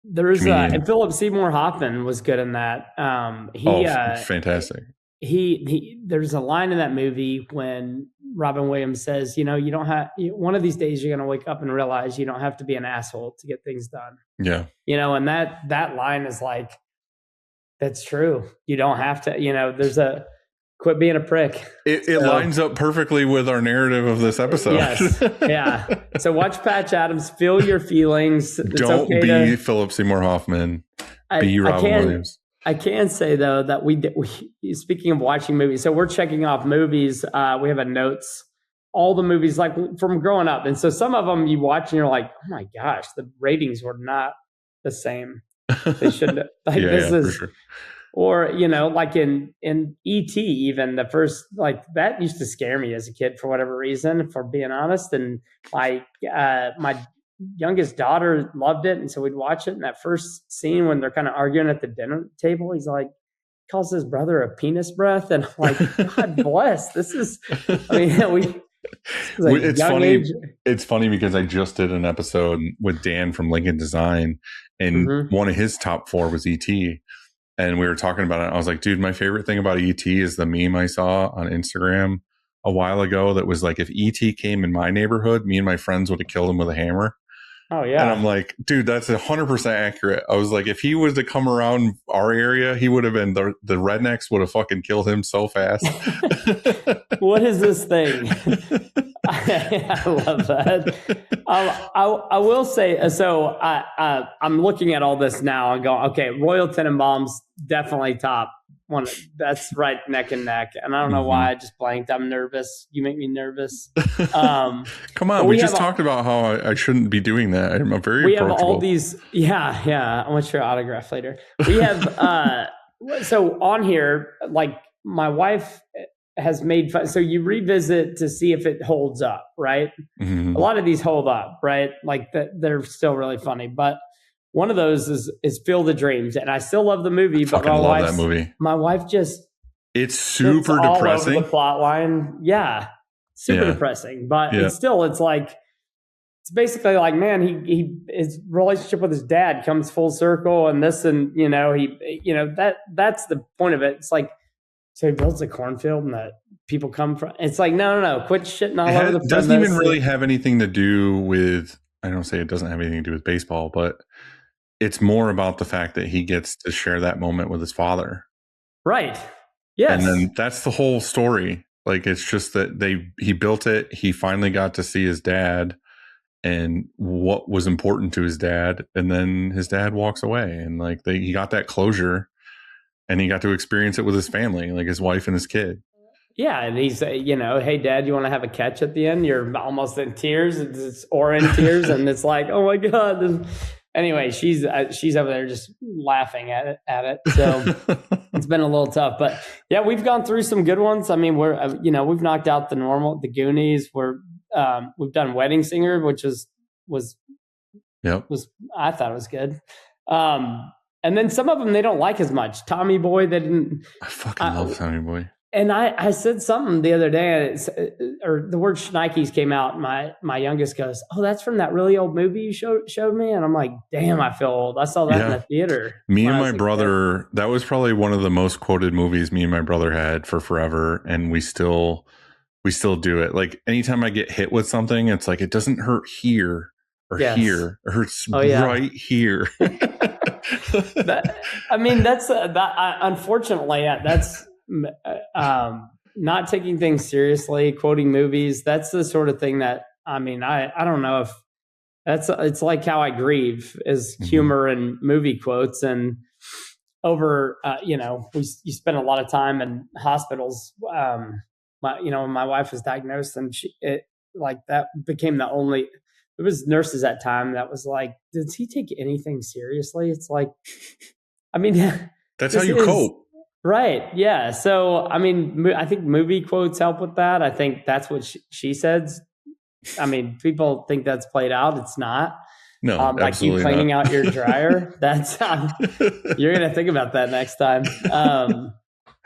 There's and Philip Seymour Hoffman was good in that. Fantastic. There's a line in that movie when Robin Williams says, you don't have, one of these days you're going to wake up and realize you don't have to be an asshole to get things done. Yeah. And that line is like, that's true. You don't have to, there's quit being a prick. It lines up perfectly with our narrative of this episode. Yes. Yeah. So watch Patch Adams, feel your feelings. Don't be Philip Seymour Hoffman. Be Robin Williams. I can say though that we speaking of watching movies, so we're checking off movies. We have a notes, all the movies like from growing up, and so some of them you watch and you're like, oh my gosh, the ratings were not the same. They shouldn't. For sure. Or like in E.T. even the first, like that used to scare me as a kid for whatever reason, for being honest. And my youngest daughter loved it, and so we'd watch it. And that first scene when they're kind of arguing at the dinner table, he's like, calls his brother a penis breath, and I'm like, God bless. This is, it's funny. It's funny because I just did an episode with Dan from Lincoln Design, and one of his top 4 was E.T. And we were talking about it. I was like, dude, my favorite thing about E.T. is the meme I saw on Instagram a while ago that was like, if E.T. came in my neighborhood, me and my friends would have killed him with a hammer. Oh, yeah. And I'm like, dude, that's 100% accurate. I was like, if he was to come around our area, he would have been, the rednecks would have fucking killed him so fast. What is this thing? I love that. I will say, so I'm looking at all this now and going, okay, Royal Tenenbaums, definitely top one. That's right neck and neck. And I don't know why I just blanked. I'm nervous. You make me nervous. Come on. We just talked about how I shouldn't be doing that. I'm very approachable. We have all these. Yeah. I want your autograph later. We have, so on here, like my wife has made fun. So you revisit to see if it holds up, right? A lot of these hold up, right? Like they're still really funny, but one of those is Field of Dreams, and I still love the movie. But I love that movie. My wife it's super depressing. All over the plot line, yeah, super depressing. But it's like it's basically like, man, his relationship with his dad comes full circle, and that's the point of it. It's like, so he builds a cornfield and that people come from. It's like, no, quit shitting all over the place. It doesn't even really have anything to do with. I don't say it doesn't have anything to do with baseball, but it's more about the fact that he gets to share that moment with his father. Right. Yes. And then that's the whole story. Like, it's just that he built it. He finally got to see his dad and what was important to his dad. And then his dad walks away, and like he got that closure, and he got to experience it with his family, like his wife and his kid. Yeah. And he's, hey, Dad, you want to have a catch at the end? You're almost in tears, or in tears. And it's like, oh my God. anyway, she's over there just laughing at it. So it's been a little tough, but yeah, we've gone through some good ones. I mean, we've knocked out the Goonies. We've done Wedding Singer, which was I thought it was good. And then some of them they don't like as much. Tommy Boy, they didn't. I fucking love Tommy Boy. And I said something the other day, or the word shnikes came out. My youngest goes, "Oh, that's from that really old movie you showed me." And I'm like, "Damn, I feel old. I saw that in the theater." Me and my brother, that was probably one of the most quoted movies me and my brother had for forever, and we still do it. Like anytime I get hit with something, it's like it doesn't hurt here or here. It hurts right here. Unfortunately, that's. Not taking things seriously, quoting movies. That's the sort of thing that, I don't know if it's like how I grieve is humor and movie quotes. And over, you spend a lot of time in hospitals. When my wife was diagnosed, and that became the only, it was nurses at that time that was like, does he take anything seriously? It's like, that's how you cope. Right. Yeah. So, I think movie quotes help with that. I think that's what she says. People think that's played out. It's not. No, like you cleaning out your dryer. That's you're going to think about that next time.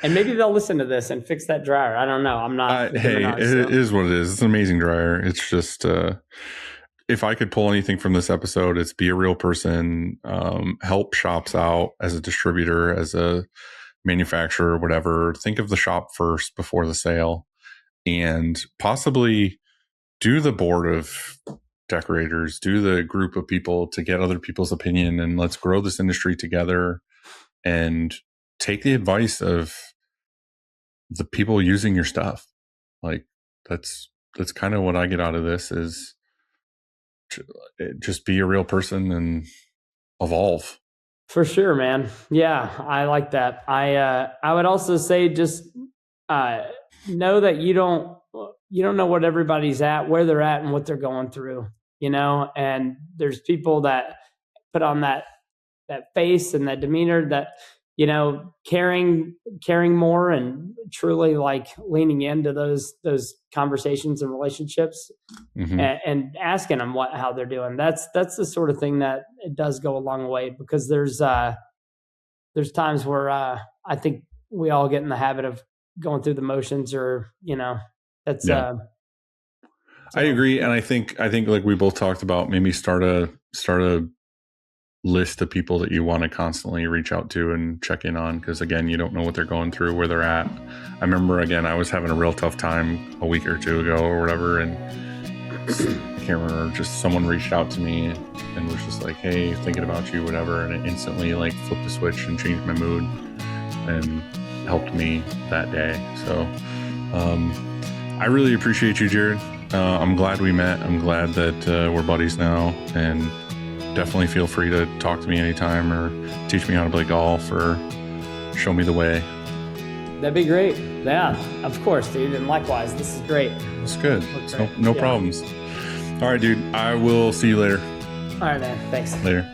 And maybe they'll listen to this and fix that dryer. I don't know. I'm not. It is what it is. It's an amazing dryer. It's just, if I could pull anything from this episode, it's be a real person, help shops out as a distributor, as a manufacturer, whatever. Think of the shop first before the sale, and possibly do the board of decorators, do the group of people to get other people's opinion, and let's grow this industry together and take the advice of the people using your stuff. Like that's kind of what I get out of this, is just be a real person and evolve. For sure, man. Yeah, I like that. I would also say just know that you don't know what everybody's at, where they're at, and what they're going through. And there's people that put on that face and that demeanor that caring more and truly like leaning into those conversations and relationships, and asking them how they're doing. That's the sort of thing that it does go a long way, because there's times where I think we all get in the habit of going through the motions, or that's. So. I agree, and I think like we both talked about, maybe start a list of people that you want to constantly reach out to and check in on, because again, you don't know what they're going through, where they're at. I remember, again, I was having a real tough time a week or two ago or whatever, and I can't remember, just someone reached out to me and was just like, hey, thinking about you, whatever, and it instantly like flipped the switch and changed my mood and helped me that day. So I really appreciate you, Jared. I'm glad we met. I'm glad that we're buddies now, and definitely feel free to talk to me anytime, or teach me how to play golf, or show me the way. That'd be great. Yeah, of course, dude. And likewise, this is great. It's good. No problems. All right, dude. I will see you later. All right, man. Thanks. Later.